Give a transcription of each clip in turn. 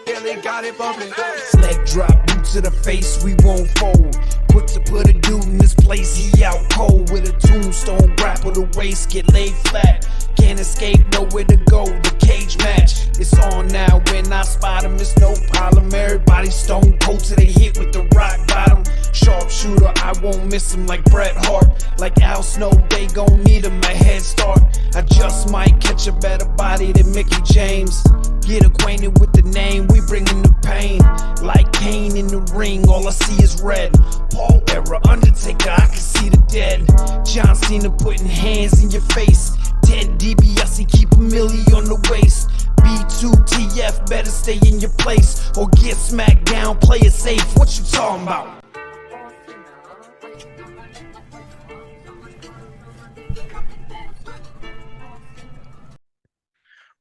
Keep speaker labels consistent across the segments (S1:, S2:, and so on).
S1: Billy got it bumping.
S2: Leg drop, boot to the face, we won't fold. Put a dude in this place, he out cold. With a tombstone, grapple the waist, get laid flat. Can't escape, nowhere to go, the cage match. It's on now, when I spot him, it's no problem. Everybody stone cold till they hit with the rock bottom. Sharpshooter, I won't miss him like Bret Hart. Like Al Snow, they gon' need him a head start. I just might catch a better body than Mickey James. Get acquainted with the name, we bringin' the pain. Like Kane in the ring, all I see is red. Paul era, Undertaker, I can see the dead. John Cena putting hands in your face. 10 DBS, keep a milli on the waist. B2TF, better stay in your place or get smacked down, play it safe. What you talking about?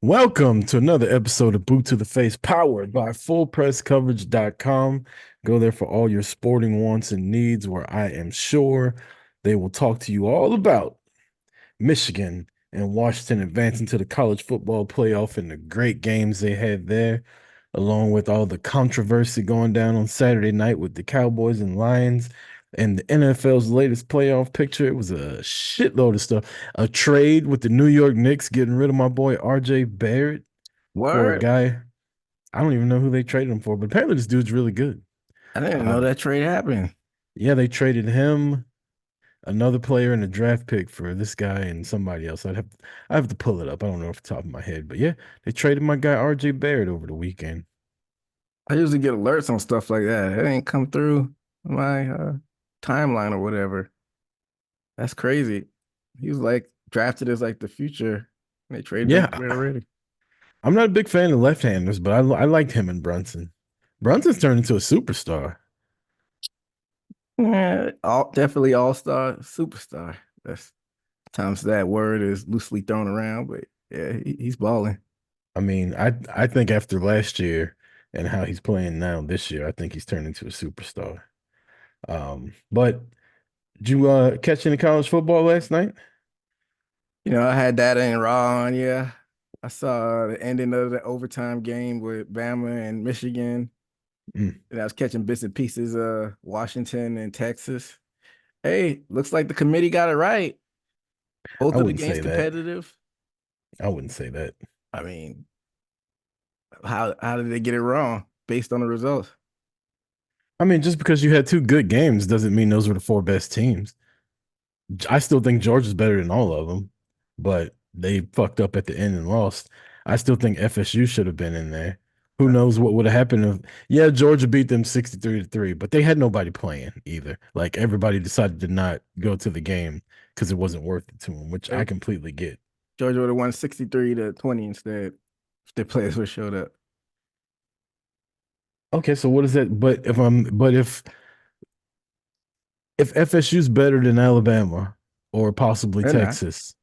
S3: Welcome to another episode of Boot to the Face, powered by FullPressCoverage.com. Go there for all your sporting wants and needs, where I am sure they will talk to you all about Michigan and Washington advancing to the college football playoff and the great games they had there, along with all the controversy going down on Saturday night with the Cowboys and Lions and the NFL's latest playoff picture. It was a shitload of stuff. A trade with the New York Knicks getting rid of my boy R.J. Barrett for a guy. I don't even know who they traded him for, but apparently this dude's really good.
S4: I didn't know that trade happened.
S3: Yeah, they traded him, another player, and a draft pick for this guy and somebody else. I have to pull it up. I don't know off the top of my head, but yeah, they traded my guy R.J. Barrett over the weekend.
S4: I usually get alerts on stuff like that. It ain't come through my timeline or whatever. That's crazy. He was like drafted as like the future. And they traded him already.
S3: I'm not a big fan of left-handers, but I liked him and Brunson. Brunson's turned into a superstar.
S4: Yeah, definitely all-star, superstar. That's sometimes that word is loosely thrown around, but yeah, he's balling.
S3: I mean, I think after last year and how he's playing now this year, I think he's turned into a superstar. But did you catch any college football last night?
S4: You know, I had that in Raw on, yeah. I saw the ending of the overtime game with Bama and Michigan. And I was catching bits and pieces of Washington and Texas. Hey, looks like the committee got it right. Both of the games competitive.
S3: I wouldn't say that.
S4: I mean, how did they get it wrong based on the results?
S3: I mean, just because you had two good games doesn't mean those were the four best teams. I still think Georgia's better than all of them, but they fucked up at the end and lost. I still think FSU should have been in there. Who knows what would have happened if, Georgia beat them 63-3, but they had nobody playing either. Like, everybody decided to not go to the game because it wasn't worth it to them, which I completely get.
S4: Georgia would have won 63-20 instead if their players would have showed up.
S3: Okay, so what is that? But if FSU's better than Alabama or possibly Texas,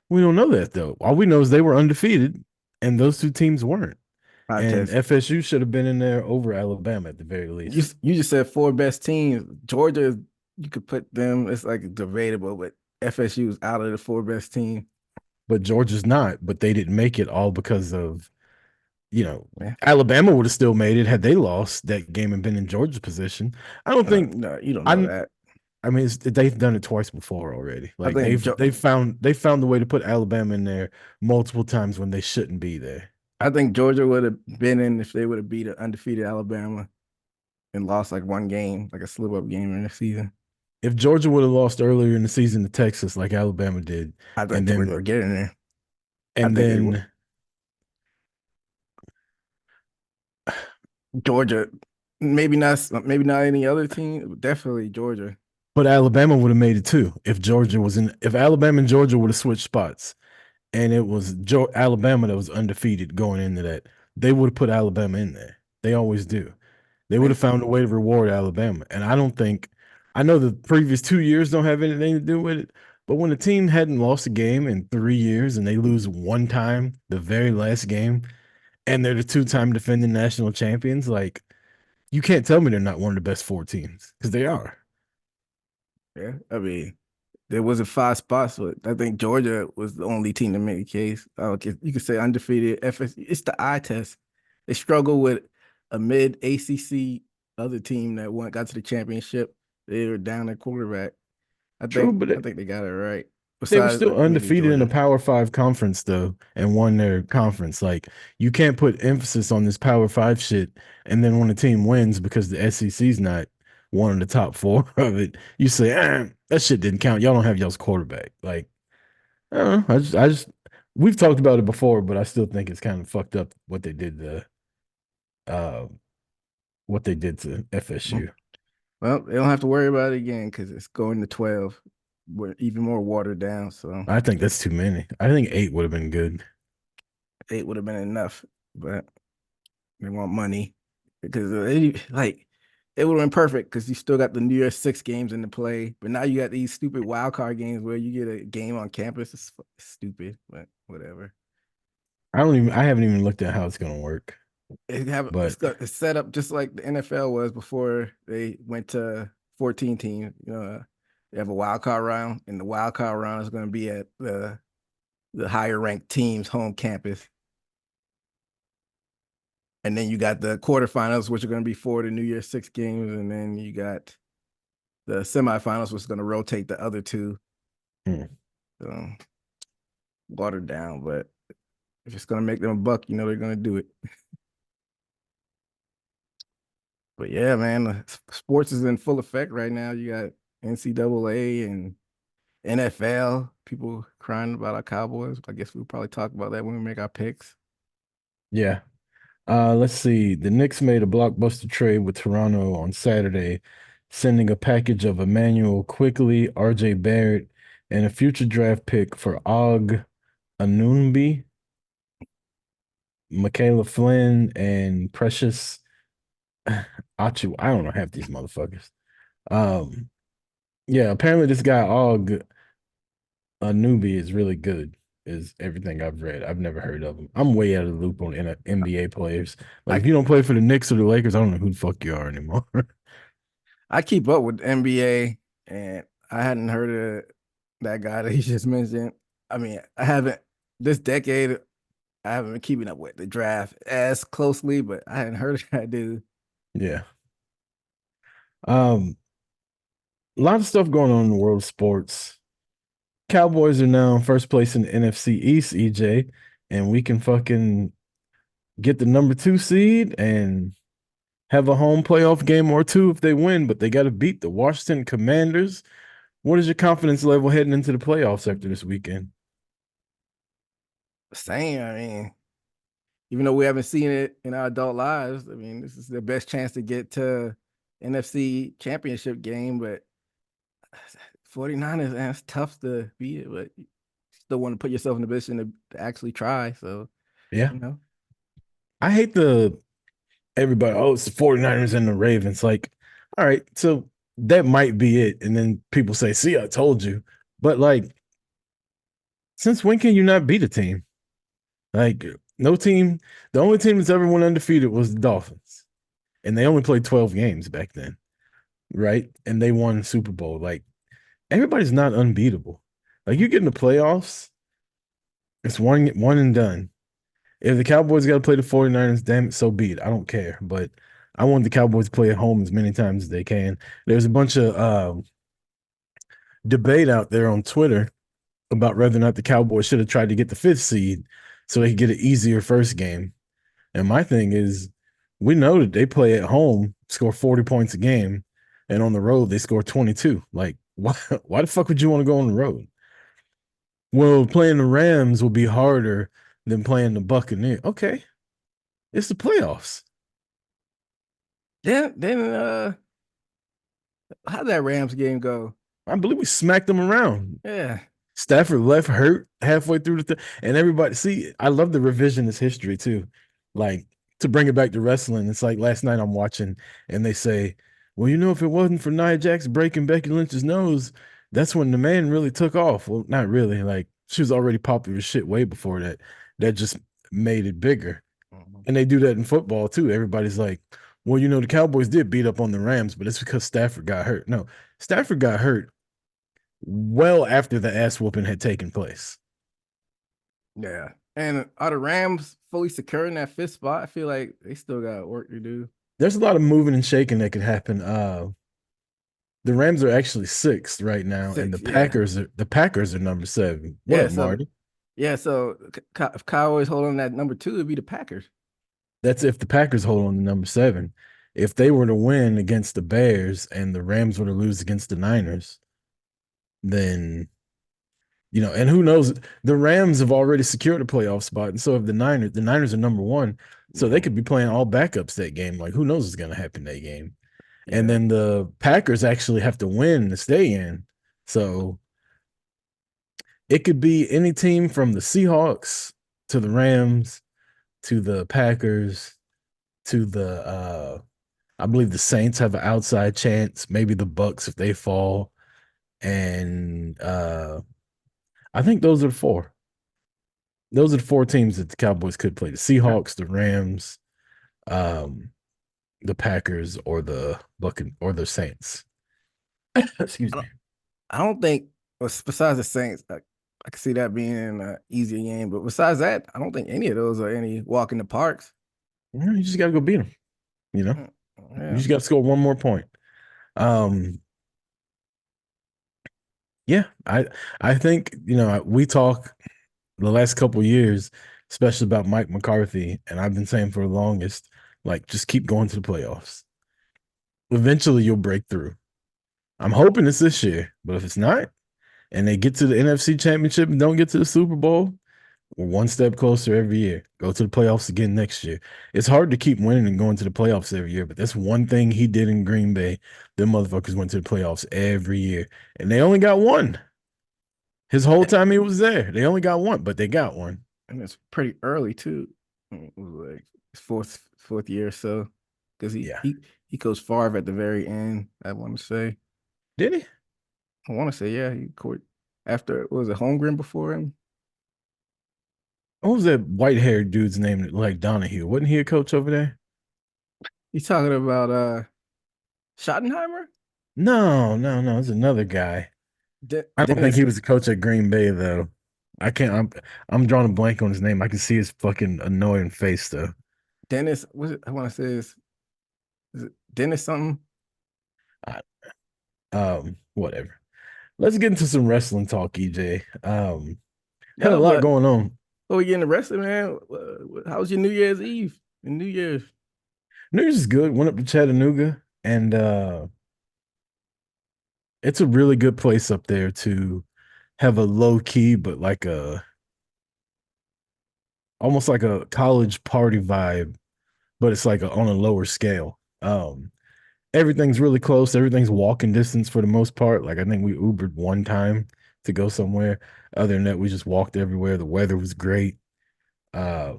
S3: we don't know that though. All we know is they were undefeated, and those two teams weren't. And FSU should have been in there over Alabama at the very least.
S4: You just said four best teams. Georgia, you could put them. It's like debatable, but FSU is out of the four best team.
S3: But Georgia's not. But they didn't make it all because of, Alabama would have still made it had they lost that game and been in Georgia's position. I don't think.
S4: No, you don't know that.
S3: I mean, they've done it twice before already. Like they found the way to put Alabama in there multiple times when they shouldn't be there.
S4: I think Georgia would have been in if they would have beat an undefeated Alabama and lost like one game, like a slip-up game in the season.
S3: If Georgia would have lost earlier in the season to Texas like Alabama did,
S4: I think they would get in there.
S3: And then
S4: Georgia, maybe not any other team, but definitely Georgia.
S3: But Alabama would have made it too if Alabama and Georgia would have switched spots. And it was Alabama that was undefeated going into that, they would have put Alabama in there. They always do. They would have found a way to reward Alabama. And I know the previous 2 years don't have anything to do with it, but when a team hadn't lost a game in 3 years and they lose one time, the very last game, and they're the two-time defending national champions, like, you can't tell me they're not one of the best four teams, because they are.
S4: Yeah, I mean, there wasn't 5 spots, but I think Georgia was the only team to make a case. You could say undefeated. FSU, it's the eye test. They struggle with a mid ACC other team that got to the championship. They were down at quarterback.
S3: True,
S4: I
S3: but
S4: think they got it right.
S3: they were
S4: Besides,
S3: still
S4: like maybe
S3: undefeated in a
S4: Georgia.
S3: Power Five conference though, and won their conference. Like you can't put emphasis on this Power Five shit, and then when a team wins because the SEC's not one of the top four of it, you say, that shit didn't count. Y'all don't have y'all's quarterback. Like I don't know. We've talked about it before, but I still think it's kind of fucked up what they did to uh FSU.
S4: Well, they don't have to worry about it again because it's going to 12. We're even more watered down. So
S3: I think that's too many. I think 8 would have been good.
S4: 8 would have been enough, but they want money because like it would have been perfect because you still got the New Year's 6 games in the play, but now you got these stupid wild card games where you get a game on campus. It's stupid, but whatever.
S3: I haven't even looked at how it's gonna work. But
S4: It's set up just like the NFL was before they went to 14 teams. They have a wild card round, and the wild card round is going to be at the higher ranked team's home campus. And then you got the quarterfinals, which are going to be 4 to New Year's 6 games, and then you got the semifinals, which is going to rotate the other 2. So watered down, but if it's going to make them a buck, they're going to do it. But yeah, man, sports is in full effect right now. You got NCAA and NFL, people crying about our Cowboys. I guess we'll probably talk about that when we make our picks.
S3: yeah. Let's see. The Knicks made a blockbuster trade with Toronto on Saturday, sending a package of Emmanuel Quickly, RJ Barrett, and a future draft pick for Og Anunbi, Michaela Flynn, and Precious Achu. I don't know half these motherfuckers. Yeah, apparently this guy Og Anubi is really good, is everything I've read. I've never heard of him. I'm way out of the loop on NBA players. Like, if you don't play for the Knicks or the Lakers, I don't know who the fuck you are anymore.
S4: I keep up with NBA, and I hadn't heard of that guy that he just mentioned. I mean, this decade, I haven't been keeping up with the draft as closely, but I hadn't heard of that dude.
S3: Yeah. A lot of stuff going on in the world of sports. Cowboys are now in first place in the NFC East, EJ, and we can fucking get the number 2 seed and have a home playoff game or 2 if they win, but they got to beat the Washington Commanders. What is your confidence level heading into the playoffs after this weekend?
S4: Same. I mean, even though we haven't seen it in our adult lives, I mean, this is the best chance to get to NFC championship game, but 49ers, that's tough to beat it, but you still want to put yourself in a position to actually try. So,
S3: yeah. I hate everybody, it's the 49ers and the Ravens. Like, all right, so that might be it. And then people say, see, I told you. But like, since when can you not beat a team? Like, no team, the only team that's ever went undefeated was the Dolphins. And they only played 12 games back then, right? And they won the Super Bowl. Like, everybody's not unbeatable. Like, you get in the playoffs, it's one and done. If the Cowboys got to play the 49ers, damn it, so be it. I don't care. But I want the Cowboys to play at home as many times as they can. There's a bunch of debate out there on Twitter about whether or not the Cowboys should have tried to get the 5th seed so they could get an easier first game. And my thing is, we know that they play at home, score 40 points a game, and on the road they score 22. Like, why the fuck would you want to go on the road? Well, playing the Rams will be harder than playing the Buccaneers. Okay, it's the playoffs.
S4: Yeah, then how'd that Rams game go?
S3: I believe we smacked them around.
S4: Yeah.
S3: Stafford left hurt halfway through and everybody, see, I love the revisionist history too. Like, to bring it back to wrestling, it's like last night I'm watching and they say, well, if it wasn't for Nia Jax breaking Becky Lynch's nose, that's when the man really took off. Well, not really. Like, she was already popular as shit way before that. That just made it bigger. And they do that in football too. Everybody's like, well, the Cowboys did beat up on the Rams, but it's because Stafford got hurt. No, Stafford got hurt well after the ass whooping had taken place.
S4: Yeah. And are the Rams fully secure in that fifth spot? I feel like they still got work to do.
S3: There's a lot of moving and shaking that could happen. The Rams are actually sixth right now, and the
S4: Six, yeah.
S3: Packers are number 7. What
S4: Yeah,
S3: up,
S4: so
S3: Marty?
S4: if Cowboys hold on that number 2, it'd be the Packers.
S3: That's if the Packers hold on to number 7. If they were to win against the Bears and the Rams were to lose against the Niners, then and who knows? The Rams have already secured a playoff spot, and so if the Niners are number 1, so they
S4: Yeah,
S3: could be playing all backups that game. Like, who knows what's going to happen that game? And
S4: yeah.
S3: then the Packers actually have to win to stay in. So it could be any team from the Seahawks to the Rams to the Packers to the I believe the Saints have an outside chance, maybe the Bucks if they fall. And I think those are the 4. Those are the 4 teams that the Cowboys could play: the Seahawks, the Rams, um, the Packers, or or the Saints. Excuse
S4: I
S3: me.
S4: don't, I don't think, besides the Saints, I can see that being an easier game. But besides that, I don't think any of those are any walk in the parks.
S3: You just got to go beat them.
S4: Mm,
S3: You
S4: Yeah.
S3: just got to score one more point. Um, yeah, I think we talk the last couple years, especially about Mike McCarthy, and I've been saying for the longest, like, just keep going to the playoffs. Eventually, you'll break through. I'm hoping it's this year, but if it's not, and they get to the NFC Championship and don't get to the Super Bowl, we're one step closer every year. Go to the playoffs again next year. It's hard to keep winning and going to the playoffs every year, but that's one thing he did in Green Bay. Them motherfuckers went to the playoffs every year, and they only got one. His whole time he was there, they only got one, but they got one.
S4: And it's pretty early too. It was like his fourth year or so. Because he,
S3: Yeah.
S4: he he goes Favre at the very end, I want to say.
S3: Did he?
S4: I want to say, yeah, he court after, what was it, Holmgren before him?
S3: What was that white haired dude's name? Like Donahue. Wasn't he a coach over there?
S4: You talking about Schottenheimer?
S3: No, no, no. It's another guy. I don't think
S4: Dennis
S3: he was a coach at Green Bay though. I can't. I'm drawing a blank on his name. I can see his fucking annoying face though.
S4: Dennis, what I want to say is it Dennis something?
S3: I, whatever. Let's get into some wrestling talk, EJ. Had a
S4: No,
S3: lot
S4: but
S3: going on.
S4: oh, we getting arrested, man. How was your New Year's Eve and New Year's?
S3: New Year's is good. Went up to Chattanooga, and it's a really good place up there to have a low key, but like almost like a college party vibe, but it's like on a lower scale. Everything's really close. Everything's walking distance for the most part. Like, I think we Ubered one time to go somewhere. Other than that, we just walked everywhere. The weather was great. Uh,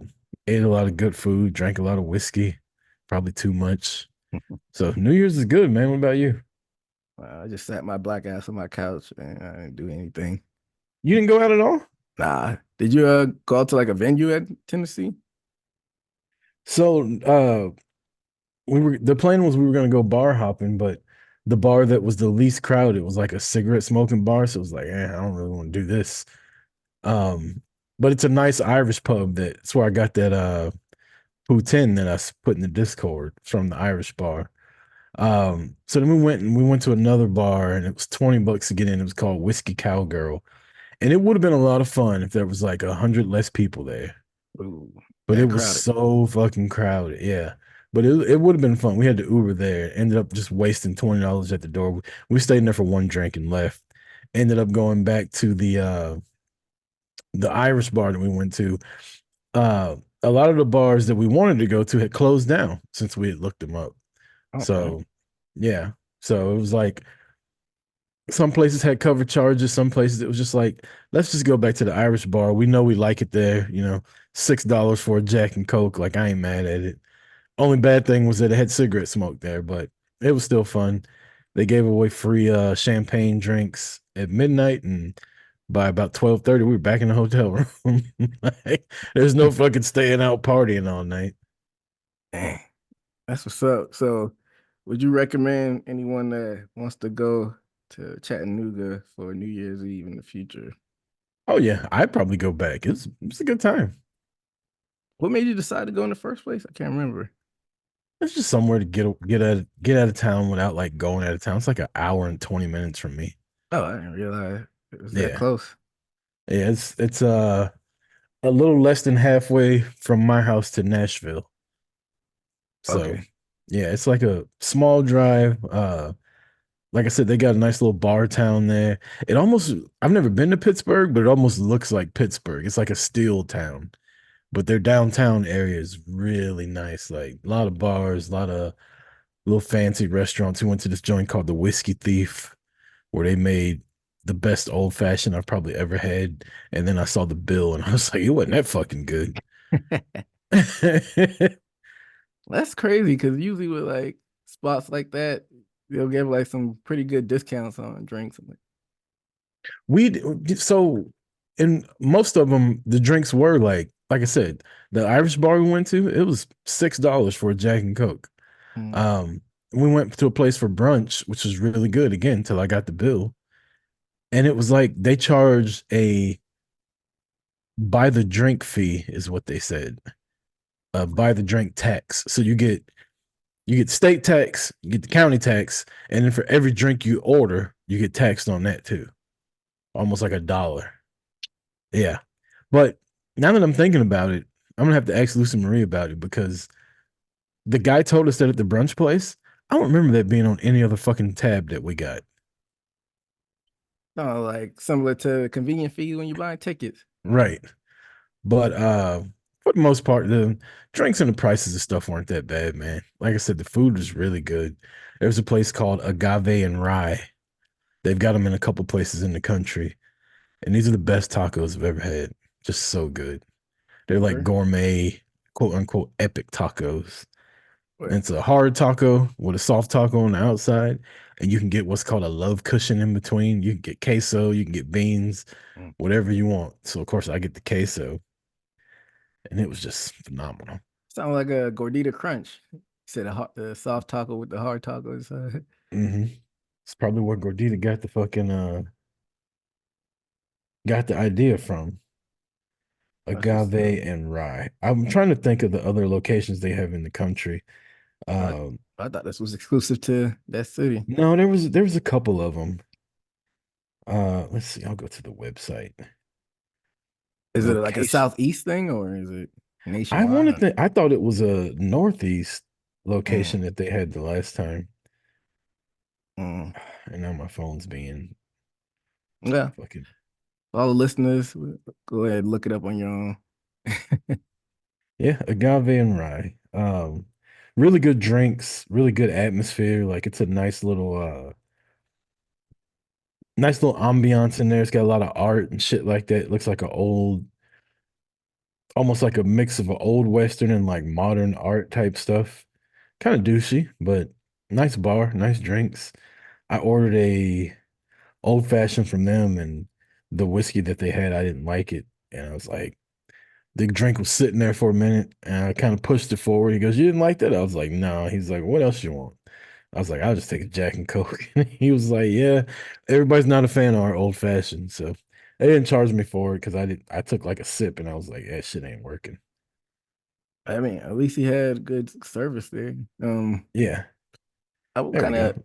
S3: ate a lot of good food, drank a lot of whiskey, probably too much. So New Year's is good, man. What about you?
S4: I just sat my black ass on my couch and I didn't do anything.
S3: You didn't go out at all?
S4: Nah. Did you go out to like a venue at Tennessee?
S3: So the plan was we were gonna go bar hopping, but the bar that was the least crowded was like a cigarette smoking bar. So it was like, I don't really want to do this. Um, but it's a nice Irish pub that's where I got that poutine that I put in the Discord from the Irish bar. So then we went to another bar and it was $20 to get in. It was called Whiskey Cowgirl. And it would have been a lot of fun if there was like 100 less people there.
S4: Ooh,
S3: But it
S4: that
S3: was
S4: crowded.
S3: so fucking crowded. Yeah. But it would have been fun. We had to Uber there. Ended up just wasting $20 at the door. We stayed in there for one drink and left. Ended up going back to the Irish bar that we went to. A lot of the bars that we wanted to go to had closed down since we had looked them up.
S4: Okay.
S3: So yeah. So it was like some places had covered charges, some places it was just like, let's just go back to the Irish bar. We know we like it there, $6 for a Jack and Coke. Like, I ain't mad at it. Only bad thing was that it had cigarette smoke there, but it was still fun. They gave away free champagne drinks at midnight, and by about 12:30, we were back in the hotel room. Like, there's no fucking staying out partying all night.
S4: Dang, that's what's up. So, would you recommend anyone that wants to go to Chattanooga for New Year's Eve in the future?
S3: Oh yeah, I'd probably go back. It's a good time.
S4: What made you decide to go in the first place? I can't remember.
S3: It's just somewhere to get out of town without like going out of town. It's like an hour and 20 minutes from me.
S4: Oh, I didn't realize it was that
S3: Yeah.
S4: close.
S3: Yeah, it's a little less than halfway from my house to Nashville. So
S4: Okay.
S3: yeah, it's like a small drive. Like I said, they got a nice little bar town there. It almost I've never been to Pittsburgh, but it almost looks like Pittsburgh. It's like a steel town. But their downtown area is really nice. Like a lot of bars, a lot of little fancy restaurants. We went to this joint called the Whiskey Thief, where they made the best old fashioned I've probably ever had. And then I saw the bill and I was like, it wasn't that fucking good.
S4: That's crazy because usually with like spots like that, they'll give like some pretty good discounts on drinks. I'm like,
S3: So in most of them, the drinks were like I said, the Irish bar we went to, it was $6 for a Jack and Coke.
S4: hmm,
S3: Um, we went to a place for brunch, which was really good again until I got the bill. And it was like they charged a by the drink fee, is what they said. By the drink tax. So you get state tax, you get the county tax, and then for every drink you order, you get taxed on that too. Almost like $1. Yeah. But now that I'm thinking about it, I'm gonna have to ask Lucy Marie about it because the guy told us that at the brunch place. I don't remember that being on any other fucking tab that we got.
S4: no, like similar to convenient fee when you buy tickets.
S3: Right. But for the most part, the drinks and the prices of stuff weren't that bad, man. Like I said, the food was really good. There's a place called Agave and Rye. They've got them in a couple places in the country, and these are the best tacos I've ever had. Just so good. They're like
S4: Okay.
S3: gourmet, quote unquote, epic tacos. And
S4: Wait,
S3: it's a hard taco with a soft taco on the outside, and you can get what's called a love cushion in between. You can get queso, you can get beans,
S4: mm.
S3: whatever you want. So of course I get the queso, and it was just phenomenal.
S4: Sound like a gordita crunch. You said the soft taco with the hard taco inside.
S3: Hmm. It's probably where Gordita got the fucking got the idea from.
S4: That's just
S3: Agave and rye. I'm trying to think of the other locations they have in the country.
S4: I,
S3: Um,
S4: I thought this was exclusive to that city.
S3: no, there was a couple of them. Let's see. I'll go to the website.
S4: Is it like a
S3: Location.
S4: southeast thing or is it
S3: I wanted
S4: nationwide?
S3: to. I thought it was a northeast
S4: Mm,
S3: location that they had the last time,
S4: mm.
S3: and now my phone's being
S4: Yeah,
S3: fucking.
S4: all the listeners, go ahead and look it up on your own.
S3: Yeah, agave and rye. Really good drinks, really good atmosphere. Like it's a nice little ambiance in there. It's got a lot of art and shit like that. It looks like almost like a mix of an old Western and like modern art type stuff. Kind of douchey, but nice bar, nice drinks. I ordered a old fashioned from them, and the whiskey that they had, I didn't like it. And I was like, the drink was sitting there for a minute, and I kind of pushed it forward. He goes, "You didn't like that?" I was like, "No." He's like, "What else you want?" I was like, "I'll just take a Jack and Coke." He was like, "Yeah, everybody's not a fan of our old fashioned." So they didn't charge me for it because I took like a sip and I was like, "That shit ain't working."
S4: I mean, at least he had good service there.
S3: Yeah,
S4: What
S3: there we
S4: kind
S3: go.
S4: of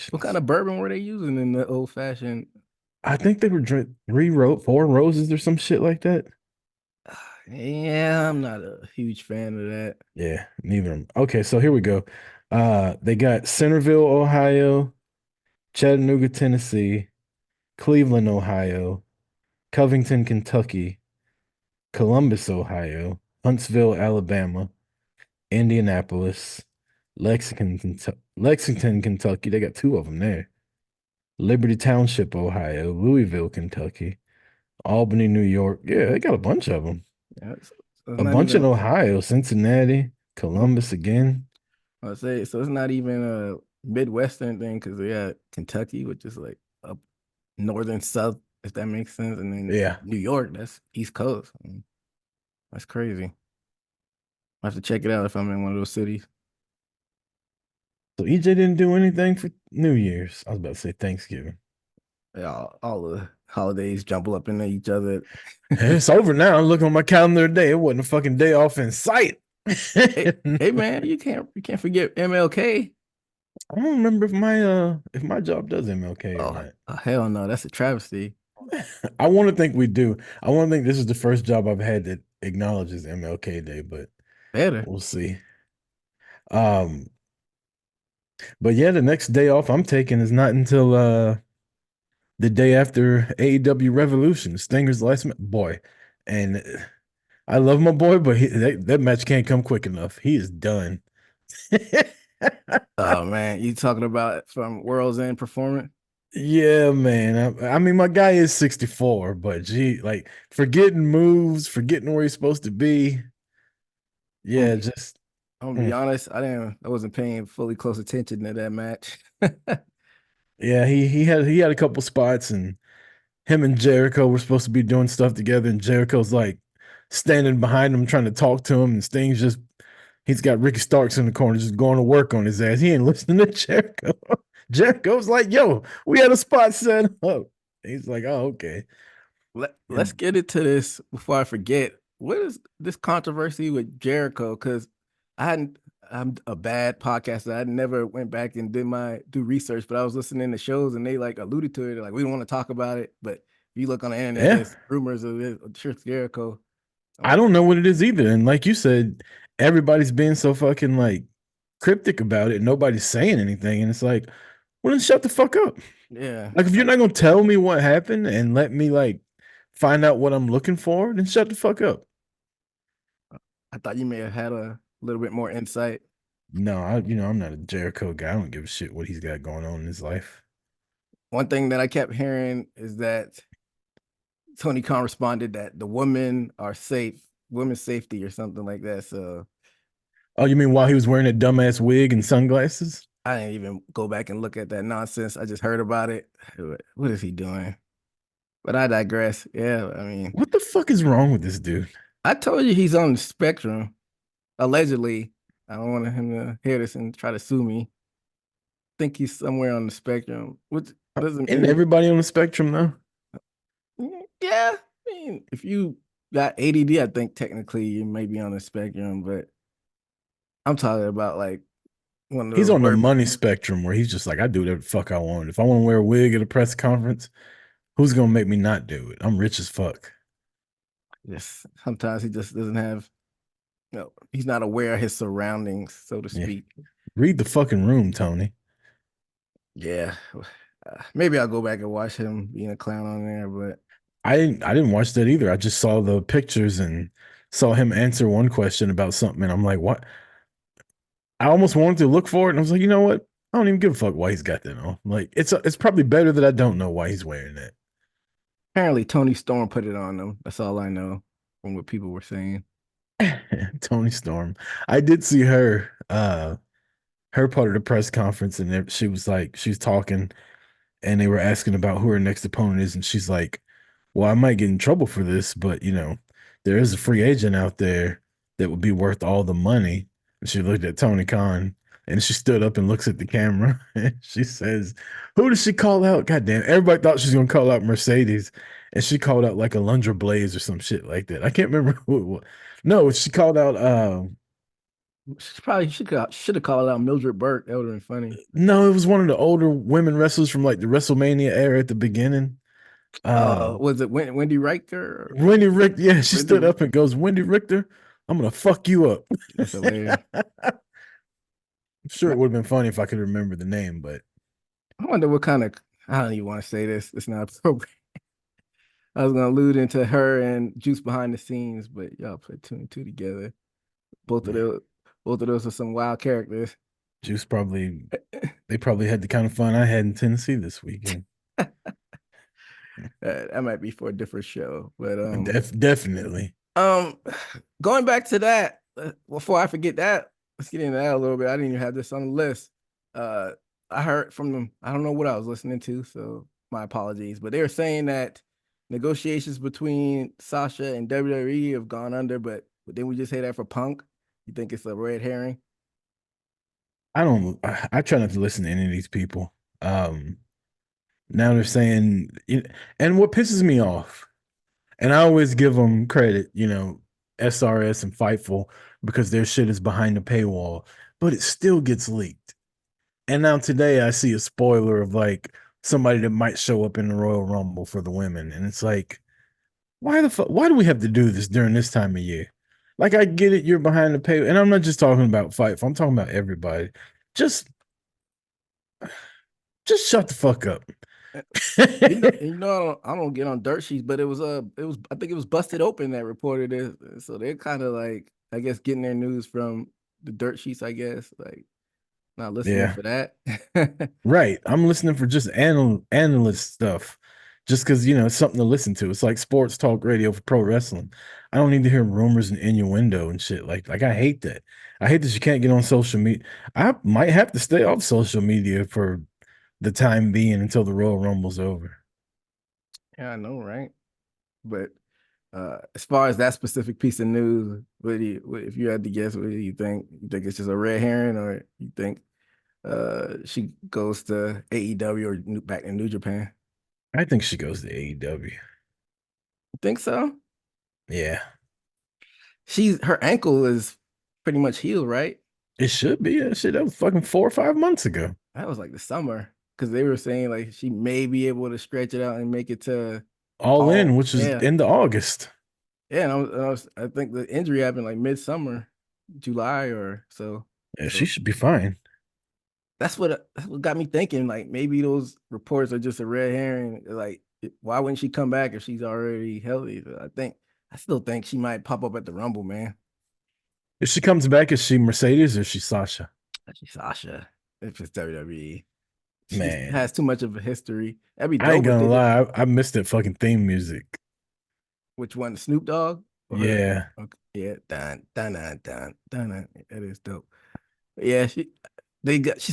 S4: what kind
S3: Locations.
S4: of bourbon were they using in the old fashioned?
S3: I think they were drink four roses or some shit like that.
S4: Yeah, I'm not a huge fan of that.
S3: Yeah, neither. Okay, so here we go. They got Centerville, Ohio, Chattanooga, Tennessee, Cleveland, Ohio, Covington, Kentucky, Columbus, Ohio, Huntsville, Alabama, Indianapolis, Lexington, Kentucky. They got two of them there. Liberty Township, Ohio, Louisville, Kentucky, Albany, New York. Yeah, they got a bunch of them.
S4: Yeah, so it's
S3: A
S4: not
S3: bunch in
S4: even.
S3: Ohio, Cincinnati,
S4: Mhm.
S3: Columbus again.
S4: I say so. It's not even a Midwestern thing because they got Kentucky, which is like up northern south, if that makes sense, and then
S3: Yeah.
S4: New York, that's East Coast. That's crazy. I have to check it out if I'm in one of those cities.
S3: So EJ didn't do anything for New Year's. I was about to say Thanksgiving.
S4: Yeah, all the holidays jumble up into each other.
S3: It's over now. I'm looking on my calendar today. It wasn't a fucking day off in sight.
S4: Hey man, you can't forget MLK.
S3: I don't remember if my job does MLK or
S4: Oh,
S3: not.
S4: hell no, that's a travesty.
S3: I want to think we do. I want to think this is the first job I've had that acknowledges MLK Day, but
S4: Better.
S3: we'll see. Um, but yeah, the next day off I'm taking is not until the day after AEW Revolution, Stinger's last boy. And I love my boy, but that match can't come quick enough. He is done.
S4: Oh man, you talking about from World's End Performance?
S3: Yeah, man. I mean, my guy is 64, but gee, like forgetting moves, forgetting where he's supposed to be.
S4: I'm
S3: Yeah,
S4: gonna be,
S3: just
S4: I'm gonna be
S3: mm.
S4: honest. I wasn't paying fully close attention to that match.
S3: Yeah, he had a couple spots, and him and Jericho were supposed to be doing stuff together, and Jericho's like standing behind him trying to talk to him, and Sting's just he's got Ricky Starks in the corner just going to work on his ass. He ain't listening to Jericho. Jericho's like, yo, we had a spot set up. He's like, oh, okay.
S4: Let's
S3: And
S4: get into this before I forget. What is this controversy with Jericho? Because I'm a bad podcaster. I never went back and do research, but I was listening to shows and they like alluded to it. They're like, we don't want to talk about it, but if you look on the internet,
S3: yeah,
S4: there's rumors of it, of Chris Jericho. I'm
S3: I
S4: like,
S3: don't know what it is either. And like you said, everybody's being so fucking like cryptic about it. Nobody's saying anything. And it's like, well, then shut the fuck up.
S4: yeah,
S3: Like if you're not gonna tell me what happened and let me like find out what I'm looking for, then shut the fuck up.
S4: I thought you may have had a little bit more insight.
S3: No, I'm not a Jericho guy. I don't give a shit what he's got going on in his life.
S4: One thing that I kept hearing is that Tony Khan responded that the women are safe, women's safety or something like that. So
S3: Oh, you mean while he was wearing that dumbass wig and sunglasses?
S4: I didn't even go back and look at that nonsense. I just heard about it. What is he doing? But I digress. Yeah, I mean,
S3: What the fuck is wrong with this dude?
S4: I told you he's on the spectrum. Allegedly, I don't want him to hear this and try to sue me. Think he's somewhere on the spectrum, which doesn't
S3: Isn't
S4: mean,
S3: everybody on the spectrum though?
S4: yeah. I mean, if you got ADD, I think technically you may be on the spectrum, but I'm talking about like one of
S3: He's
S4: those
S3: on the
S4: word.
S3: money spectrum where he's just like, I do whatever the fuck I want. If I want to wear a wig at a press conference, who's gonna make me not do it? I'm rich as fuck.
S4: Yes, sometimes he just doesn't have, he's not aware of his surroundings, so to
S3: Yeah.
S4: speak.
S3: Read the fucking room, Tony.
S4: Yeah, maybe I'll go back and watch him being a clown on there, but
S3: I didn't watch that either. I just saw the pictures and saw him answer one question about something, and I'm like, what? I almost wanted to look for it, and I was like, you know what? I don't even give a fuck why he's got that on. Like, it's probably better that I don't know why he's wearing that.
S4: apparently Tony Storm put it on them. That's all I know from what people were saying.
S3: Tony Storm. I did see her part of the press conference, and she was like, she's talking, and they were asking about who her next opponent is, and she's like, well, I might get in trouble for this, but there is a free agent out there that would be worth all the money. And she looked at Tony Khan, and she stood up and looks at the camera, and she says, who did she call out? God damn, everybody thought she was gonna call out Mercedes, and she called out like Alundra Blaze or some shit like that. I can't remember who it was. No, she called out
S4: She probably should have called out Mildred Burke. That would have been funny.
S3: no, it was one of the older women wrestlers from like the WrestleMania era at the beginning.
S4: Was it Wendy Richter?
S3: Wendy Richter, yeah, she
S4: Wendy,
S3: stood up and goes, Wendy Richter, I'm gonna fuck you up.
S4: that's hilarious.
S3: I'm sure it would have been funny if I could remember the name, but
S4: I wonder what kind of, I don't even want to say this. It's not appropriate. I was gonna allude into her and Juice behind the scenes, but y'all put two and two together. Both of
S3: yeah,
S4: those, both of those are some wild characters.
S3: Juice they probably had the kind of fun I had in Tennessee this weekend.
S4: That might be for a different show, but
S3: Definitely.
S4: um, going back to that, before I forget that, let's get into that a little bit. I didn't even have this on the list. Uh, I heard from them. I don't know what I was listening to, so my apologies. But they were saying that negotiations between Sasha and WWE have gone under, but then we just say that for Punk. You think it's a red herring?
S3: I don't I try not to listen to any of these people. Now they're saying, and what pisses me off, and I always give them credit, SRS and Fightful, because their shit is behind the paywall, but it still gets leaked. And now today I see a spoiler of like somebody that might show up in the Royal Rumble for the women. And it's like, why the fuck? Why do we have to do this during this time of year? Like, I get it, you're behind the pay, and I'm not just talking about Fightful. I'm talking about everybody. Just, just shut the fuck up.
S4: I don't get on dirt sheets, but I think it was Busted Open that reported it. So they're kind of like, I guess, getting their news from the dirt sheets, I guess, like not listening
S3: Yeah,
S4: for that.
S3: right. I'm listening for just analyst stuff, just because it's something to listen to. It's like sports talk radio for pro wrestling. I don't need to hear rumors and innuendo and shit. Like I hate that. I hate that you can't get on social media. I might have to stay off social media for the time being until the Royal Rumble's over.
S4: Yeah, I know, right? But as far as that specific piece of news, if you had to guess, what do you think? You think it's just a red herring, or you think she goes to AEW or back in New Japan?
S3: I think she goes to AEW.
S4: You think so?
S3: Yeah,
S4: Her ankle is pretty much healed, right?
S3: it should be. That shit, that was fucking 4 or 5 months ago.
S4: That was like the summer, because they were saying like she may be able to stretch it out and make it to
S3: All in,
S4: all.
S3: which is
S4: Yeah,
S3: into August.
S4: yeah. And I think the injury happened like midsummer, July or so.
S3: Yeah, she
S4: So
S3: should be fine.
S4: that's what got me thinking. Like maybe those reports are just a red herring. Like, why wouldn't she come back if she's already healthy? I still think she might pop up at the Rumble, man.
S3: If she comes back, is she Mercedes or is she Sasha?
S4: Actually, Sasha, if it's WWE, she
S3: Man,
S4: has too much of a history. That'd be
S3: I ain't
S4: dope if
S3: gonna
S4: they did.
S3: lie. I missed that fucking theme music.
S4: Which one, the Snoop Dogg or her?
S3: Yeah,
S4: Okay, yeah, dun dun dun dun dun. That is dope. But yeah, she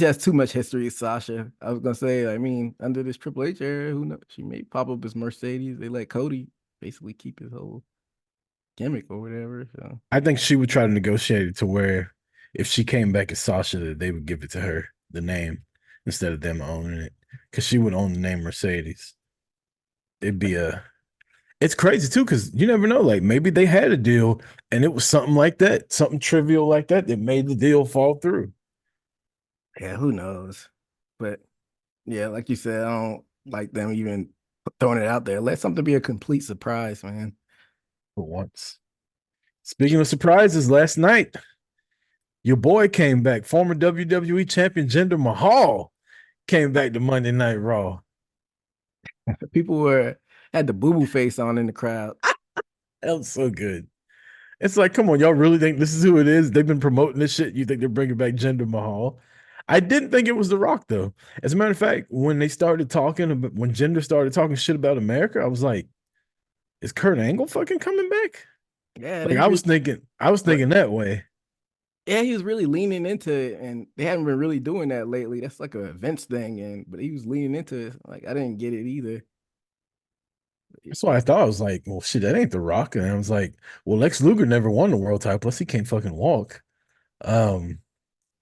S4: has too much history, Sasha. I was gonna say, I mean, under this Triple H era, who knows? She may pop up as Mercedes. They let Cody basically keep his whole gimmick or whatever. So
S3: I think she would try to negotiate it to where if she came back as Sasha, that they would give it to her, the name, instead of them owning it, because she would own the name Mercedes. It'd be it's crazy too, because you never know. Like maybe they had a deal and it was something like that, something trivial like that, that made the deal fall through.
S4: yeah, who knows? But yeah, like you said, I don't like them even throwing it out there. Let something be a complete surprise, man.
S3: For once. Speaking of surprises, last night your boy came back. Former WWE champion Jinder Mahal came back to Monday Night Raw.
S4: People had the boo boo face on in the crowd.
S3: That was so good. It's like, come on, y'all really think this is who it is? They've been promoting this shit. You think they're bringing back Jinder Mahal? I didn't think it was The Rock, though. As a matter of fact, when they started talking about, when Jinder started talking shit about America, I was like, is Kurt Angle fucking coming back?
S4: Yeah,
S3: Like I was
S4: but
S3: thinking that way.
S4: yeah, he was really leaning into it, and they haven't been really doing that lately. That's like a events thing, but he was leaning into it. Like, I didn't get it either.
S3: That's why I thought. I was like, well, shit, that ain't The Rock. And I was like, well, Lex Luger never won the world title, plus he can't fucking walk. Um,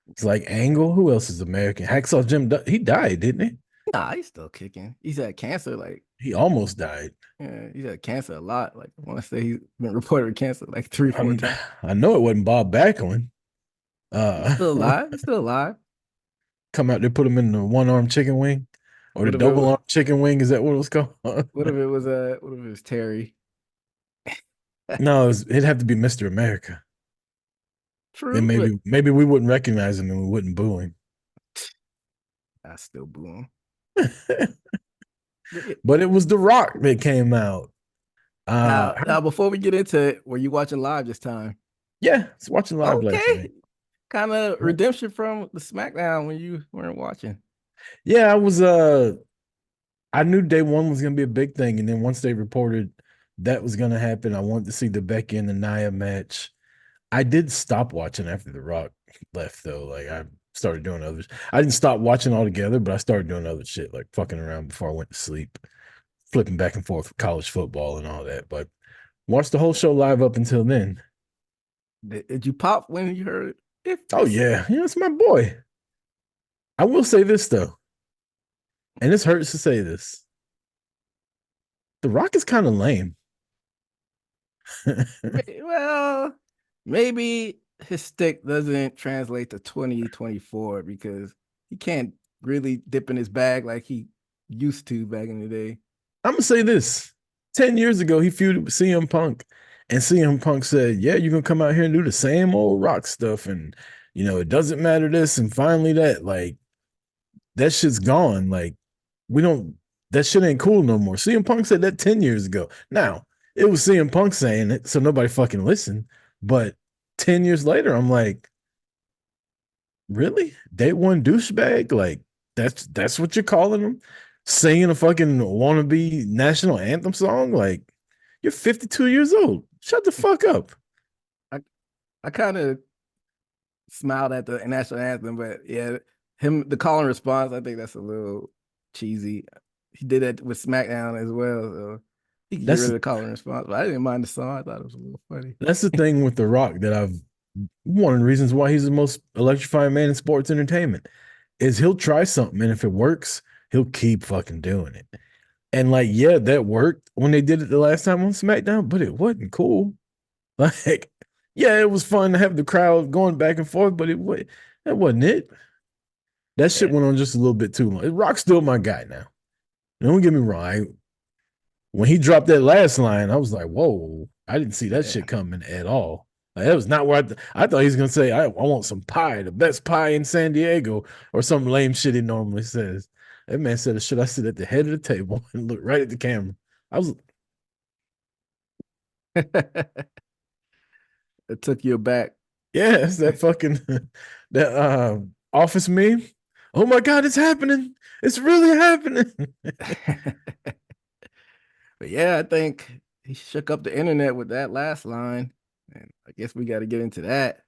S3: it's like Angle. Who else is American? Hacksaw Jim. He died, didn't he?
S4: Nah, he's still kicking. He's had cancer, like,
S3: He almost died.
S4: yeah, he's had cancer a lot. Like, I want to say he's been reported with cancer like 3, 4 times.
S3: I know it wasn't Bob Backlund.
S4: He's still alive. He's still alive.
S3: Come out there, put him in the one arm chicken wing or the
S4: What if it
S3: double
S4: was,
S3: arm chicken wing. Is that what it was called?
S4: what if it was Terry?
S3: No, it'd have to be Mr. America. Then
S4: True, but
S3: maybe we wouldn't recognize him and we wouldn't boo him.
S4: I still boo him.
S3: But it was The Rock that came out.
S4: Now, before we get into it, were you watching live this time?
S3: Yeah, it's watching live last
S4: Okay.
S3: night.
S4: Kind of redemption from the SmackDown when you weren't watching.
S3: Yeah, I knew day one was gonna be a big thing, and then once they reported that was gonna happen, I wanted to see the Becky and the Nia match. I did stop watching after The Rock left, though. Like I started doing others. I didn't stop watching altogether, but I started doing other shit, like fucking around before I went to sleep, flipping back and forth with college football and all that. But watched the whole show live up until then.
S4: Did you pop when you heard
S3: Oh yeah, it's my boy. I will say this though. and this hurts to say this, The Rock is kind of lame.
S4: Well, maybe his stick doesn't translate to 2024 because he can't really dip in his bag like he used to back in the day.
S3: I'm gonna say this: 10 years ago, he feuded with CM Punk, and CM Punk said, "Yeah, you're gonna come out here and do the same old Rock stuff, and it doesn't matter this and finally that. Like that shit's gone. Like we don't. That shit ain't cool no more." CM Punk said that 10 years ago. Now it was CM Punk saying it, so nobody fucking listened. But 10 years later, I'm like, really? Day one douchebag? Like that's what you're calling him? Singing a fucking wannabe national anthem song? Like you're 52 years old. Shut the fuck up.
S4: I kind of smiled at the national anthem, but yeah, the call and response, I think that's a little cheesy. He did that with SmackDown as well, so he could get rid
S3: That's
S4: of the call and response. But I didn't mind the song. I thought it was a little funny.
S3: that's the thing with The Rock that I've one of the reasons why he's the most electrifying man in sports entertainment is he'll try something and if it works, he'll keep fucking doing it. And like, yeah, that worked when they did it the last time on SmackDown, but it wasn't cool. Like, yeah, it was fun to have the crowd going back and forth, but that wasn't it. That shit
S4: Yeah.
S3: went on just a little bit too long. Rock's still my guy now. Don't get me wrong. When he dropped that last line, I was like, whoa, I didn't see that shit coming at all. Like, that was not where I thought he was going to say, I want some pie, the best pie in San Diego, or some lame shit he normally says. That man said, should I sit at the head of the table and look right at the camera? I was,
S4: It took you back.
S3: yeah, it's that fucking, that office meme. Oh my God, it's happening. It's really happening.
S4: But yeah, I think he shook up the internet with that last line. And I guess we got to get into that.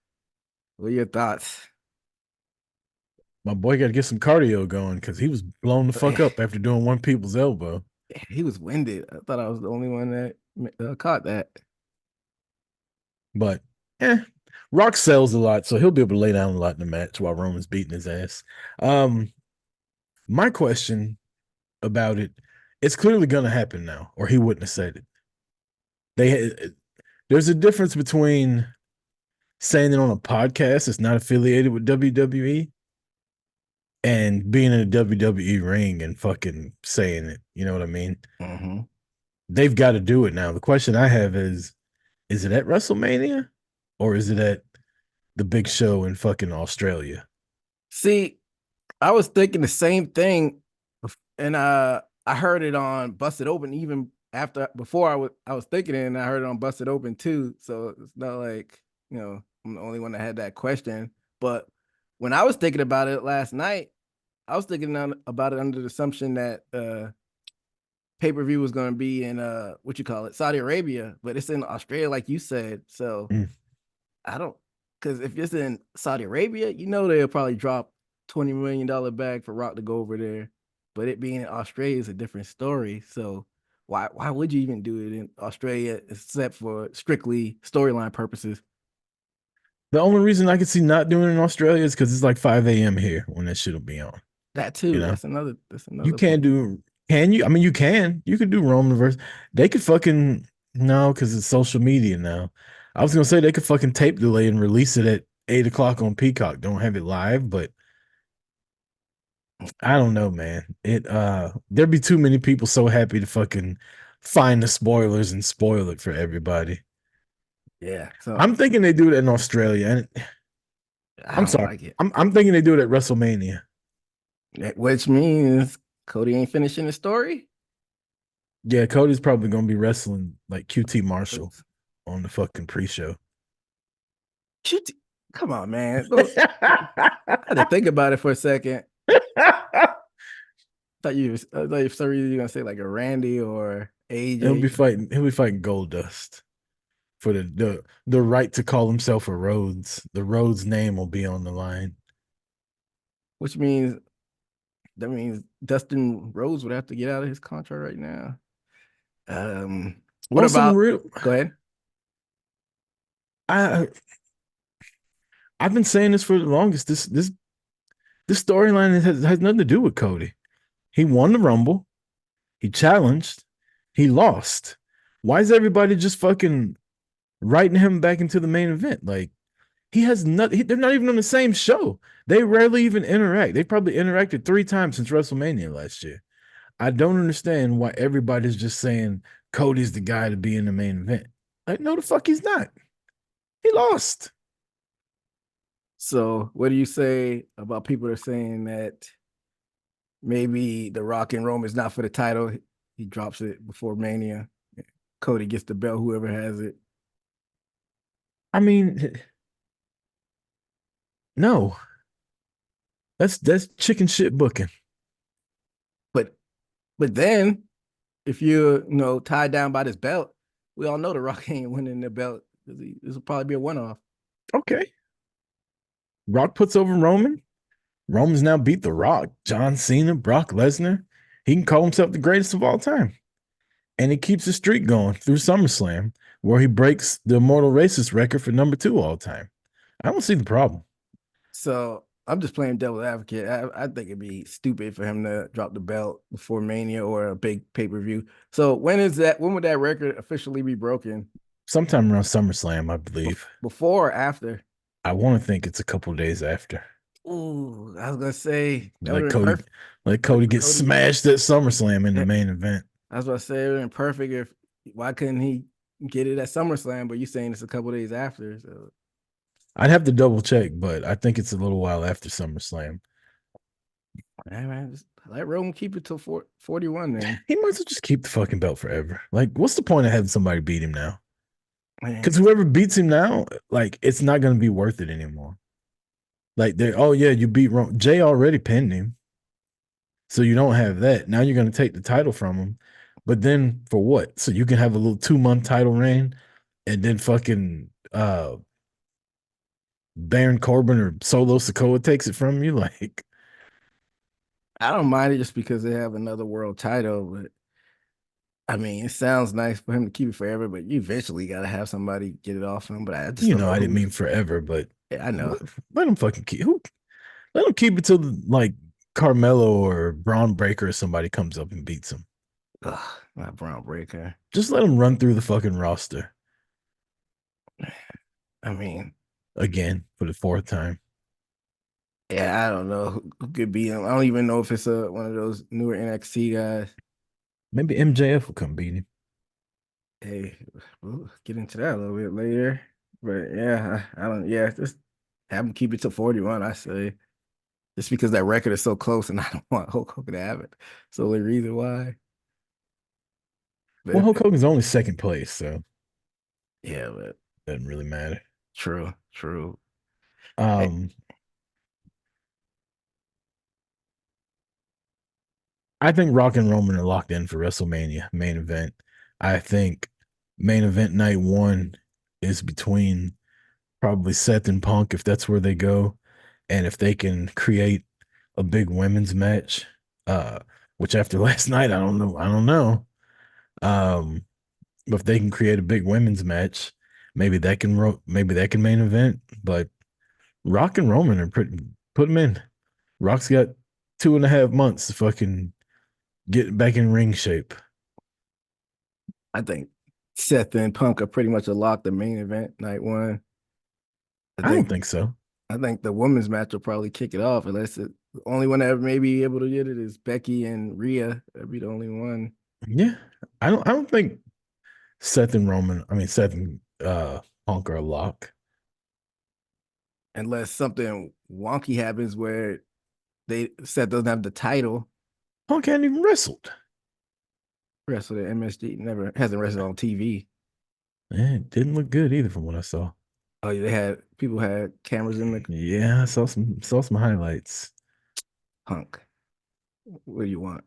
S4: What are your thoughts?
S3: My boy got to get some cardio going because he was blown the fuck up after doing one people's elbow.
S4: He was winded. I thought I was the only one that caught that.
S3: But Rock sells a lot, so he'll be able to lay down a lot in the match while Roman's beating his ass. My question about it's clearly gonna happen now, or he wouldn't have said it. There's a difference between saying it on a podcast that's not affiliated with WWE and being in a WWE ring and fucking saying it. You know what I mean?
S4: Mm-hmm.
S3: They've got to do it now. The question I have is it at WrestleMania or is it at the big show in fucking Australia?
S4: See, I was thinking the same thing, and I heard it on Busted Open even before I was thinking it, and I heard it on Busted Open too. So it's not like I'm the only one that had that question. But when I was thinking about it last night, I was thinking about it under the assumption that pay-per-view was going to be in Saudi Arabia, but it's in Australia, like you said. So I don't, because if it's in Saudi Arabia, they'll probably drop $20 million bag for Rock to go over there. But it being in Australia is a different story. So why would you even do it in Australia except for strictly storyline purposes?
S3: The only reason I could see not doing it in Australia is because it's like 5 a.m. here when that shit will be on.
S4: That too. That's another.
S3: You can't do. Can you? I mean, you can. You could do Roman versus. They could fucking no, because it's social media now. I was gonna say they could fucking tape delay and release it at 8 o'clock on Peacock. Don't have it live, but I don't know, man. There'd be too many people so happy to fucking find the spoilers and spoil it for everybody.
S4: Yeah. So
S3: I'm thinking they do it in Australia, and I'm sorry.
S4: like it.
S3: I'm thinking they do it at WrestleMania.
S4: Which means Cody ain't finishing the story.
S3: Yeah, Cody's probably gonna be wrestling like QT Marshall on the fucking pre-show.
S4: Come on, man. I had to think about it for a second. I thought you were gonna say like a Randy or AJ.
S3: He'll be fighting Goldust for the right to call himself a Rhodes. The Rhodes name will be on the line.
S4: Which means Dustin Rhodes would have to get out of his contract right now. What about go ahead?
S3: I've been saying this for the longest. This storyline has nothing to do with Cody. He won the Rumble. He challenged. He lost. Why is everybody just fucking writing him back into the main event? Like, he has nothing. They're not even on the same show. They rarely even interact. They probably interacted 3 times since WrestleMania last year. I don't understand why everybody's just saying Cody's the guy to be in the main event. Like, no, the fuck he's not. He lost.
S4: So, what do you say about people that are saying that maybe the Rock and Roman is not for the title? He drops it before Mania. Cody gets the belt, whoever has it.
S3: I mean, no. That's chicken shit booking.
S4: But then if you're tied down by this belt, we all know the Rock ain't winning the belt. This will probably be a one-off.
S3: Okay. Rock puts over Roman. Roman's now beat The Rock, John Cena, Brock Lesnar. He can call himself the greatest of all time. And he keeps his streak going through SummerSlam, where he breaks the Immortal Racist record for #2 all time. I don't see the problem.
S4: So I'm just playing devil's advocate. I think it'd be stupid for him to drop the belt before Mania or a big pay-per-view. So when would that record officially be broken?
S3: Sometime around SummerSlam, I believe.
S4: Before or after?
S3: I want to think it's a couple days after.
S4: Ooh, I was gonna say that
S3: Like
S4: would have been
S3: Cody,
S4: perfect.
S3: like Cody gets smashed at SummerSlam in the main event.
S4: I was about to say it would have been perfect if why couldn't he get it at SummerSlam? But you saying it's a couple days after, so
S3: I'd have to double check, but I think it's a little while after SummerSlam.
S4: hey, man, just let Roman keep it till 41 then.
S3: He might as well just keep the fucking belt forever. Like, what's the point of having somebody beat him now?
S4: Man,
S3: Because whoever beats him now, like, it's not going to be worth it anymore. Like, oh yeah, you beat Roman. Jay already pinned him, so you don't have that. Now you're going to take the title from him, but then for what? So you can have a little 2-month title reign, and then fucking Baron Corbin or Solo Sikoa takes it from you. Like,
S4: I don't mind it just because they have another world title, but I mean, it sounds nice for him to keep it forever, but you eventually got to have somebody get it off him. But I just don't know
S3: I didn't
S4: who.
S3: mean forever, but
S4: Yeah, I know.
S3: let him fucking keep. Let him keep it till like Carmelo or Braun Breaker or somebody comes up and beats him.
S4: Ugh, not Braun Breaker.
S3: Just let him run through the fucking roster
S4: I mean,
S3: again for the 4th time.
S4: yeah, I don't know who could beat him. I don't even know if it's one of those newer NXT guys.
S3: Maybe MJF will come beat him.
S4: Hey, we'll get into that a little bit later. But yeah, I don't. Yeah, just have him keep it to 41. I say, just because that record is so close, and I don't want Hulk Hogan to have it. It's the only reason why. But
S3: Well, Hulk Hogan's only 2nd place, so
S4: yeah, but
S3: doesn't really matter.
S4: true.
S3: Um, I think Rock and Roman are locked in for WrestleMania main event. I think main event night 1 is between probably Seth and Punk if that's where they go, and if they can create a big women's match, which after last night I don't know. But if they can create a big women's match, maybe that can main event. But Rock and Roman are put them in. Rock's got 2.5 months to fucking get back in ring shape.
S4: I think Seth and Punk are pretty much a lock the main event night 1.
S3: I don't think so.
S4: I think the women's match will probably kick it off, unless the only one that may be able to get it is Becky and Rhea. That'd be the only one.
S3: Yeah, I don't think Seth and Punk are a lock.
S4: Unless something wonky happens where Seth doesn't have the title.
S3: Punk hadn't even wrestled.
S4: Wrestled at MSG, never hasn't wrestled on TV.
S3: Yeah, it didn't look good either from what I saw.
S4: Oh, yeah, people had cameras in the
S3: Yeah, I saw some highlights.
S4: Punk. What do you want?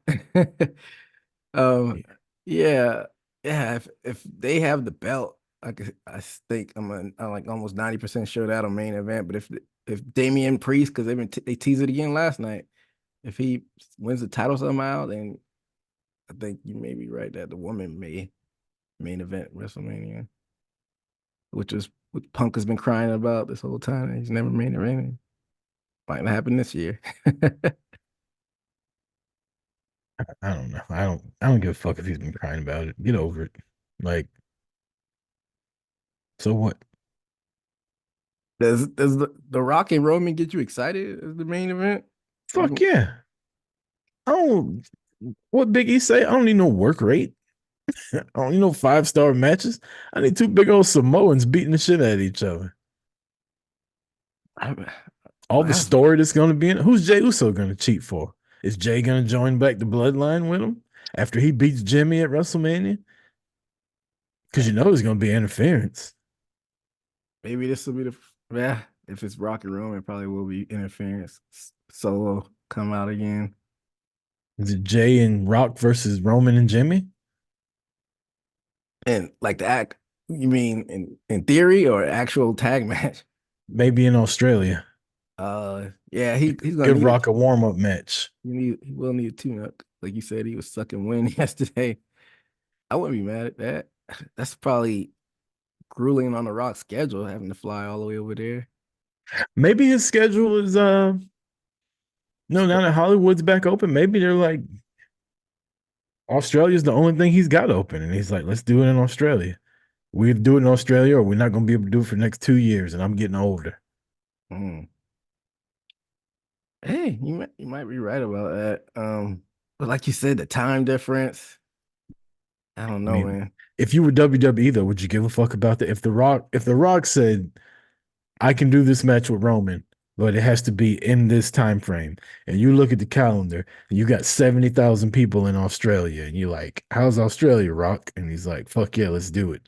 S4: um, yeah. If they have the belt, I think I'm like almost 90% sure that'll main event. But if Damian Priest, because they teased it again last night, if he wins the title somehow, then I think you may be right that the woman may main event WrestleMania, which is what Punk has been crying about this whole time. He's never main evented. Might not happen this year.
S3: I don't know. I don't give a fuck if he's been crying about it. Get over it. Like, so what?
S4: Does the Rock and Roman get you excited as the main event?
S3: Fuck yeah. I don't what Big E say? I don't need no work rate. I don't need no 5-star matches. I need two big old Samoans beating the shit out of each other.
S4: I,
S3: All the
S4: that's
S3: story that's gonna be in it. Who's Jay Uso gonna cheat for? Is Jay gonna join back the bloodline with him after he beats Jimmy at WrestleMania? Because you know there's gonna be interference.
S4: maybe this will be yeah. If it's Rock and Roman, it probably will be interference. Solo come out again.
S3: Is it Jay and Rock versus Roman and Jimmy?
S4: And like the act, you mean in theory or actual tag match?
S3: Maybe in Australia.
S4: Yeah, he's gonna
S3: Give
S4: need
S3: Rock
S4: it.
S3: a warm-up match.
S4: He will need a tune-up. Like you said, he was sucking wind yesterday. I wouldn't be mad at that. That's probably grueling on the Rock schedule, having to fly all the way over there.
S3: Maybe his schedule is no, now that Hollywood's back open, maybe they're like Australia's the only thing he's got open. And he's like, let's do it in Australia. We do it in Australia, or we're not gonna be able to do it for the next 2 years, and I'm getting older.
S4: Mm. Hey, you might be right about that. But like you said, the time difference. I don't
S3: I
S4: know,
S3: mean,
S4: man.
S3: if you were WWE though, would you give a fuck about that? If the Rock said, I can do this match with Roman, but it has to be in this time frame. And you look at the calendar and you got 70,000 people in Australia, and you're like, how's Australia, Rock? And he's like, fuck yeah, let's do it.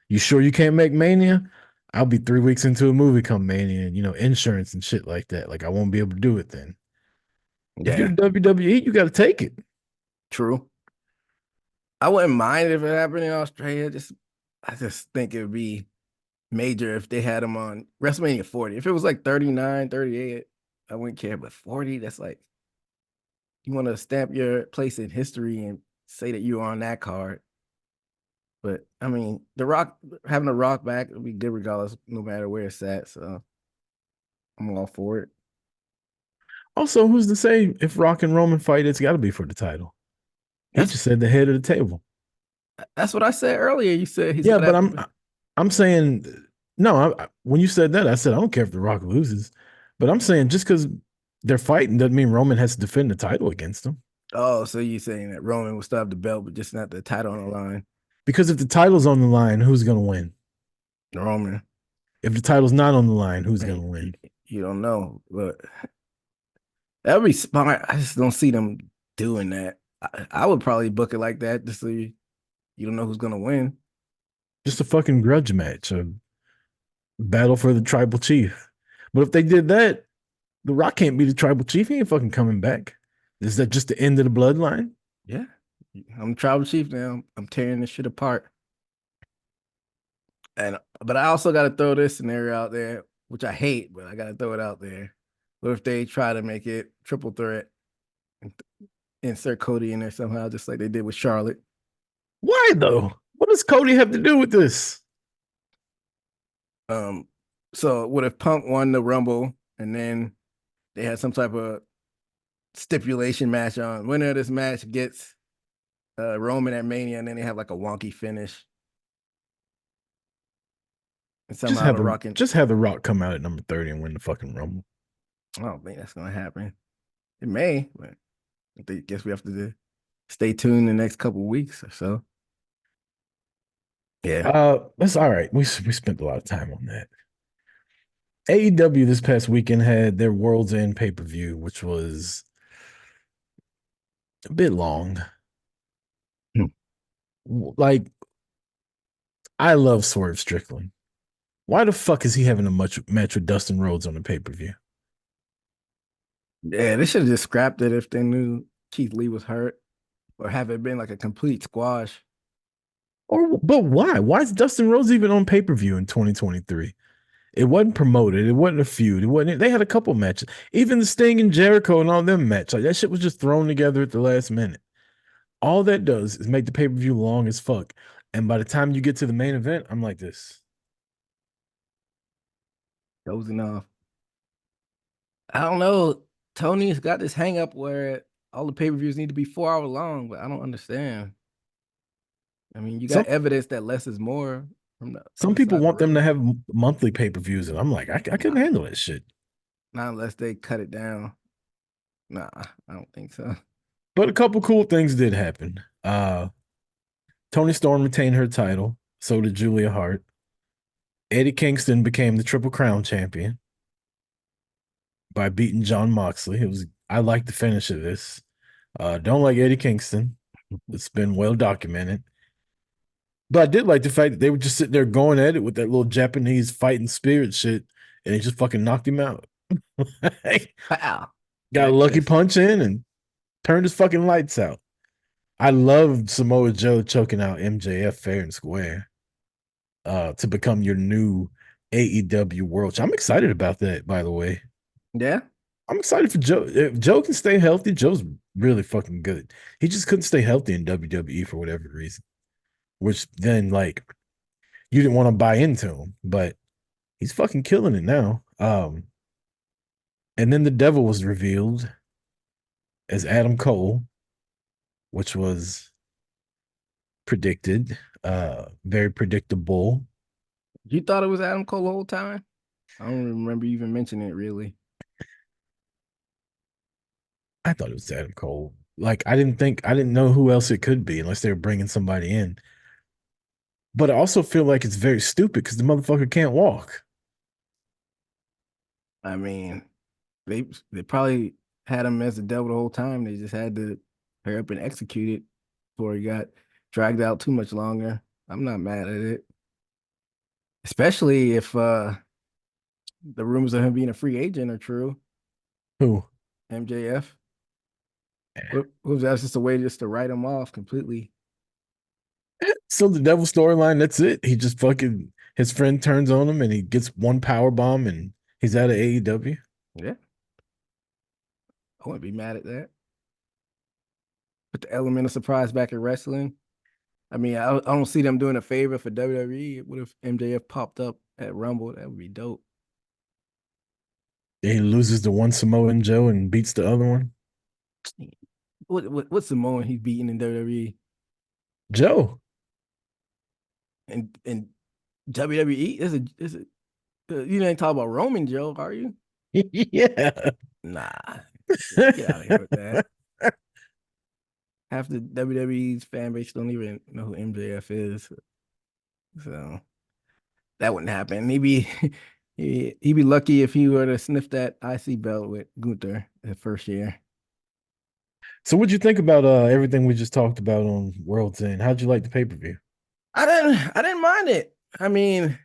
S3: You sure you can't make Mania? I'll be 3 weeks into a movie come Mania, and insurance and shit like that. Like I won't be able to do it then. If you're
S4: Yeah,
S3: the WWE, you got to take it.
S4: true. I wouldn't mind if it happened in Australia. I just think it would be major if they had him on WrestleMania 40. If it was like 39, 38, I wouldn't care. But 40, that's like you want to stamp your place in history and say that you were on that card. But I mean, having the Rock back would be good regardless, no matter where it's at. So I'm all for it.
S3: Also, who's to say if Rock and Roman fight, it's got to be for the title? He
S4: That's
S3: just said the head of the table.
S4: that's what I said earlier. You said he's
S3: Yeah,
S4: gonna
S3: but
S4: have
S3: I'm
S4: to.
S3: I'm saying no. When you said that, I said I don't care if the Rock loses, but I'm saying just because they're fighting doesn't mean Roman has to defend the title against him.
S4: Oh, so you saying that Roman will still have the belt, but just not the title on the line?
S3: Because if the title's on the line, who's gonna win?
S4: Roman.
S3: If the title's not on the line, who's
S4: Man,
S3: gonna win?
S4: you don't know, but that would be smart. I just don't see them doing that. I would probably book it like that just so you don't know who's gonna win.
S3: Just a fucking grudge match, a battle for the tribal chief. But if they did that, the Rock can't be the tribal chief. He ain't fucking coming back. Is that just the end of the bloodline?
S4: Yeah, I'm tribal chief now. I'm tearing this shit apart. But I also got to throw this scenario out there, which I hate, but I got to throw it out there. What if they try to make it triple threat and insert Cody in there somehow, just like they did with Charlotte?
S3: Why though? What does Cody have to do with this?
S4: So what if Punk won the Rumble and then they had some type of stipulation match on? Winner of this match gets Roman at Mania, and then they have like a wonky finish. And
S3: Just
S4: somehow
S3: have
S4: the
S3: the
S4: Rock and
S3: just have the Rock come out at number 30 and win the fucking Rumble.
S4: I don't think that's gonna happen. It may, but I guess we have to stay tuned the next couple weeks or so. Yeah.
S3: That's all right. We spent a lot of time on that. AEW this past weekend had their World's End pay-per-view, which was a bit long.
S4: Hmm.
S3: Like, I love Swerve Strickland. Why the fuck is he having a match with Dustin Rhodes on the pay-per-view?
S4: Yeah, they should have just scrapped it if they knew Keith Lee was hurt, or have it been like a complete squash.
S3: But why? Why is Dustin Rhodes even on pay-per-view in 2023? It wasn't promoted. It wasn't a feud. It wasn't. They had a couple matches. Even the Sting and Jericho and all them match. Like that shit was just thrown together at the last minute. All that does is make the pay-per-view long as fuck. And by the time you get to the main event, I'm like this.
S4: Dozing off. I don't know. Tony's got this hang up where all the pay-per-views need to be 4 hours long, but I don't understand. I mean, you got
S3: Some
S4: evidence that less is more from the
S3: some
S4: other
S3: people
S4: side of the
S3: want them to
S4: road.
S3: have monthly pay-per-views, and I'm like, I couldn't
S4: Nah,
S3: handle that shit.
S4: not unless they cut it down. Nah, I don't think so.
S3: But a couple cool things did happen. Tony Storm retained her title. So did Julia Hart. Eddie Kingston became the Triple Crown champion by beating John Moxley. I like the finish of this. Don't like Eddie Kingston. It's been well documented. But I did like the fact that they were just sitting there going at it with that little Japanese fighting spirit shit, and they just fucking knocked him out.
S4: Wow.
S3: Got a
S4: That
S3: lucky
S4: just
S3: punch in and turned his fucking lights out. I loved Samoa Joe choking out MJF fair and square to become your new AEW World. I'm excited about that, by the way.
S4: yeah.
S3: I'm excited for Joe. If Joe can stay healthy, Joe's really fucking good. He just couldn't stay healthy in WWE for whatever reason, which then, like, you didn't want to buy into him, but he's fucking killing it now. And then the devil was revealed as Adam Cole, which was predicted, very predictable.
S4: You thought it was Adam Cole the whole time? I don't remember you even mentioning it really.
S3: I thought it was Adam Cole. Like, I didn't know who else it could be unless they were bringing somebody in. But I also feel like it's very stupid because the motherfucker can't walk.
S4: I mean, they probably had him as the devil the whole time. They just had to hurry up and execute it before he got dragged out too much longer. I'm not mad at it. Especially if the rumors of him being a free agent are true.
S3: Who?
S4: MJF. What was that just a way just to write him off completely?
S3: So the devil storyline, that's it. He just fucking his friend turns on him and he gets one power bomb and he's out of AEW.
S4: Yeah, I wouldn't be mad at that. Put the element of surprise back in wrestling. I mean, I don't see them doing a favor for WWE. What if MJF popped up at Rumble? That would be dope.
S3: He loses to one Samoan Joe and beats the other one.
S4: What's Samoan he's beating in WWE
S3: Joe.
S4: and WWE? Is it? You ain't talking about Roman Joe, are you?
S3: Yeah.
S4: Nah, get out of here with that. Half the WWE's fan base don't even know who MJF is, so that wouldn't happen. He'd be lucky if he were to sniff that IC belt with Gunther the first year.
S3: So what'd you think about everything we just talked about on World's End? How'd you like the pay-per-view?
S4: I didn't mind it. I mean,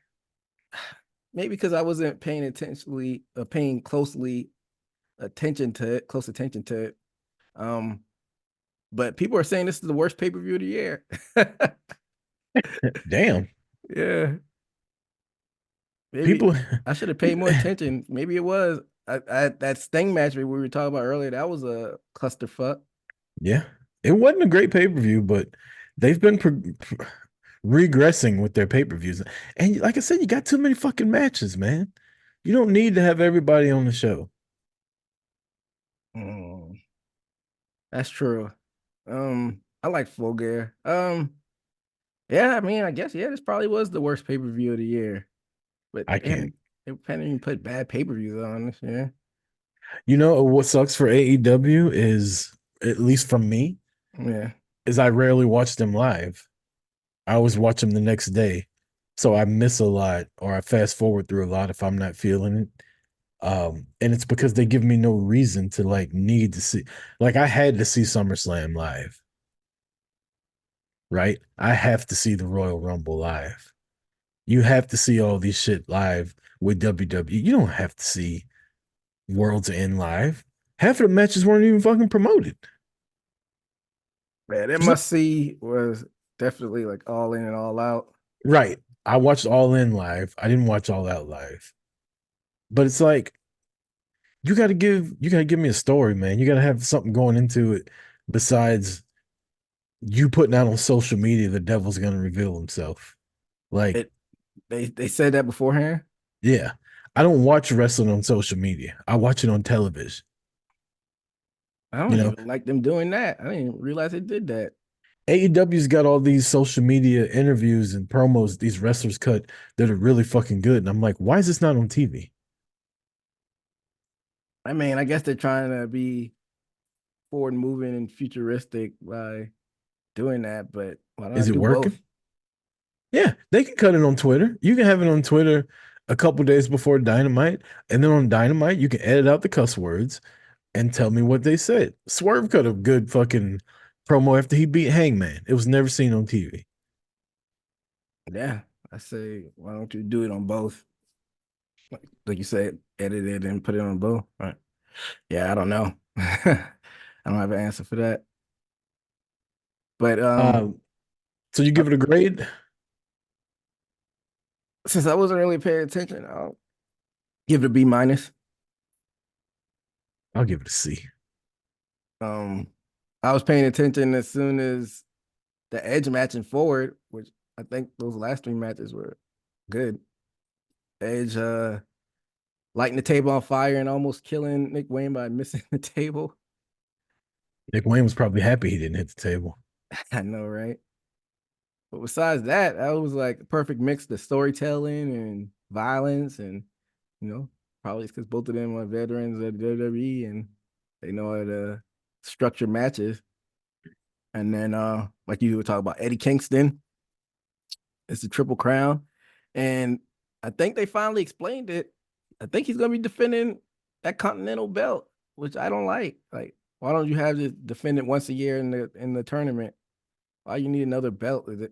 S4: maybe because I wasn't paying closely close attention to it. But people are saying this is the worst pay-per-view of the year.
S3: Damn.
S4: Yeah. Maybe
S3: People
S4: I should have paid more attention. Maybe it was. That Sting match we were talking about earlier, that was a clusterfuck.
S3: Yeah. It wasn't a great pay-per-view, but they've been regressing with their pay-per-views. And like I said, you got too many fucking matches, man. You don't need to have everybody on the show.
S4: Mm, that's true. I like Full Gear. Yeah, I mean, I guess this probably was the worst pay-per-view of the year. But
S3: I can't.
S4: they haven't even put bad pay-per-views on this year.
S3: You know what sucks for AEW is, at least from me,
S4: Yeah.
S3: is I rarely watch them live. I always watch them the next day. So I miss a lot or I fast forward through a lot if I'm not feeling it. And it's because they give me no reason to like need to see. Like I had to see SummerSlam live, right? I have to see the Royal Rumble live. You have to see all these shit live with WWE. You don't have to see World's End live. Half of the matches weren't even fucking promoted.
S4: Man, that must see was definitely like all in and all out.
S3: Right. I watched All In live. I didn't watch All Out live. But it's like you gotta give me a story, man. You gotta have something going into it besides you putting out on social media the devil's gonna reveal himself. Like,
S4: It they said that beforehand.
S3: yeah. I don't watch wrestling on social media. I watch it on television.
S4: I don't
S3: You know,
S4: even like them doing that. I didn't even realize they did that.
S3: AEW's got all these social media interviews and promos these wrestlers cut that are really fucking good. And I'm like, why is this not on TV?
S4: I mean, I guess they're trying to be forward moving and futuristic by doing that, but why
S3: Is
S4: not
S3: it
S4: do
S3: working?
S4: both?
S3: Yeah, they can cut it on Twitter. You can have it on Twitter a couple days before Dynamite, and then on Dynamite, you can edit out the cuss words and tell me what they said. Swerve cut a good fucking promo after he beat Hangman. It was never seen on TV.
S4: Yeah, I say, why don't you do it on both? Like you said, edit it and put it on both. Right. Yeah, I don't know. I don't have an answer for that. But
S3: So you give it a grade?
S4: since I wasn't really paying attention, I'll give it a B minus.
S3: I'll give it a C.
S4: Um, I was paying attention as soon as the Edge match and forward, which I think those last three matches were good. Edge lighting the table on fire and almost killing Nick Wayne by missing the table.
S3: Nick Wayne was probably happy he didn't hit the table.
S4: I know, right? But besides that, that was like a perfect mix of storytelling and violence, and probably it's because both of them are veterans of WWE and they know how to structure matches. And then like you were talking about Eddie Kingston, it's the Triple Crown. And I think they finally explained it. I think he's gonna be defending that Continental belt, which I don't like. Like, why don't you have to defend it once a year in the tournament? Why you need another belt to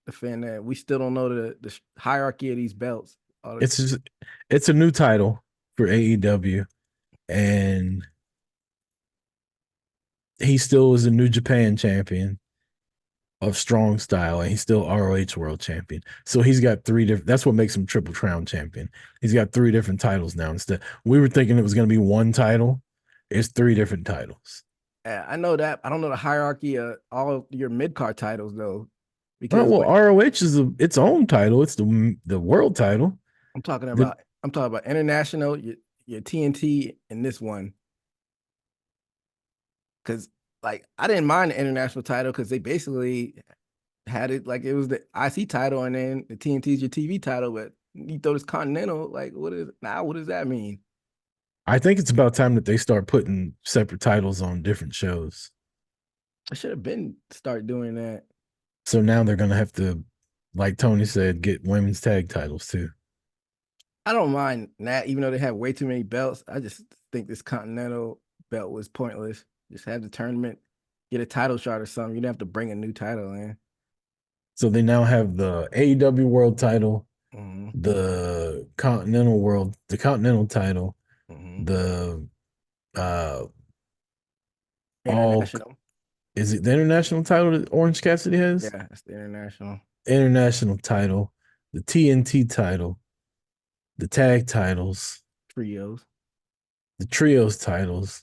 S4: defend that? We still don't know the hierarchy of these belts.
S3: It's just, it's a new title for AEW, and he still is a New Japan champion of strong style, and he's still ROH world champion. So he's got three different. That's what makes him Triple Crown champion. He's got three different titles now. Instead, we were thinking it was going to be one title. It's three different titles.
S4: I know that. I don't know the hierarchy of all of your mid card titles though,
S3: Oh,
S4: because
S3: well,
S4: what
S3: ROH is its own title. It's the world title.
S4: I'm talking
S3: The,
S4: about, international, your TNT, and this one. Because like I didn't mind the international title because they basically had it like it was the IC title, and then the TNT is your TV title. But you throw this Continental, like what does that mean?
S3: I think it's about time that they start putting separate titles on different shows.
S4: I should have been start doing that.
S3: So now they're going to have to, like Tony said, get women's tag titles too.
S4: I don't mind that, even though they have way too many belts. I just think this Continental belt was pointless. Just have the tournament, get a title shot or something. You don't have to bring a new title in.
S3: So they now have the AEW World title,
S4: Mm-hmm.
S3: the Continental title,
S4: Mm-hmm.
S3: the uh all
S4: International.
S3: is it the international title that Orange Cassidy has?
S4: Yeah, that's the international.
S3: International title, the TNT title, the tag titles,
S4: Trios.
S3: the trios titles.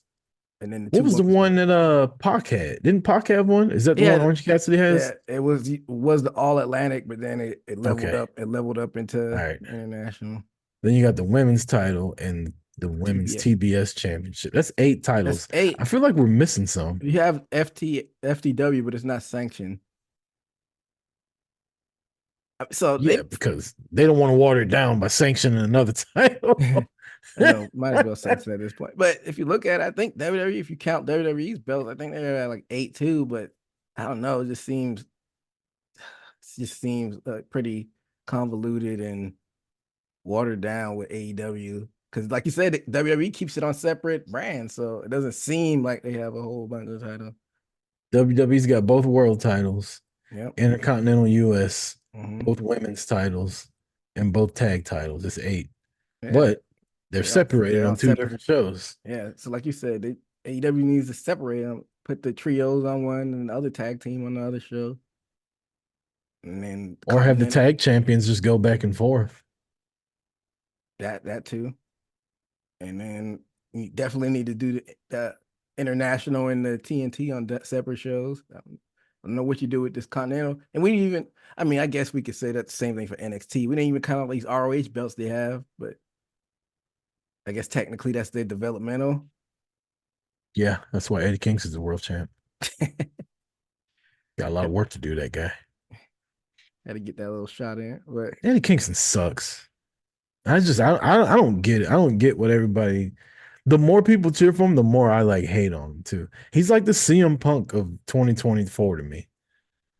S4: And then the
S3: What
S4: two
S3: was the
S4: women's
S3: one
S4: titles.
S3: that Pac had? Didn't Pac have one? Is that the one
S4: Yeah,
S3: Orange Cassidy has?
S4: yeah, it was the all Atlantic, but then it leveled
S3: Okay.
S4: up. It leveled up
S3: All
S4: into
S3: right.
S4: international.
S3: Then you got the women's title and the women's
S4: TBS.
S3: TBS championship. That's 8
S4: That's
S3: titles. I
S4: 8.
S3: feel like we're missing some.
S4: You have FTW, but it's not sanctioned. So
S3: Yeah,
S4: they
S3: because they don't want to water it down by sanctioning another title.
S4: I know, might as well sanction at this point. But if you look at it, I think WWE, if you count WWE's belts, I think they're at like 8 too. But I don't know. It just seems pretty convoluted and watered down with AEW. Because like you said, WWE keeps it on separate brands, so it doesn't seem like they have a whole bunch of titles.
S3: WWE's got both world titles,
S4: Yep.
S3: Intercontinental US,
S4: Mm-hmm.
S3: both women's titles, and both tag titles. It's 8.
S4: Yeah.
S3: But they're
S4: They're
S3: separated
S4: all
S3: on two
S4: separate.
S3: different shows.
S4: Yeah. So like you said, AEW needs to separate them, put the trios on one and the other tag team on the other show. And then
S3: Or have the
S4: Continental,
S3: tag champions just go back and forth.
S4: that too. And then you definitely need to do the international and the TNT on separate shows. I don't know what you do with this Continental. And I guess we could say that the same thing for NXT. We didn't even count all these ROH belts they have, but I guess technically that's their developmental.
S3: Yeah, that's why Eddie Kingston's the world champ. Got a lot of work to do, that guy.
S4: Had to get that little shot in, but
S3: Eddie Kingston sucks. I don't get it. I don't get what everybody. The more people cheer for him, the more I like hate on him too. He's like the CM Punk of 2024 to me.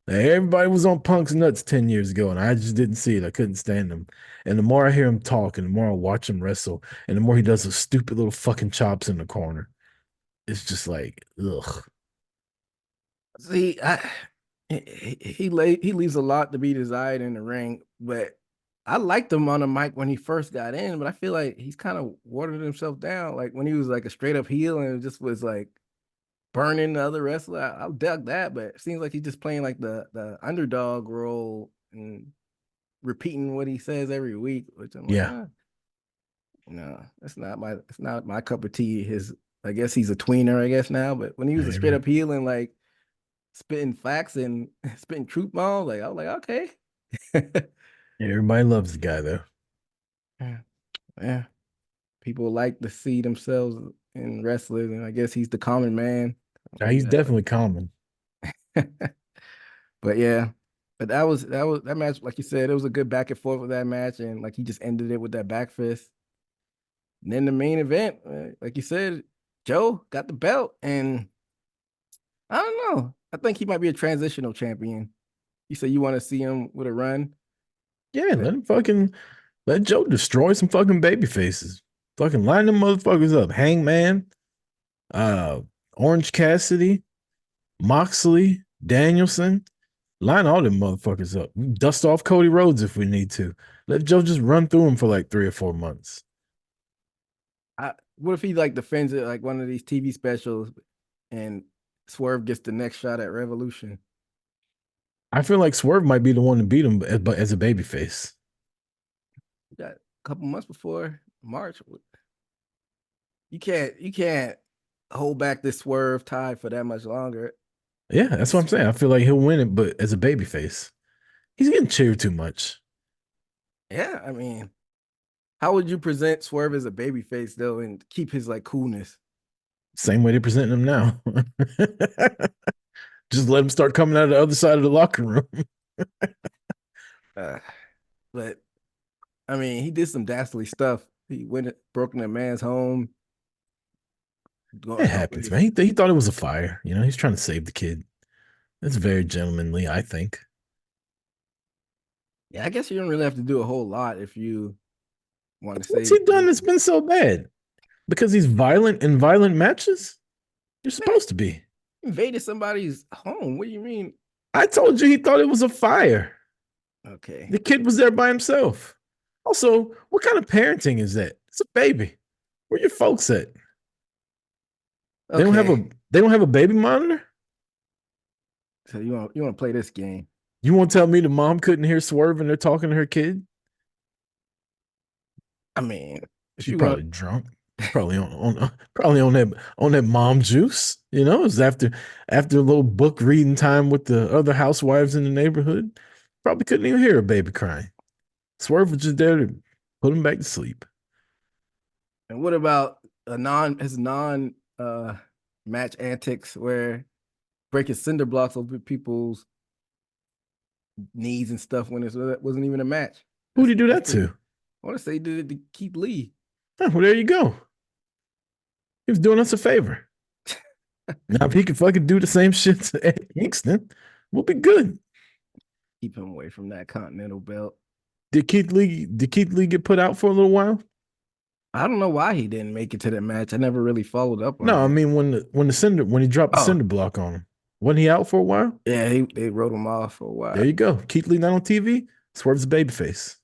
S3: Like, everybody was on Punk's nuts 10 years ago, and I just didn't see it. I couldn't stand him. And the more I hear him talk, and the more I watch him wrestle, and the more he does those stupid little fucking chops in the corner, it's just like, ugh.
S4: see, he leaves a lot to be desired in the ring. But I liked him on the mic when he first got in, but I feel like he's kind of watered himself down. Like when he was like a straight up heel and it just was like burning the other wrestler. I dug that, but it seems like he's just playing like the underdog role and repeating what he says every week, which I'm like,
S3: Yeah,
S4: no, it's not my cup of tea. I guess he's a tweener, I guess now, but when he was a straight up heel and like spitting facts and spitting truth bombs, like I was like, okay.
S3: everybody loves the guy though.
S4: Yeah. Yeah. People like to see themselves in wrestlers, and I guess he's the common man.
S3: Now, he's definitely common.
S4: But yeah, but that match, like you said, it was a good back and forth with that match, and like he just ended it with that back fist. And then the main event, like you said, Joe got the belt, and I don't know. I think he might be a transitional champion. You said you want to see him with a run.
S3: Yeah, let Joe destroy some fucking baby faces. Fucking line them motherfuckers up. Hangman, uh, Orange Cassidy, Moxley, Danielson. Line all them motherfuckers up. Dust off Cody Rhodes if we need to. Let Joe just run through him for like 3 or 4 months.
S4: What if he like defends it like one of these TV specials, and Swerve gets the next shot at Revolution?
S3: I feel like Swerve might be the one to beat him, but as a babyface.
S4: Got a couple months before March. You can't hold back this Swerve tide for that much longer.
S3: Yeah, that's what I'm saying. I feel like he'll win it, but as a babyface. He's getting cheered too much.
S4: Yeah, I mean, how would you present Swerve as a babyface though, and keep his like coolness?
S3: Same way they're presenting him now. Just let him start coming out of the other side of the locker room.
S4: Uh, but I mean, he did some dastardly stuff. He went broke in a man's home.
S3: It happens, man. He thought it was a fire. You know, he's trying to save the kid. That's very gentlemanly, I think.
S4: Yeah, I guess you don't really have to do a whole lot if you want to
S3: What's
S4: save.
S3: he done that's been so bad? Because he's violent in violent matches? You're supposed to be.
S4: Invaded somebody's home. What do you mean?
S3: I told you he thought it was a fire.
S4: Okay.
S3: The kid was there by himself. Also, what kind of parenting is that? It's a baby. Where your folks at? They don't have a baby monitor?
S4: So you want to play this game?
S3: You want to tell me the mom couldn't hear Swerve and they're talking to her kid?
S4: I mean,
S3: She's probably drunk. Probably on that mom juice. You know, it's after a little book reading time with the other housewives in the neighborhood. Probably couldn't even hear a baby crying. Swerve was just there to put him back to sleep.
S4: And what about his non match antics where breaking cinder blocks over people's knees and stuff when it wasn't even a match?
S3: Who did he do that to?
S4: I want to say he did it to Keith Lee.
S3: Well, there you go. He was doing us a favor. Now, if he can fucking do the same shit to Eddie Kingston, we'll be good.
S4: Keep him away from that Continental belt.
S3: Did Keith Lee get put out for a little while?
S4: I don't know why he didn't make it to that match. I never really followed up on it.
S3: No, I mean when he dropped the cinder block on him, wasn't he out for a while?
S4: Yeah, they wrote him off for a while.
S3: There you go. Keith Lee not on TV. Swerve's a babyface.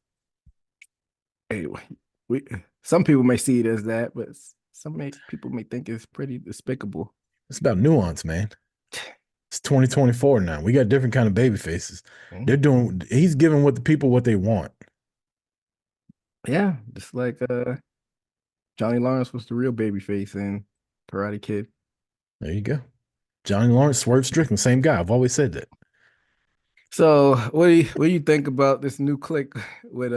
S4: Anyway, some people may see it as that, but people may think it's pretty despicable.
S3: It's about nuance, man. It's 2024 now. We got different kind of baby faces. He's giving the people what they want.
S4: Yeah, just like Johnny Lawrence was the real baby face in Karate Kid.
S3: There you go. Johnny Lawrence, Swerve Strickland, same guy. I've always said that.
S4: So what do you think about this new click with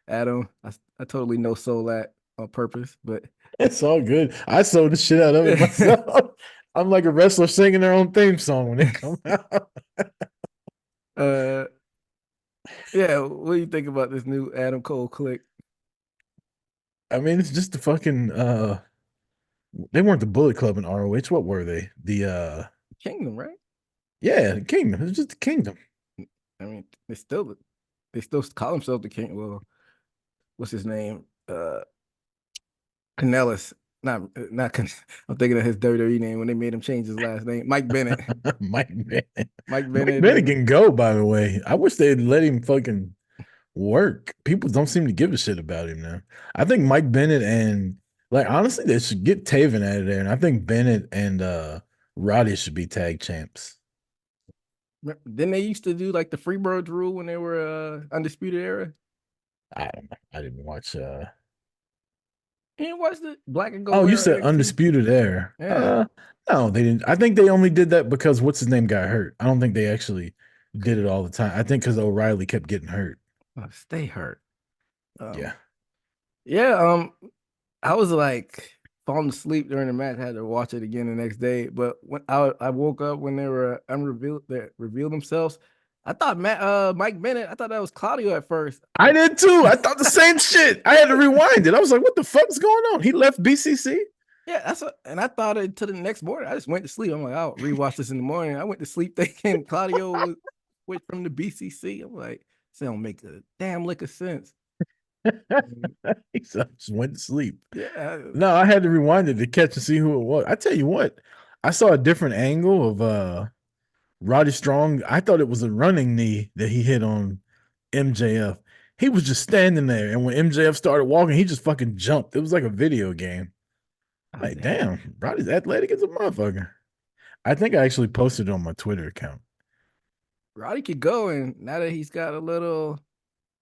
S4: Adam? I totally no soul that on purpose, but
S3: It's all good. I sold the shit out of it myself. I'm like a wrestler singing their own theme song when it comes out.
S4: Uh, yeah. What do you think about this new Adam Cole click?
S3: I mean, it's just the fucking they weren't the Bullet Club in ROH. What were they? The
S4: Kingdom, right?
S3: yeah, the Kingdom. It was just the Kingdom.
S4: I mean, they still call themselves the King. Well, what's his name? Canellis. Not. I'm thinking of his WWE name when they made him change his last name. Mike Bennett.
S3: Mike Bennett.
S4: Mike
S3: Mike
S4: Bennett.
S3: Bennett can go, by the way. I wish they'd let him fucking work. People don't seem to give a shit about him now. I think Mike Bennett and like honestly, they should get Taven out of there. And I think Bennett and Roddy should be tag champs.
S4: Didn't they used to do like the Freebirds rule when they were Undisputed Era?
S3: I don't know. I didn't watch
S4: You didn't watch the Black and
S3: oh,
S4: Gold
S3: you
S4: era
S3: said
S4: NXT?
S3: Undisputed Era.
S4: Yeah.
S3: No, they didn't. I think they only did that because what's his name got hurt. I don't think they actually did it all the time. I think because O'Reilly kept getting hurt.
S4: Stay hurt.
S3: Yeah.
S4: Yeah. I was like falling asleep during the match. I had to watch it again the next day. But when I woke up when they were unrevealed, they revealed themselves. I thought Mike Bennett. I thought that was Claudio at first.
S3: I did too. I thought the same shit. I had to rewind it. I was like, what the fuck's going on? He left BCC?
S4: Yeah, and I thought it to the next morning. I just went to sleep. I'm like, I'll rewatch this in the morning. I went to sleep thinking Claudio went from the BCC. I'm like, this don't make a damn lick of sense.
S3: He just went to sleep.
S4: Yeah.
S3: No, I had to rewind it to catch and see who it was. I tell you what, I saw a different angle of Roddy Strong. I thought it was a running knee that he hit on MJF. He was just standing there, and when MJF started walking, he just fucking jumped. It was like a video game. Like, damn, Roddy's athletic as a motherfucker. I think I actually posted it on my Twitter account.
S4: Roddy could go, and now that he's got a little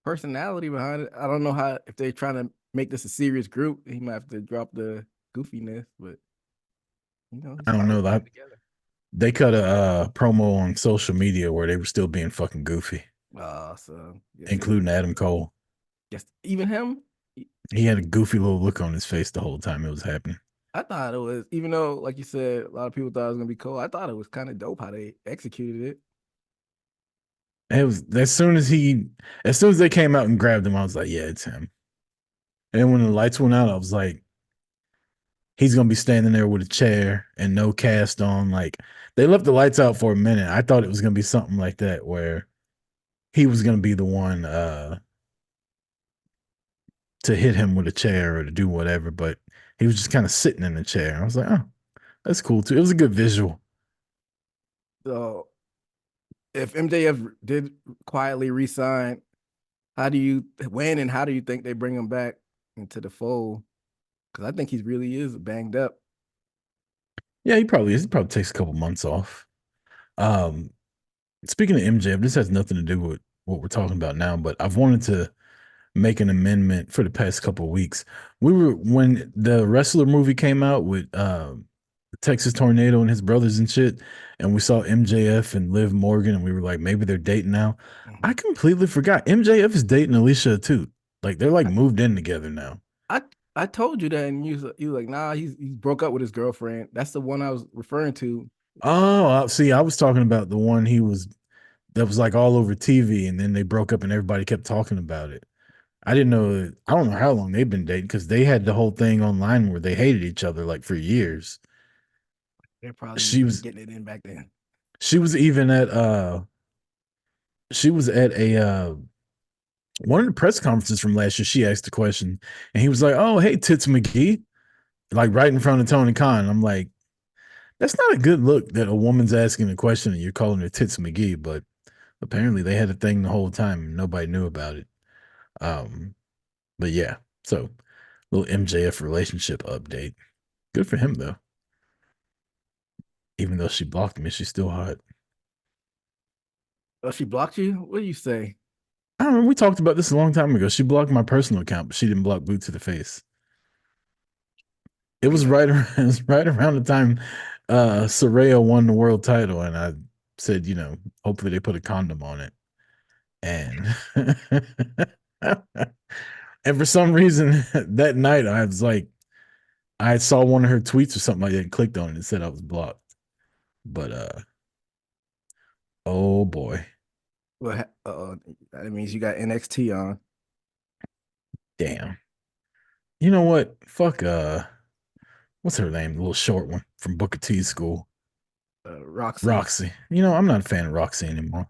S4: personality behind it, I don't know how if they're trying to make this a serious group, he might have to drop the goofiness, but
S3: I don't know that they cut a promo on social media where they were still being fucking goofy.
S4: So
S3: including Adam Cole.
S4: Yes, even him.
S3: He had a goofy little look on his face the whole time it was happening.
S4: I thought it was, even though, like you said, a lot of people thought it was gonna be Cole. I thought it was kind of dope how they executed it.
S3: It was as soon as they came out and grabbed him, I was like, yeah, it's him. And when the lights went out, I was like, he's gonna be standing there with a chair and no cast on. Like they left the lights out for a minute. I thought it was gonna be something like that where he was gonna be the one to hit him with a chair or to do whatever, but he was just kind of sitting in the chair. I was like, oh, that's cool too. It was a good visual.
S4: So if MJF did quietly resign, when and how do you think they bring him back into the fold? Because I think he really is banged up.
S3: Yeah, he probably is. He probably takes a couple months off. Speaking of MJF, this has nothing to do with what we're talking about now, but I've wanted to make an amendment for the past couple of weeks. When the Wrestler movie came out with Texas Tornado and his brothers and shit, and we saw MJF and Liv Morgan, and we were like, maybe they're dating now. Mm-hmm. I completely forgot MJF is dating Alicia too. Like they're like moved in together now.
S4: I told you that, and you like, nah, he's broke up with his girlfriend. That's the one I was referring to.
S3: Oh, see, I was talking about the one that was like all over TV, and then they broke up, and everybody kept talking about it. I didn't know. I don't know how long they've been dating because they had the whole thing online where they hated each other like for years.
S4: They're probably getting it in back then.
S3: She was even at a one of the press conferences from last year. She asked a question, and he was like, "Oh, hey, Tits McGee," like right in front of Tony Khan. I'm like, that's not a good look that a woman's asking a question and you're calling her Tits McGee. But apparently, they had a thing the whole time and nobody knew about it. But yeah, so little MJF relationship update. Good for him though. Even though she blocked me, she's still hot.
S4: Oh, she blocked you? What do you say?
S3: I don't know. We talked about this a long time ago. She blocked my personal account, but she didn't block Boot to the Face. It was right around the time Soraya won the world title, and I said, hopefully they put a condom on it. And and for some reason that night I was like, I saw one of her tweets or something like that and clicked on it and said I was blocked. But oh boy.
S4: Well, that means you got NXT on.
S3: Damn. You know what? Fuck what's her name? The little short one from Booker T's school.
S4: Roxy.
S3: Roxy. You know, I'm not a fan of Roxy anymore.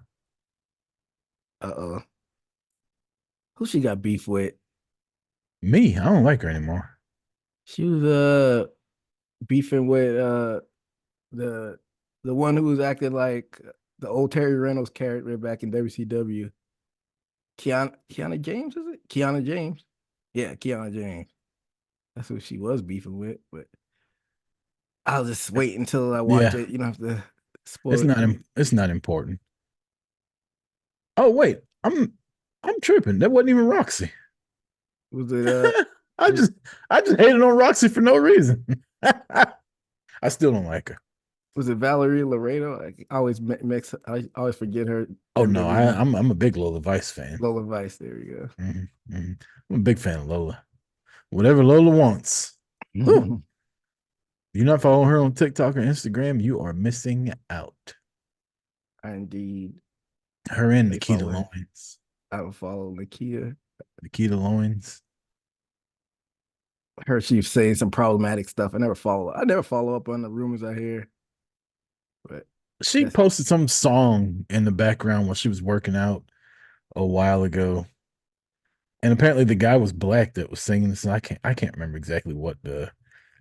S4: Uh-oh. Who she got beef with?
S3: Me, I don't like her anymore.
S4: She was beefing with the the one who was acting like the old Terry Reynolds character back in WCW. Kiana James, is it? Kiana James. Yeah, Kiana James. That's who she was beefing with. But I'll just wait until I watch
S3: Yeah,
S4: it. You don't have to spoil it for me.
S3: it's not important. Oh wait, I'm tripping. That wasn't even Roxy.
S4: Was it
S3: I
S4: was
S3: just I just hated on Roxy for no reason. I still don't like her.
S4: was it Valerie Laredo? I always I always forget her
S3: Oh no,
S4: WWE.
S3: I'm a big Lola Vice fan.
S4: Lola Vice. There we
S3: I'm a big fan of Lola. Whatever Lola wants. Whew.
S4: go.
S3: If you're not following her on TikTok or Instagram, you are missing out.
S4: Indeed.
S3: Her and
S4: If I
S3: Nikita
S4: were,
S3: Loins.
S4: I would follow Nakia.
S3: Nikita Loins.
S4: Heard she's saying some problematic stuff. I never follow up on the rumors I hear. But
S3: She
S4: that's
S3: posted some song in the background while she was working out a while ago. And apparently the guy was black that was singing this. And I can't remember exactly what the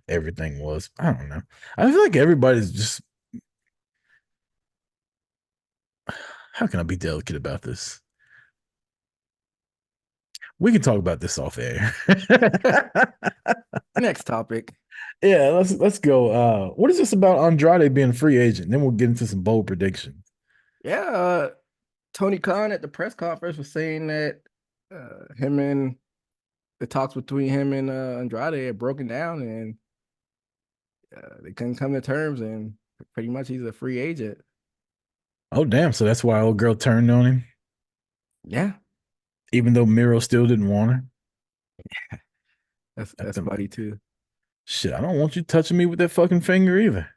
S3: everything was. I don't know. I feel like everybody's just how can I be delicate about this? We can talk about this off air.
S4: next topic.
S3: Yeah, let's go. What is this about Andrade being a free agent? Then we'll get into some bold predictions.
S4: Yeah, Tony Khan at the press conference was saying that him and the talks between him and Andrade had broken down and they couldn't come to terms, and pretty much he's a free agent.
S3: Oh damn! So that's why old girl turned on him,
S4: Yeah,
S3: even though Miro still didn't want her.
S4: that's funny too.
S3: Shit, I don't want you touching me with that fucking finger either.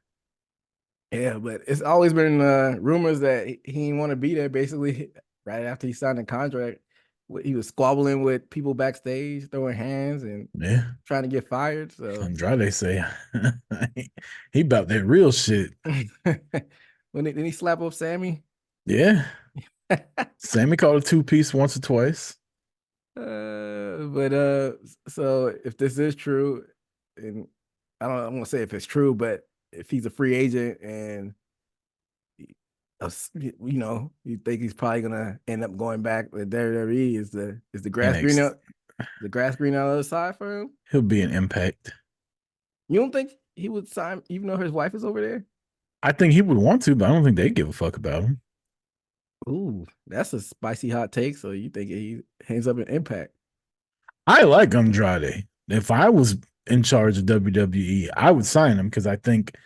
S4: Yeah, but it's always been rumors that he didn't want to be there. Basically, right after he signed the contract, he was squabbling with people backstage, throwing hands and
S3: Yeah,
S4: trying to get fired. So
S3: Andrade say he about that real shit.
S4: when did he slap up Sammy?
S3: Yeah, Sammy called a 2-piece once or twice.
S4: But so if this is true, and I don't want to say if it's true, but if he's a free agent and you know, you think he's probably gonna end up going back to WWE, is the grass green
S3: NXT.
S4: out the grass green on the other side for him?
S3: He'll be an Impact.
S4: You don't think he would sign even though his wife is over there?
S3: I think he would want to, but I don't think they give a fuck about him.
S4: Ooh, that's a spicy hot take. So you think he hangs up an Impact?
S3: I like Andrade. If I was in charge of WWE, I would sign him because I think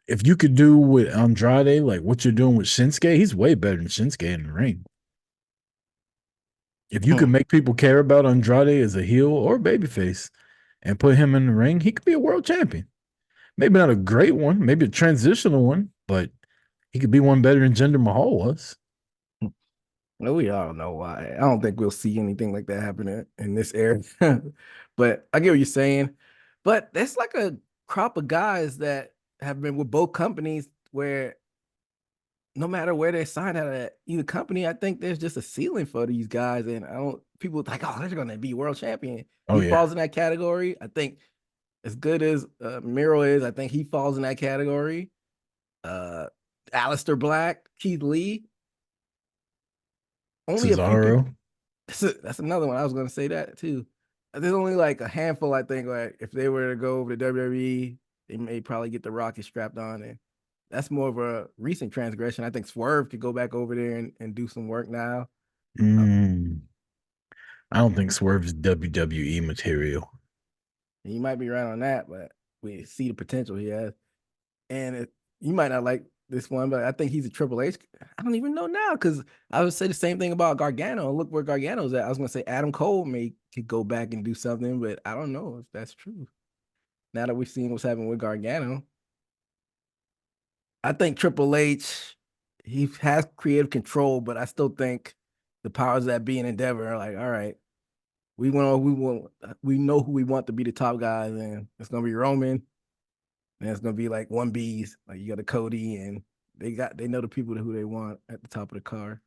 S3: if you could do with Andrade like what you're doing with Shinsuke, he's way better than Shinsuke in the ring. If you could make people care about Andrade as a heel or babyface and put him in the ring, he could be a world champion. Maybe not a great one, maybe a transitional one, but he could be one better than Jinder Mahal was.
S4: No, we all know why. I don't think we'll see anything like that happen in this era. But I get what you're saying. But there's like a crop of guys that have been with both companies where no matter where they sign at either company, I think there's just a ceiling for these guys. And I don't people like, oh, they're gonna be world champion.
S3: Oh,
S4: He
S3: yeah.
S4: falls in that category. I think as good as Miro is, I think he falls in that category. Aleister Black, Keith Lee, only a few people.
S3: Cesaro.
S4: That's another one. I was gonna say that too. There's only like a handful, I think. Like if they were to go over to WWE, they may probably get the Rocket strapped on, and that's more of a recent transgression. I think Swerve could go back over there and do some work now.
S3: I don't think Swerve's WWE material.
S4: And you might be right on that, but we see the potential he has. And you might not like this one, but I think he's a Triple H. I don't even know now because I would say the same thing about Gargano. Look where Gargano's at. I was gonna say Adam Cole could go back and do something, but I don't know if that's true. now that we've seen what's happened with Gargano. I think Triple H, he has creative control, but I still think the powers that be in Endeavor are like, all right, we know who we want to be the top guys, and it's gonna be Roman, and it's gonna be like 1Bs. Like you got a Cody, and they know the people who they want at the top of the card.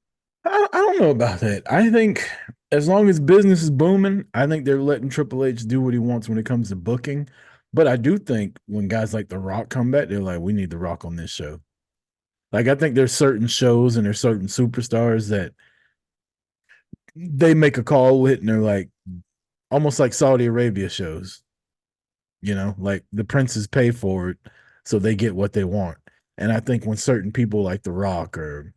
S3: I don't know about that. I think as long as business is booming, I think they're letting Triple H do what he wants when it comes to booking. But I do think when guys like The Rock come back, they're like, we need The Rock on this show. Like, I think there's certain shows and there's certain superstars that they make a call with and they're like, almost like Saudi Arabia shows, like the princes pay for it, so they get what they want. And I think when certain people like The Rock or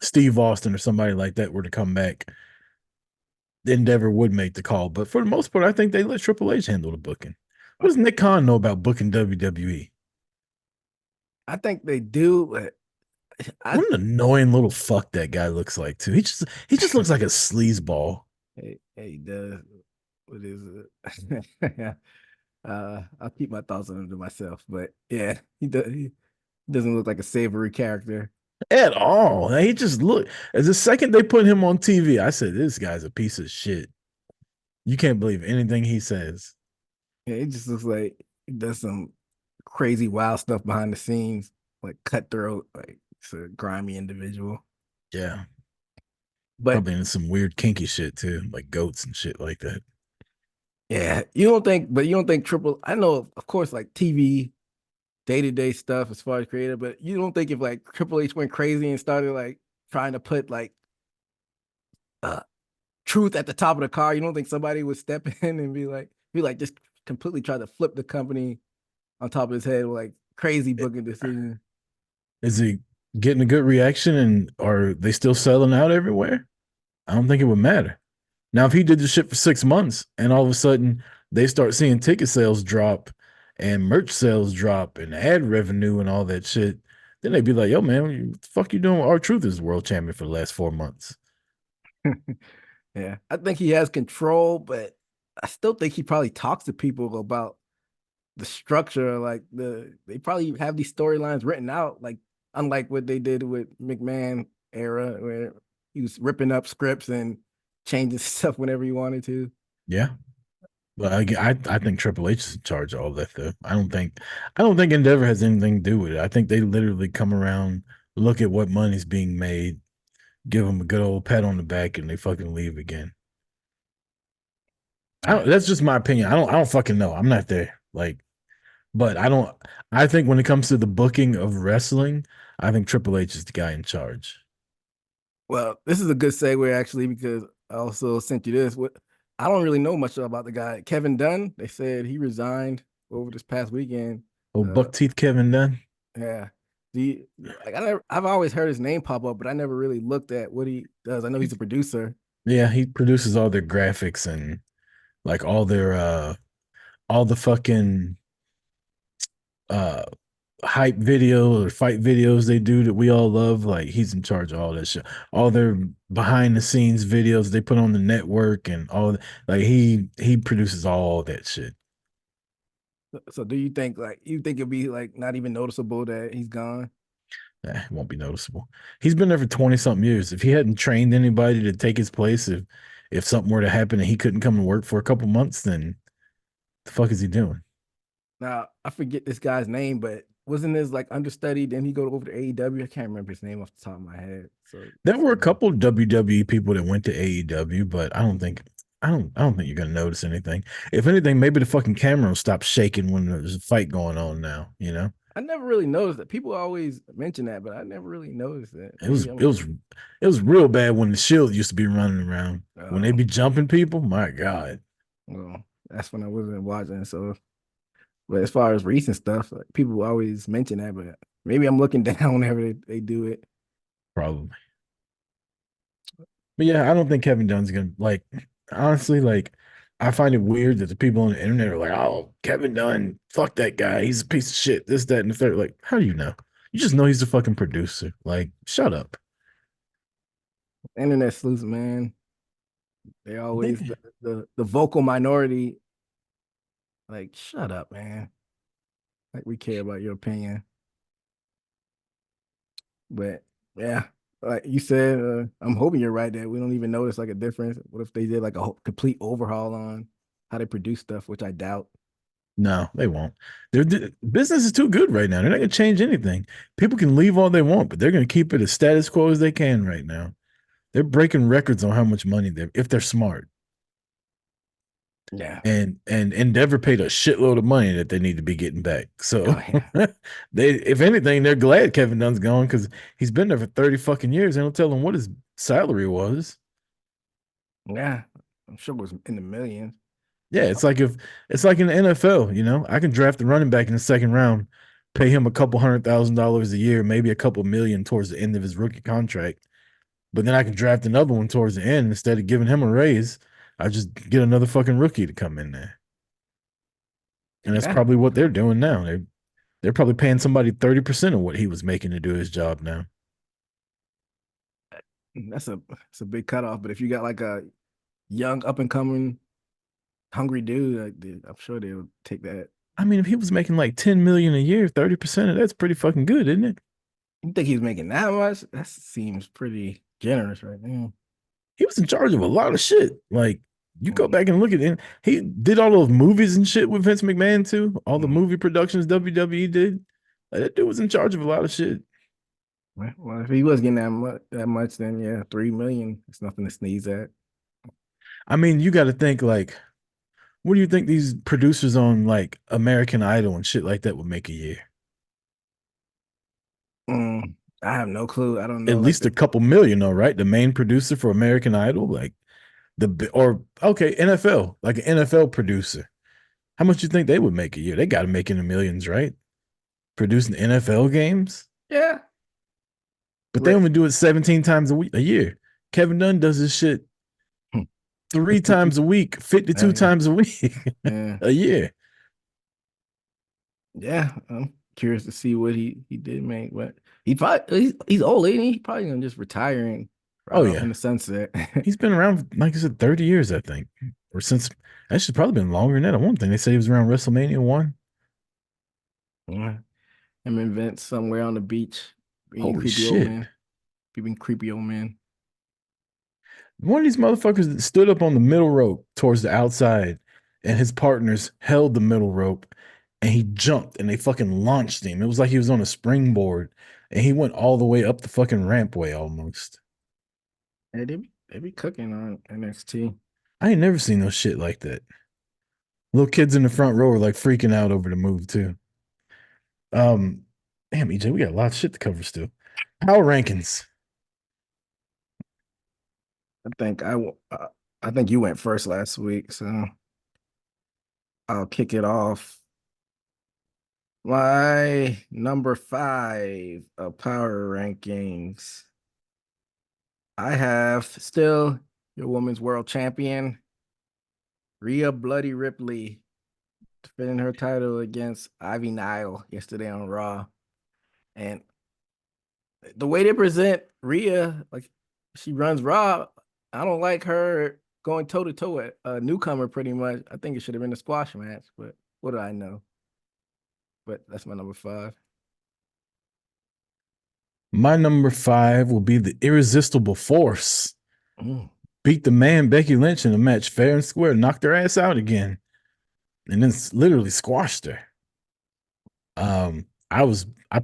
S3: Steve Austin or somebody like that were to come back, Endeavor would make the call. But for the most part, I think they let Triple H handle the booking. What does Nick Khan know about booking WWE?
S4: I think they do, but
S3: What an annoying little fuck that guy looks like too. He just looks like a sleazeball.
S4: hey, he does. What is it? I'll keep my thoughts on him to myself, but yeah, he doesn't look like a savory character.
S3: At all. He just look as the second they put him on TV, I said, this guy's a piece of shit. You can't believe anything he says.
S4: Yeah, he just looks like he does some crazy wild stuff behind the scenes, like cutthroat, like it's a grimy individual.
S3: Yeah.
S4: But
S3: Probably into some weird kinky shit too, like goats and shit like that.
S4: yeah, you don't think Triple, I know of course like TV, day-to-day stuff as far as creative, but you don't think if like Triple H went crazy and started like trying to put like uh truth at the top of the car, you don't think somebody would step in and be like just completely try to flip the company on top of his head with like crazy booking decisions?
S3: Is he getting a good reaction and are they still selling out everywhere? I don't think it would matter. Now, if he did the shit for 6 months and all of a sudden they start seeing ticket sales drop and merch sales drop and ad revenue and all that shit, then they'd be like, yo, man, what the fuck you doing? R-Truth is world champion for the last 4 months.
S4: Yeah, I think he has control, but I still think he probably talks to people about the structure. Like they probably have these storylines written out, like unlike what they did with McMahon era, where he was ripping up scripts and changing stuff whenever he wanted to.
S3: Yeah. But I think Triple H is in charge of all that though. I don't think Endeavor has anything to do with it. I think they literally come around, look at what money's being made, give them a good old pat on the back, and they fucking leave again. That's just my opinion. I don't fucking know. I'm not there. Like, but I think when it comes to the booking of wrestling, I think Triple H is the guy in charge.
S4: Well, this is a good segue actually because I also sent you this. What I don't really know much about the guy, Kevin Dunn. They said he resigned over this past weekend.
S3: Oh, Buck Teeth Kevin Dunn.
S4: Yeah. I've always heard his name pop up, but I never really looked at what he does. I know he's a producer.
S3: Yeah, he produces all their graphics and like all the fucking uh hype video or fight videos they do that we all love. Like he's in charge of all that shit. All their behind the scenes videos they put on the network and like he produces all that shit.
S4: So do you think it'd be like not even noticeable that he's gone?
S3: It won't be noticeable. He's been there for 20 something years. If he hadn't trained anybody to take his place, if something were to happen and he couldn't come to work for a couple months, then the fuck is he doing?
S4: Now I forget this guy's name, but wasn't his like understudy? Then he go over to AEW. I can't remember his name off the top of my head. So
S3: There were a couple of WWE people that went to AEW, but I don't think you're gonna notice anything. If anything, maybe the fucking camera will stop shaking when there's a fight going on now, you know?
S4: I never really noticed that. People always mention that, but I never really noticed that.
S3: It was it was real bad when the Shield used to be running around. When they be jumping people, my God.
S4: Well, that's when I wasn't watching. So, but as far as recent stuff, like, people always mention that, but maybe I'm looking down whenever they do it.
S3: Probably. But yeah, I don't think Kevin Dunn's gonna like honestly, like I find it weird that the people on the internet are like, oh, Kevin Dunn, fuck that guy. He's a piece of shit. This, that, and the third. Like, how do you know? You just know he's a fucking producer. Like, shut up.
S4: Internet sleuths, man. They always
S3: They-
S4: the vocal minority Like, shut up, man. Like, we care about your opinion. But yeah, like you said, I'm hoping you're right that we don't even notice like a difference. What if they did like a complete overhaul on how they produce stuff, which I doubt.
S3: No, they won't. Business is too good right now. They're not gonna change anything. People can leave all they want, but they're gonna keep it as status quo as they can right now. They're breaking records on how much money if they're smart.
S4: Yeah.
S3: And Endeavor paid a shitload of money that they need to be getting back. So
S4: Oh yeah.
S3: if anything, they're glad Kevin Dunn's gone because he's been there for 30 fucking years. They don't tell him what his salary was.
S4: Yeah. I'm sure it was in the millions.
S3: Yeah, it's like in the NFL, I can draft a running back in the second round, pay him a couple $100,000 a year, maybe a couple million towards the end of his rookie contract. But then I can draft another one towards the end. Instead of giving him a raise, I just get another fucking rookie to come in there. And that's
S4: Yeah.
S3: probably what they're doing now. They're probably paying somebody 30% of what he was making to do his job now.
S4: That's a big cutoff. But if you got like a young up and coming hungry dude, like, I'm sure they would take that.
S3: I mean, if he was making like 10 million a year, 30% of that's pretty fucking good, isn't it?
S4: You think he's making that much? That seems pretty generous right now.
S3: He was in charge of a lot of shit. Like, you go
S4: Mm,
S3: back and look at it. He did all those movies and shit with Vince McMahon too. All the
S4: mm.
S3: movie productions WWE did. Like, that dude was in charge of a lot of shit.
S4: Well, if he was getting that much, then yeah, 3 million. It's nothing to sneeze at.
S3: I mean, you got to think like, what do you think these producers on like American Idol and shit like that would make a year?
S4: I have no clue. I don't
S3: At
S4: know. Like
S3: least a couple million, though, right? The main producer for American Idol, like NFL, like an NFL producer. How much you think they would make a year? They got to make in the millions, right? Producing NFL games,
S4: yeah,
S3: but they
S4: Rick.
S3: only do it 17 times a year. Kevin Dunn does this shit 3 times a week, 52
S4: Yeah,
S3: times a week,
S4: yeah,
S3: a year.
S4: yeah. I'm curious to see what he did make, but he's old, ain't he? He probably gonna just retire and
S3: Oh
S4: ride off in
S3: yeah,
S4: the sunset.
S3: he's been around, like I said, 30 years, I think, or since. Actually, probably been longer than that. At one thing, they said he was around WrestleMania 1.
S4: Yeah. Him and Vince somewhere on the beach, being
S3: Holy
S4: creepy old
S3: shit!
S4: man, being creepy old man.
S3: One of these motherfuckers that stood up on the middle rope towards the outside, and his partners held the middle rope, and he jumped, and they fucking launched him. It was like he was on a springboard, and he went all the way up the fucking rampway almost.
S4: Hey, they be cooking on NXT.
S3: I ain't never seen no shit like that. Little kids in the front row are like freaking out over the move too. Um, damn, EJ, we got a lot of shit to cover still. Power rankings.
S4: I think you went first last week, so I'll kick it off. My number 5 of power rankings. I have still your women's world champion, Rhea Bloody Ripley, defending her title against Ivy Nile yesterday on Raw. And the way they present Rhea, like she runs Raw, I don't like her going toe to toe with a newcomer pretty much. I think it should have been a squash match, but what do I know? But that's my number 5.
S3: My number 5 will be the irresistible force.
S4: Mm.
S3: Beat the man Becky Lynch in a match fair and square, knocked her ass out again, and then literally squashed her. I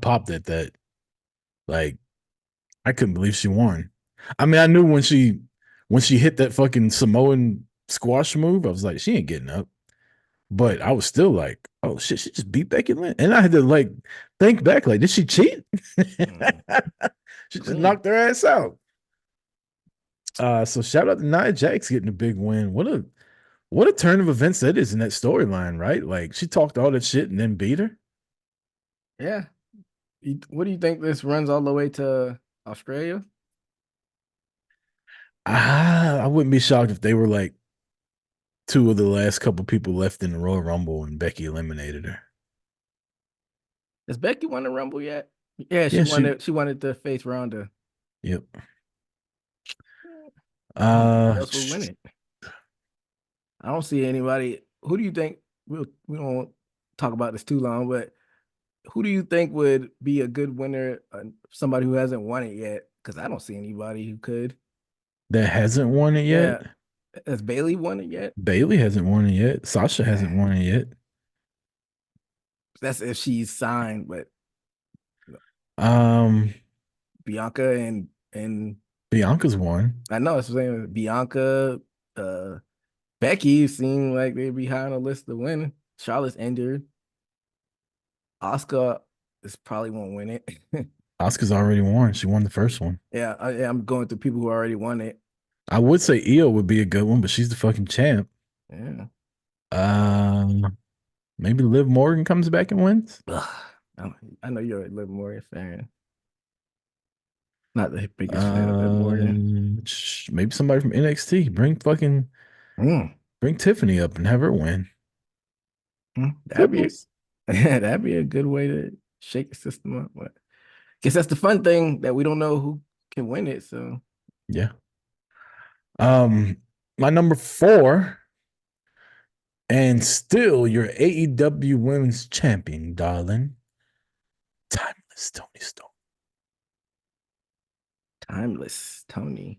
S3: popped at that. Like, I couldn't believe she won. I mean, I knew when she hit that fucking Samoan squash move, I was like, she ain't getting up. But I was still like, oh shit, she just beat Becky Lynch. And I had to like think back, like, did she cheat?
S4: Mm.
S3: She just
S4: Clean.
S3: knocked her ass out. So shout out to Nia Jax getting a big win. What a turn of events that is in that storyline, right? Like, she talked all that shit and then beat her.
S4: Yeah. What do you think this runs all the way to Australia?
S3: I wouldn't be shocked if they were like two of the last couple people left in the Royal Rumble and Becky eliminated her.
S4: Has Becky won the Rumble yet? Yeah, she
S3: Yeah,
S4: won it. She wanted to face Ronda.
S3: Yep.
S4: Who else will win it? I don't see anybody. Who do you think we don't talk about this too long, but who do you think would be a good winner? Somebody who hasn't won it yet? Because I don't see anybody who could.
S3: That hasn't won it yet.
S4: Yeah, has Bailey won it yet?
S3: Bailey hasn't won it yet. Sasha hasn't won it yet.
S4: That's if she's signed, but
S3: Um,
S4: Bianca and
S3: Bianca's won.
S4: I know it's saying Bianca, uh, Becky seem like they'd be high on the list to win. Charlotte's injured. Oscar is probably won't win it.
S3: Oscar's already won. She won the first one.
S4: Yeah, I'm going through people who already won it.
S3: I would say Io would be a good one, but she's the fucking champ.
S4: Yeah.
S3: Maybe Liv Morgan comes back and wins.
S4: Ugh. I know you're a Liv Morgan fan. Not the biggest fan of Liv Morgan.
S3: Maybe somebody from NXT. Bring Tiffany up and have her win.
S4: That'd be a good way to shake the system up. But guess that's the fun thing that we don't know who can win it. So
S3: yeah. My number 4, and still your AEW Women's Champion, darling. Timeless Toni Storm.
S4: Timeless Toni.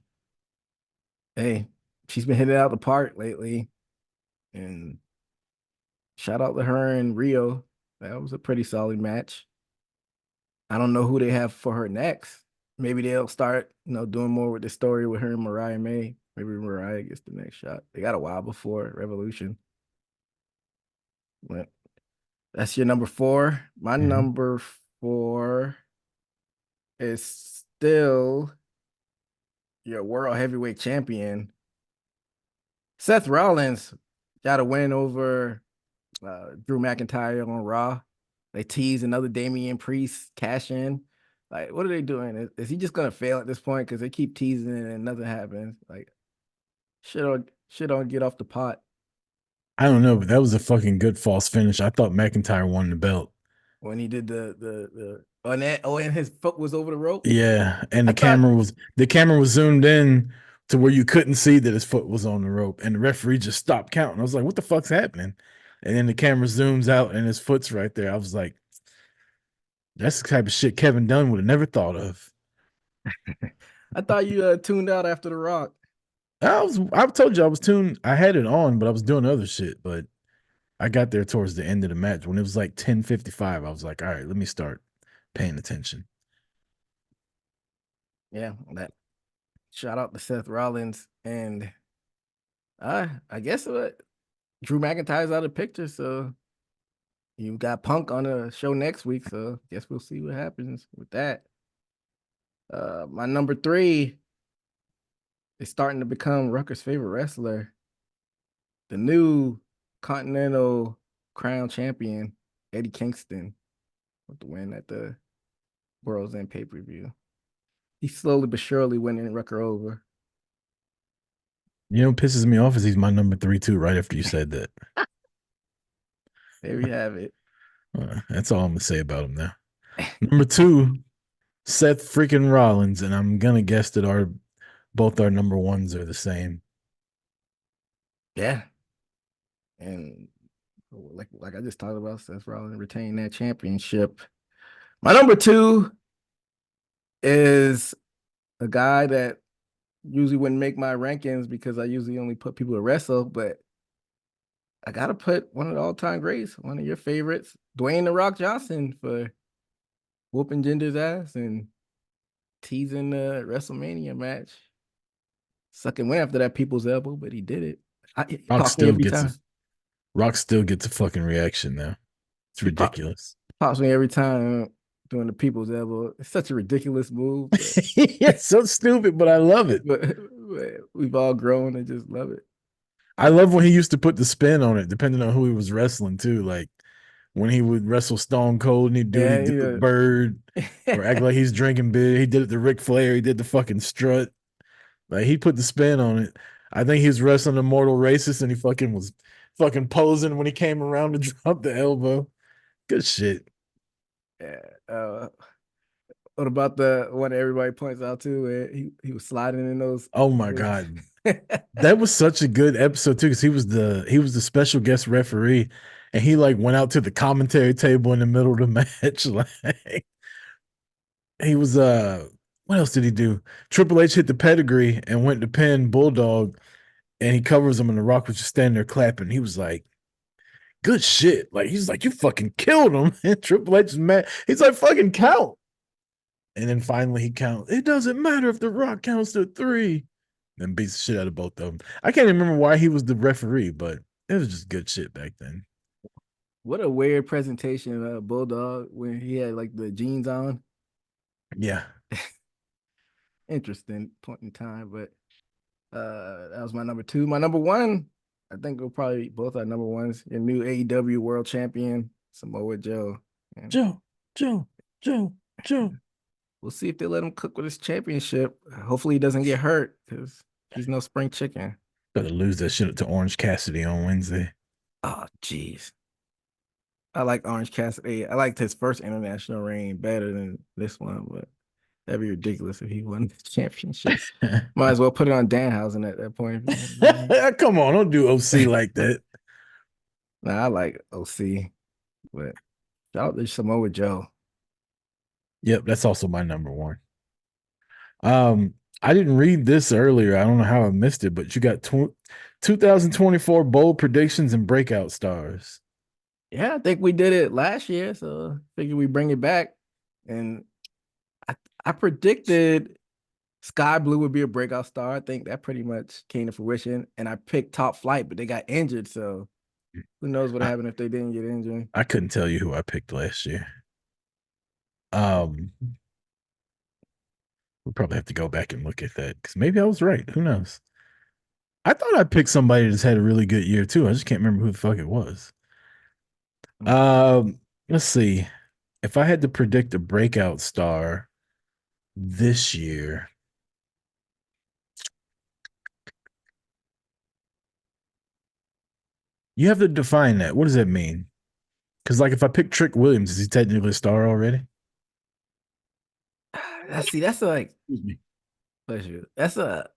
S4: Hey, she's been hitting it out the park lately. And shout out to her and Rio. That was a pretty solid match. I don't know who they have for her next. Maybe they'll start, doing more with the story with her and Mariah May. Maybe Mariah gets the next shot. They got a while before Revolution. But that's your number 4. My number 4 is still your world heavyweight champion. Seth Rollins got a win over Drew McIntyre on Raw. They tease another Damian Priest cash in. Like, what are they doing? Is he just gonna fail at this point? Because they keep teasing and nothing happens. Like, shit don't get off the pot.
S3: I don't know, but that was a fucking good false finish. I thought McIntyre won the belt
S4: when he did and his foot was over the rope.
S3: Yeah, and the camera was zoomed in to where you couldn't see that his foot was on the rope, and the referee just stopped counting. I was like, "What the fuck's happening?" And then the camera zooms out, and his foot's right there. I was like, "That's the type of shit Kevin Dunn would have never thought of."
S4: I thought you tuned out after The Rock.
S3: I told you I was tuned. I had it on, but I was doing other shit. But I got there towards the end of the match when it was like 10:55. I was like, "All right, let me start paying attention."
S4: Yeah, that shout out to Seth Rollins, and I guess Drew McIntyre's out of the picture, so you got Punk on the show next week. So guess we'll see what happens with that. My number 3 is starting to become Rucker's favorite wrestler, the new Continental Crown Champion Eddie Kingston, with the win at the World's End pay-per-view. He's slowly but surely winning Rucker over.
S3: You know what pisses me off is he's my number 3 too, right after you said that.
S4: There we have it.
S3: That's all I'm going to say about him now. Number 2, Seth freaking Rollins, and I'm going to guess that both our number 1s are the same.
S4: Yeah. And like I just talked about, Seth Rollins retaining that championship. My number 2 is a guy that usually wouldn't make my rankings because I usually only put people to wrestle, but I gotta put one of the all-time greats, one of your favorites, Dwayne "The Rock" Johnson, for whooping Jinder's ass and teasing the WrestleMania match. Sucking win after that people's elbow, but he did it.
S3: Rock still gets a fucking reaction now. It's ridiculous.
S4: Pops me every time doing the people's elbow. It's such a ridiculous move.
S3: It's so stupid, but I love it.
S4: But we've all grown and just love it.
S3: I love when he used to put the spin on it, depending on who he was wrestling too. Like when he would wrestle Stone Cold and he'd do the bird or act like he's drinking beer. He did it to Ric Flair. He did the fucking strut. Like he put the spin on it. I think he was wrestling Immortal Racist and he fucking was posing when he came around to drop the elbow. Good shit.
S4: Yeah. What about the one everybody points out too? Where he was sliding in those.
S3: Oh my god, that was such a good episode too because he was the special guest referee, And he like went out to the commentary table in the middle of the match. Like he was what else did he do? Triple H hit the pedigree and went to pin Bulldog, and he covers him, and The Rock was just standing there clapping. He was like, good shit. Like he's like, you fucking killed him. And Triple H is mad. He's like, fucking count. And then finally he counts. It doesn't matter if The Rock counts to 3. Then beats the shit out of both of them. I can't remember why he was the referee, but it was just good shit back then.
S4: What a weird presentation of Bulldog when he had like the jeans on.
S3: Yeah.
S4: Interesting point in time, but that was my number 2. My number 1, I think we'll probably both our number 1s. Your new AEW World Champion, Samoa Joe. And
S3: Joe.
S4: we'll see if they let him cook with his championship. Hopefully he doesn't get hurt because he's no spring chicken.
S3: Better lose that shit to Orange Cassidy on Wednesday.
S4: Oh, jeez. I like Orange Cassidy. I liked his first international reign better than this one, but that'd be ridiculous if he won the championship. Might as well put it on Danhausen at that point.
S3: Come on, don't do OC like that.
S4: Nah, I like OC, but shout out to Samoa Joe.
S3: Yep, that's also my number 1. I didn't read this earlier. I don't know how I missed it, but you got 2024 bold predictions and breakout stars.
S4: Yeah, I think we did it last year, so I figured we bring it back. And I predicted Sky Blue would be a breakout star. I think that pretty much came to fruition. And I picked Top Flight, but they got injured, so who knows what happened if they didn't get injured.
S3: I couldn't tell you who I picked last year. We'll probably have to go back and look at that because maybe I was right. Who knows? I thought I picked somebody that's had a really good year too. I just can't remember who the fuck it was. Let's see. If I had to predict a breakout star this year, you have to define that. What does that mean? Because like if I pick Trick Williams, is he technically a star already?
S4: That's like, pleasure. That's a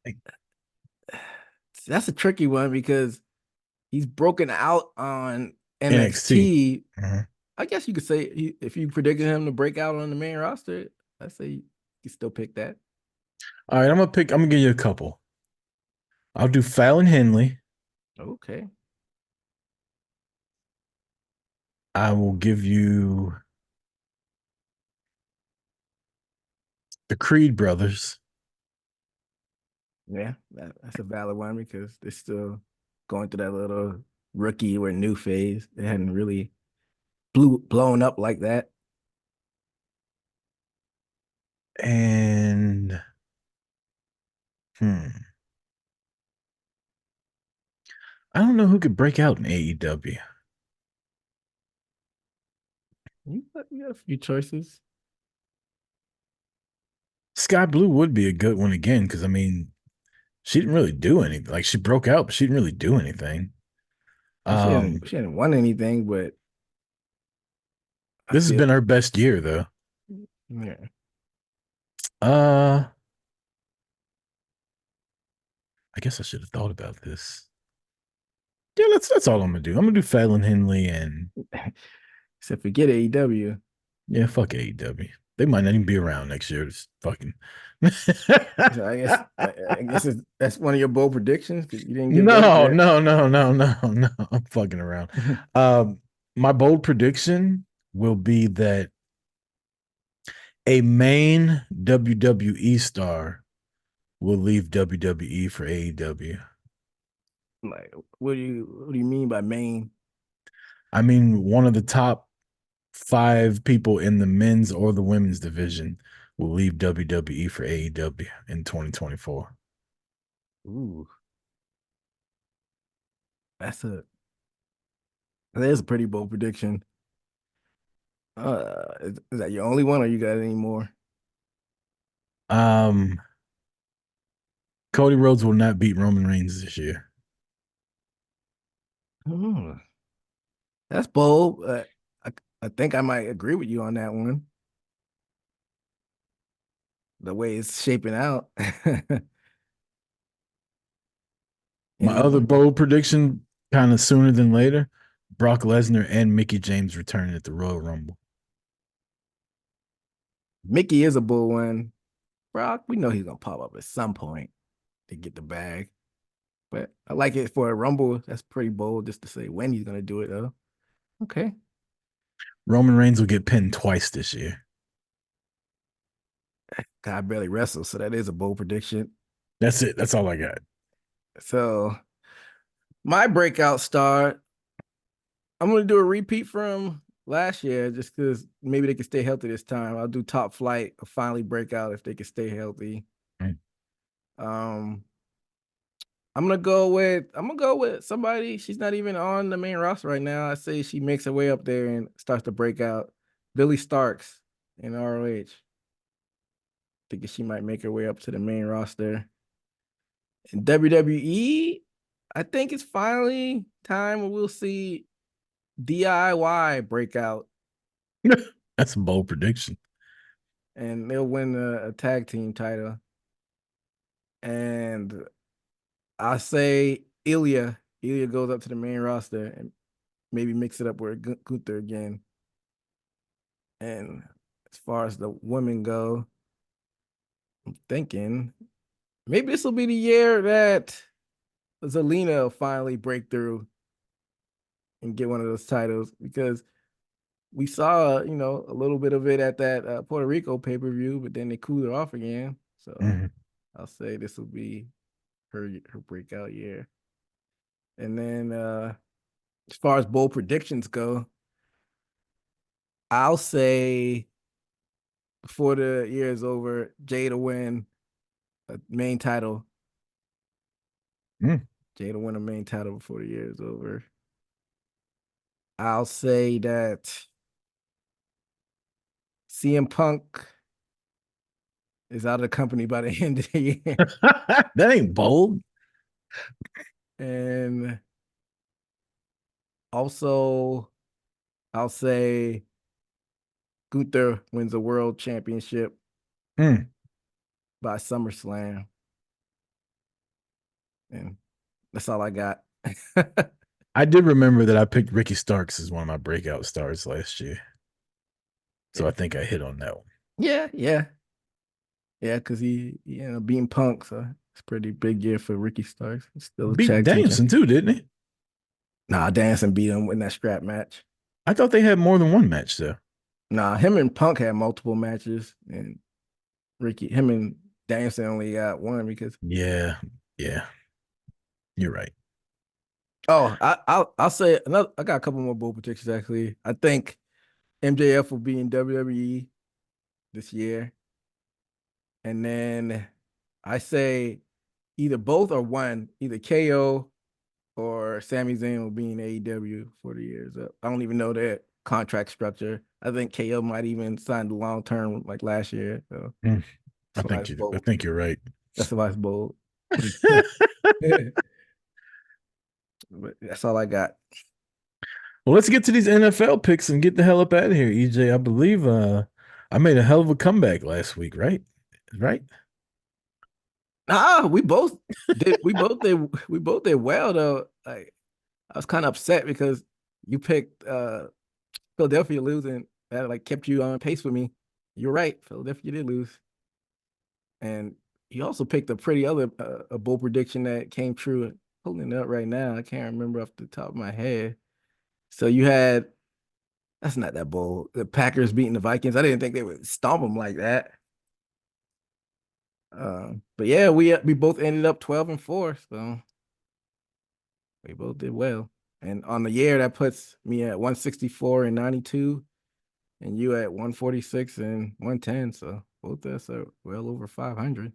S4: tricky one because he's broken out on NXT. I guess you could say if you predicted him to break out on the main roster, I say you can still pick that.
S3: All right, I'm gonna give you a couple. I'll do Fallon Henley.
S4: Okay.
S3: I will give you the Creed brothers.
S4: Yeah, that's a valid one because they're still going through that little rookie or new phase. They hadn't really blown up like that.
S3: And I don't know who could break out in AEW.
S4: You got a few choices.
S3: Sky Blue would be a good one again because I mean, she didn't really do anything. Like she broke out, but she didn't really do anything.
S4: She hadn't won anything, but
S3: this has been her best year though.
S4: Yeah.
S3: I guess I should have thought about this. Yeah, that's all I'm gonna do. I'm gonna do Fallon Henley and
S4: except forget AEW.
S3: Yeah, fuck AEW. They might not even be around next year. Just fucking.
S4: So I guess that's one of your bold predictions. You didn't give
S3: No. I'm fucking around. My bold prediction will be that a main WWE star will leave WWE for AEW.
S4: Like, what do you mean by main?
S3: I mean, one of the top 5 people in the men's or the women's division will leave WWE for AEW in 2024.
S4: Ooh, that is a pretty bold prediction. Is that your only one, or you got any more?
S3: Cody Rhodes will not beat Roman Reigns this year.
S4: That's bold. I think I might agree with you on that one. The way it's shaping out.
S3: My other bold prediction, kind of sooner than later, Brock Lesnar and Mickey James returning at the Royal Rumble.
S4: Mickey is a bull one. Brock, we know he's gonna pop up at some point to get the bag. But I like it for a Rumble. That's pretty bold just to say when he's gonna do it though. Okay.
S3: Roman Reigns will get pinned twice this year.
S4: God barely wrestles, so that is a bold prediction.
S3: That's it. That's all I got.
S4: So my breakout star, I'm gonna do a repeat from last year just because maybe they can stay healthy this time. I'll do Top Flight or finally break out if they can stay healthy.
S3: Mm.
S4: I'm gonna go with somebody. She's not even on the main roster right now. I say she makes her way up there and starts to break out. Billy Starks in ROH. Thinking she might make her way up to the main roster. In WWE, I think it's finally time when we'll see DIY breakout.
S3: That's a bold prediction.
S4: And they'll win a tag team title. And I say Ilya goes up to the main roster and maybe mix it up with Gunther again. And as far as the women go, I'm thinking maybe this will be the year that Zelina will finally break through and get one of those titles because we saw, a little bit of it at that Puerto Rico pay-per-view, but then they cooled her off again. So I'll say this will be her breakout year. And then as far as bold predictions go, I'll say before the year is over, Jay to win a main title. Jay to win a main title before the year is over. I'll say that CM Punk is out of the company by the end of the year.
S3: That ain't bold.
S4: And also, I'll say Gunther wins a world championship by SummerSlam. And that's all I got.
S3: I did remember that I picked Ricky Starks as one of my breakout stars last year. So I think I hit on that one.
S4: Yeah. Yeah, because he being Punk, so it's a pretty big year for Ricky Starks. He's still a
S3: Beat
S4: tag team
S3: Danielson too, didn't he?
S4: Nah, Danielson beat him in that strap match.
S3: I thought they had more than one match though.
S4: Nah, him and Punk had multiple matches, and him and Danielson only got one because.
S3: Yeah, you're right.
S4: Oh, I'll say another. I got a couple more bold predictions actually. I think MJF will be in WWE this year, and then I say either both or one, either KO or Sami Zayn will be in AEW for the years up. I don't even know their contract structure. I think KO might even sign the long term like last year. So
S3: I think you're right.
S4: That's why it's bold. But that's all I got.
S3: Well, let's get to these NFL picks and get the hell up out of here, EJ. I believe I made a hell of a comeback last week, right? Right?
S4: We both did. We both did well though. Like I was kind of upset because you picked Philadelphia losing. That like kept you on pace with me. You're right. Philadelphia did lose, and you also picked a pretty other a bold prediction that came true. Holding it up right now, I can't remember off the top of my head. So you had that's not that bold. The Packers beating the Vikings. I didn't think they would stomp them like that. But yeah, we both ended up 12-4, so we both did well. And on the year, that puts me at 164 and 92, and you at 146 and 110. So both of us are well over 500.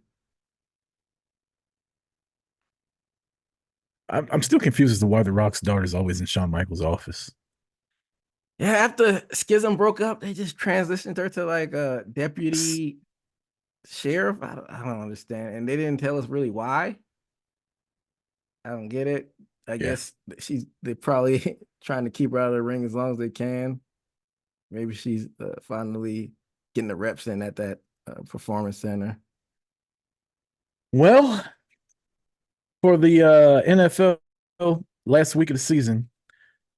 S3: I'm still confused as to why the Rock's daughter is always in Shawn Michaels' office.
S4: Yeah, after Schism broke up, they just transitioned her to like a deputy sheriff. I don't understand, and they didn't tell us really why. I don't get it. I guess they're probably trying to keep her out of the ring as long as they can. Maybe she's finally getting the reps in at that performance center.
S3: Well, for the NFL last week of the season,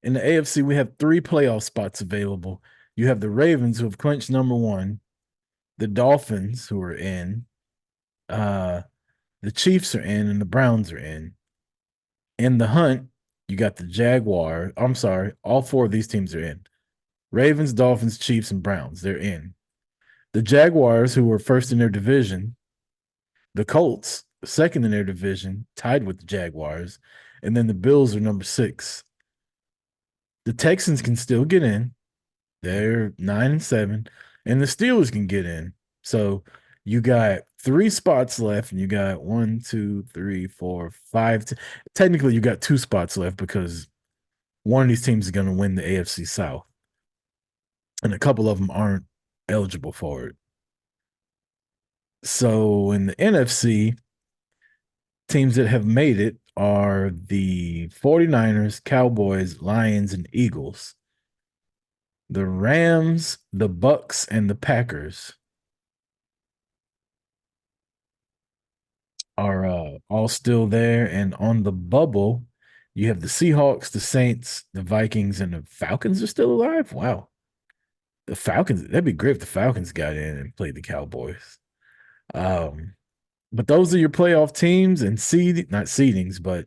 S3: In the AFC, we have 3 playoff spots available. You have the Ravens, who have clinched number 1, the Dolphins, who are in, the Chiefs are in, and the Browns are in. In the hunt, you got the Jaguar. I'm sorry, all 4 of these teams are in. Ravens, Dolphins, Chiefs, and Browns, they're in. The Jaguars, who were first in their division, the Colts, second in their division, tied with the Jaguars, and then the Bills are number 6. The Texans can still get in. They're 9-7, and the Steelers can get in. So you got 3 spots left, and you got 1, 2, 3, 4, 5. Technically, you got 2 spots left because one of these teams is going to win the AFC South, and a couple of them aren't eligible for it. So in the NFC, teams that have made it are the 49ers, Cowboys, Lions, and Eagles. The Rams, the Bucks, and the Packers are all still there. And on the bubble, you have the Seahawks, the Saints, the Vikings, and the Falcons are still alive. Wow. The Falcons, that'd be great if the Falcons got in and played the Cowboys. But those are your playoff teams and not seedings, but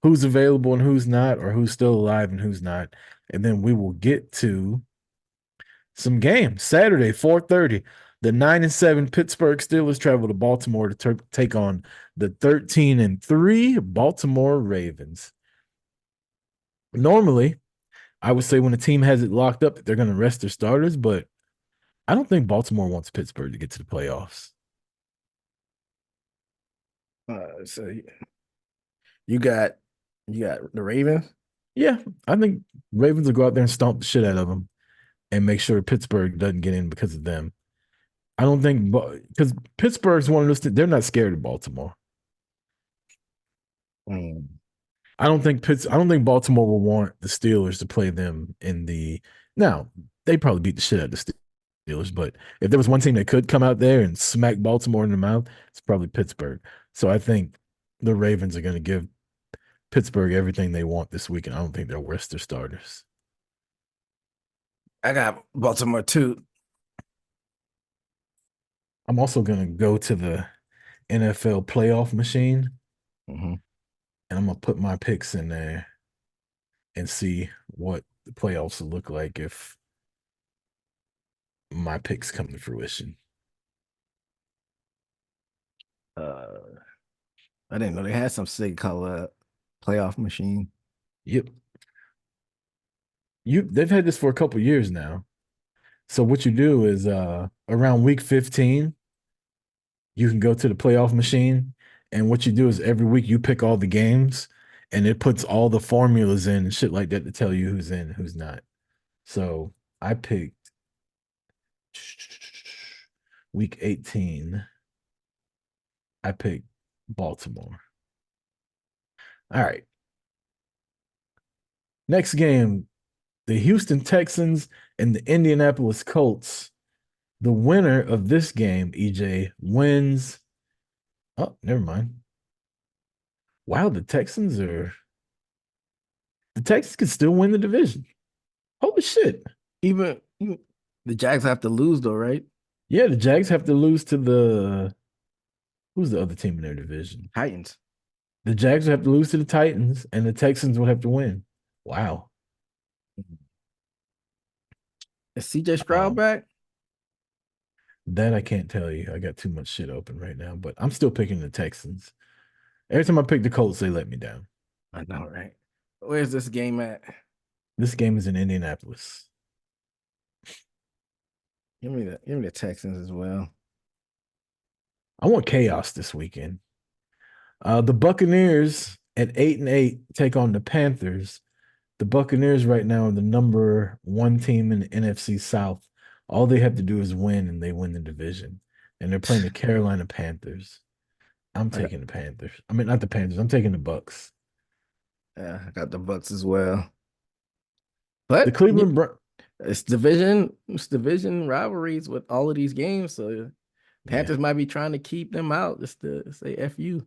S3: who's available and who's not, or who's still alive and who's not. And then we will get to some games. Saturday, 4:30. The 9-7 Pittsburgh Steelers travel to Baltimore to take on the 13-3 Baltimore Ravens. Normally, I would say when a team has it locked up, they're going to rest their starters, but I don't think Baltimore wants Pittsburgh to get to the playoffs.
S4: So you got the Ravens?
S3: Yeah, I think Ravens will go out there and stomp the shit out of them and make sure Pittsburgh doesn't get in because of them. I don't think because Pittsburgh's one of those. They're not scared of Baltimore. I don't think Baltimore will want the Steelers to play them in the. Now they probably beat the shit out of the Steelers, but if there was one team that could come out there and smack Baltimore in the mouth, it's probably Pittsburgh. So I think the Ravens are going to give Pittsburgh everything they want this week, and I don't think they'll rest their starters.
S4: I got Baltimore too.
S3: I'm also going to go to the NFL playoff machine, and I'm going to put my picks in there and see what the playoffs will look like if my picks come to fruition.
S4: I didn't know they had some sick color playoff machine.
S3: Yep. They've had this for a couple years now. So what you do is around week 15, you can go to the playoff machine, and what you do is every week you pick all the games, and it puts all the formulas in and shit like that to tell you who's in and who's not. So I picked week 18. I picked Baltimore. All right. Next game, the Houston Texans and the Indianapolis Colts. The winner of this game, EJ, wins. Oh, never mind. Wow, the Texans could still win the division. Holy shit.
S4: Even the Jags have to lose though, right?
S3: Yeah, the Jags have to lose to who's the other team in their division?
S4: Titans.
S3: The Jags would have to lose to the Titans, and the Texans would have to win. Wow.
S4: Is CJ Stroud back?
S3: That I can't tell you. I got too much shit open right now, but I'm still picking the Texans. Every time I pick the Colts, they let me down.
S4: I know, right? Where's this game at?
S3: This game is in Indianapolis.
S4: Give me the Texans as well.
S3: I want chaos this weekend. The Buccaneers at 8-8 take on the Panthers. The Buccaneers right now are the number 1 team in the NFC South. All they have to do is win, and they win the division. And they're playing the Carolina Panthers. I'm taking the Panthers. I mean, not the Panthers. I'm taking the Bucks.
S4: Yeah, I got the Bucks as well. But
S3: the Cleveland
S4: it's division rivalries with all of these games. So Panthers might be trying to keep them out just to say F you.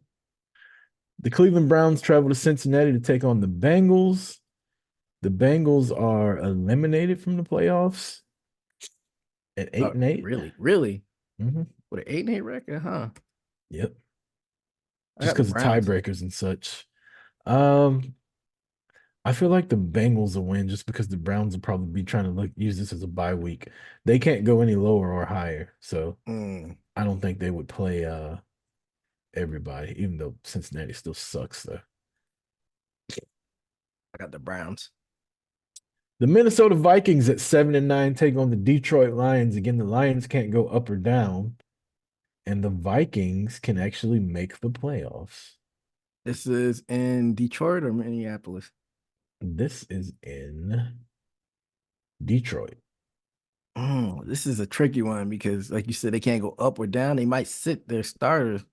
S3: The Cleveland Browns travel to Cincinnati to take on the Bengals. The Bengals are eliminated from the playoffs at 8-8.
S4: Really? Really?
S3: Mm-hmm.
S4: With an 8-8 record, huh?
S3: Yep.
S4: I
S3: Just
S4: got the
S3: because of
S4: Browns.
S3: tiebreakers and such. Um, I feel like the Bengals will win just because the Browns will probably be trying to use this as a bye week. They can't go any lower or higher, so
S4: Mm,
S3: I don't think they would play everybody, even though Cincinnati still sucks though.
S4: I got the Browns.
S3: The Minnesota Vikings at 7-9 take on the Detroit Lions. Again, the Lions can't go up or down, and the Vikings can actually make the playoffs.
S4: This is in Detroit or Minneapolis?
S3: This is in Detroit.
S4: This is a tricky one because, like you said, they can't go up or down. They might sit their starters,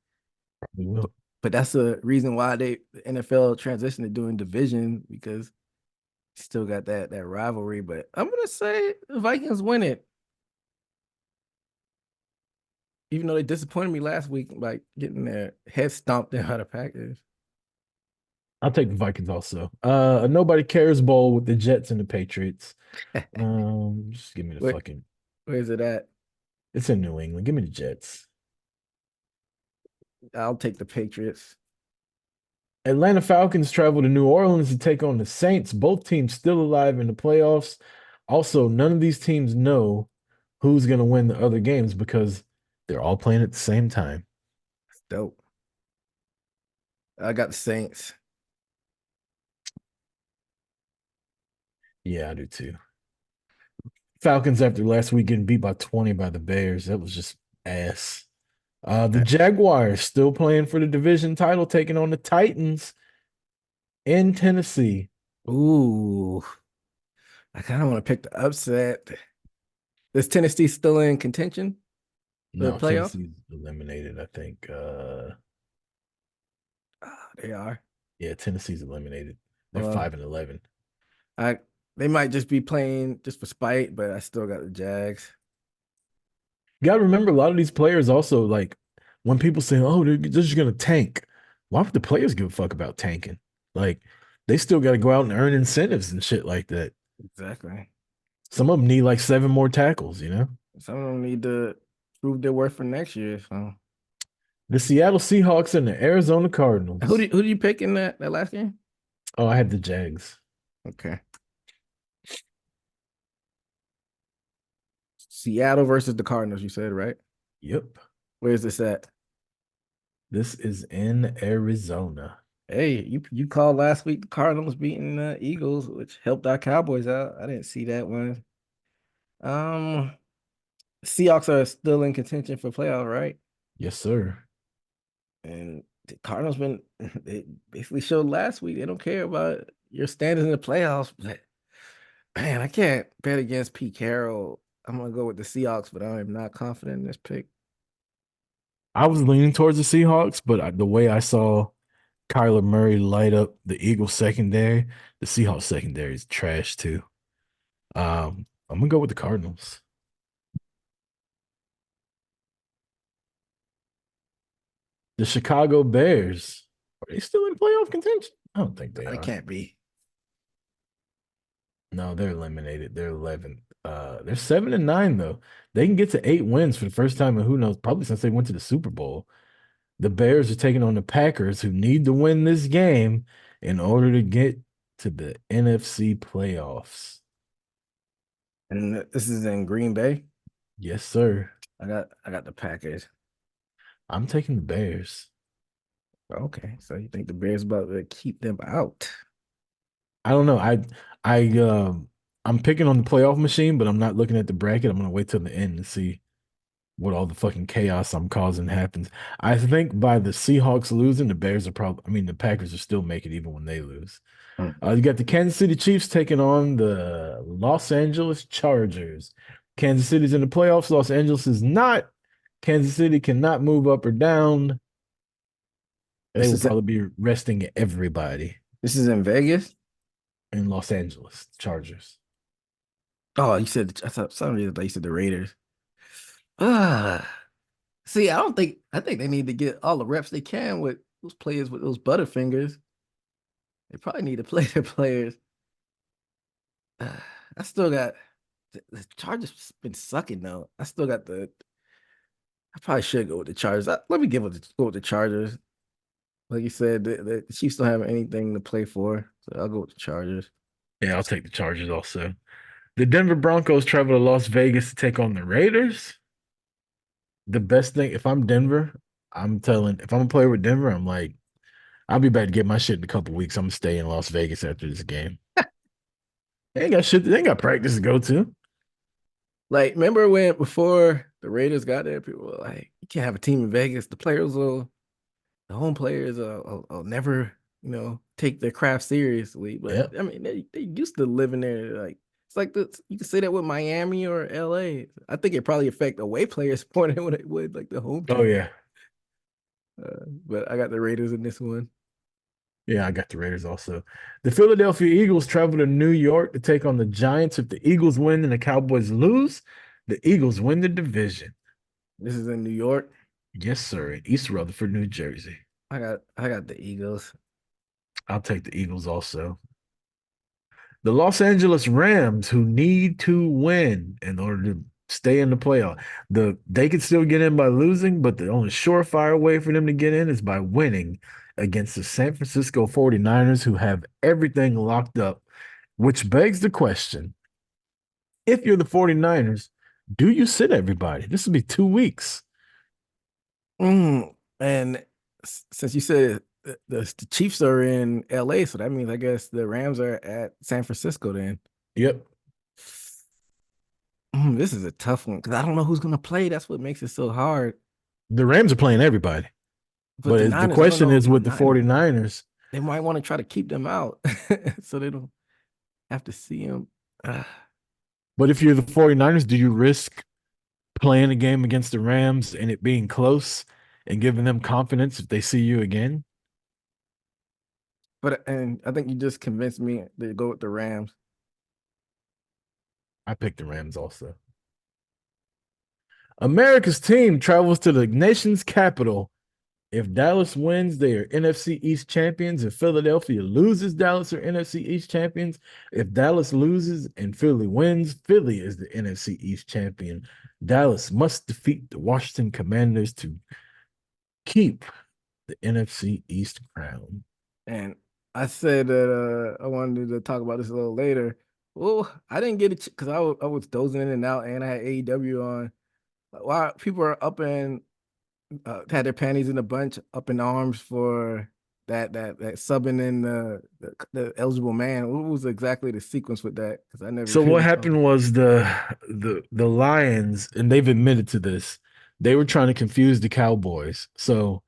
S3: We will.
S4: but that's the reason why the NFL transitioned to doing division because still got that rivalry. But I'm gonna say the Vikings win it, even though they disappointed me last week by getting their head stomped out of Packers.
S3: I'll take the Vikings also. A nobody cares bowl with the Jets and the Patriots. Just give me the
S4: Where
S3: fucking.
S4: where's it at?
S3: It's in New England. Give me the Jets.
S4: I'll take the Patriots.
S3: Atlanta Falcons travel to New Orleans to take on the Saints. Both teams still alive in the playoffs. Also, none of these teams know who's going to win the other games because they're all playing at the same time.
S4: It's dope. I got the Saints.
S3: Yeah, I do too. Falcons after last week getting beat by 20 by the Bears. That was just ass. The Jaguars still playing for the division title, taking on the Titans in Tennessee.
S4: Ooh, I kind of want to pick the upset. Is Tennessee still in contention for the
S3: No,
S4: playoff?
S3: Tennessee's eliminated, I think.
S4: They are.
S3: Yeah, Tennessee's eliminated. They're
S4: Well,
S3: 5-11.
S4: I they might just be playing just for spite, but I still got the Jags.
S3: You got to remember a lot of these players also like when people say, "Oh, they're just going to tank." Why would the players give a fuck about tanking? Like they still got to go out and earn incentives and shit like that.
S4: Exactly.
S3: Some of them need like 7 more tackles, you know?
S4: Some of them need to prove their worth for next year. So,
S3: The Seattle Seahawks and the Arizona Cardinals.
S4: who did you pick in that last game?
S3: Oh, I had the Jags.
S4: Okay, Seattle versus the Cardinals. You said right?
S3: Yep.
S4: Where's this at?
S3: This is in Arizona.
S4: Hey, you called last week the Cardinals beating the Eagles, which helped our Cowboys out. I didn't see that one. Um, Seahawks are still in contention for playoff, right?
S3: Yes, sir.
S4: And the Cardinals been they basically showed last week they don't care about your standings in the playoffs. But man, I can't bet against Pete Carroll. I'm gonna go with the Seahawks, but I am not confident in this pick.
S3: I was leaning towards the Seahawks, but the way I saw Kyler Murray light up the Eagles secondary, the Seahawks secondary is trash too. I'm gonna go with the Cardinals. The Chicago Bears. Are they still in playoff contention? I don't think they
S4: I
S3: are.
S4: can't be.
S3: No, they're eliminated. They're 11th. They're 7-9 though. They can get to 8 wins for the first time in who knows, probably since they went to the Super Bowl. The Bears are taking on the Packers, who need to win this game in order to get to the NFC playoffs.
S4: And this is in Green Bay.
S3: Yes, sir.
S4: I got the Packers.
S3: I'm taking the Bears.
S4: Okay, so you think the Bears about to keep them out?
S3: I don't know. I'm picking on the playoff machine, but I'm not looking at the bracket. I'm gonna wait till the end to see what all the fucking chaos I'm causing happens. I think by the Seahawks losing, the Bears are probably, I mean, the Packers are still making even when they lose. You got the Kansas City Chiefs taking on the Los Angeles Chargers. Kansas City's in the playoffs. Los Angeles is not. Kansas City cannot move up or down. They
S4: This
S3: will
S4: is
S3: probably be resting everybody
S4: this is in Vegas.
S3: in Los Angeles, Chargers.
S4: Oh, you said I thought some reason you said the Raiders. Ah, see, I think they need to get all the reps they can with those players with those butterfingers. They probably need to play their players. I still got the Chargers been sucking though. I still got the. I probably should go with the Chargers. Let me go with the Chargers. Like you said, the Chiefs don't have anything to play for, so I'll go with the Chargers.
S3: Yeah, I'll take the Chargers also. The Denver Broncos travel to Las Vegas to take on the Raiders. The best thing, if I'm Denver, if I'm a player with Denver, I'm like, I'll be back to get my shit in a couple weeks. I'm gonna stay in Las Vegas after this game. They ain't got shit. They ain't got practice to go to.
S4: Like, remember when before the Raiders got there, people were like, "You can't have a team in Vegas. The home players will never, take their craft seriously." But
S3: Yep.
S4: I mean, they used to living there. Like, it's like this. You can say that with Miami or LA. I think it probably affect away players more than what it would like the home team.
S3: Oh yeah.
S4: But I got the Raiders in this one.
S3: Yeah, I got the Raiders also. The Philadelphia Eagles travel to New York to take on the Giants. If the Eagles win and the Cowboys lose, the Eagles win the division.
S4: This is in New York.
S3: Yes, sir. In East Rutherford, New Jersey.
S4: I got the Eagles.
S3: I'll take the Eagles also. The Los Angeles Rams, who need to win in order to stay in the playoff. They could still get in by losing, but the only surefire way for them to get in is by winning against the San Francisco 49ers, who have everything locked up, which begs the question, if you're the 49ers, do you sit everybody? This will be 2 weeks.
S4: And since you said the Chiefs are in LA, so that means I guess the Rams are at San Francisco then.
S3: Yep.
S4: This is a tough one because I don't know who's going to play. That's what makes it so hard.
S3: The Rams are playing everybody. But the
S4: Niners,
S3: question is with the 49ers.
S4: They might want to try to keep them out so they don't have to see them.
S3: But if you're the 49ers, do you risk playing a game against the Rams and it being close and giving them confidence if they see you again?
S4: And I think you just convinced me to go with the Rams.
S3: I picked the Rams also. America's team travels to the nation's capital. If Dallas wins, they are NFC East champions. If Philadelphia loses, Dallas are NFC East champions. If Dallas loses and Philly wins, Philly is the NFC East champion. Dallas must defeat the Washington Commanders to keep the NFC East crown.
S4: And I said that I wanted to talk about this a little later. Well, I didn't get it because I was dozing in and out, and I had AEW on. Why people are up and had their panties in a bunch, up in arms for that subbing in the eligible man. What was exactly the sequence with that? Because I never.
S3: So what happened was the Lions, and they've admitted to this, they were trying to confuse the Cowboys. So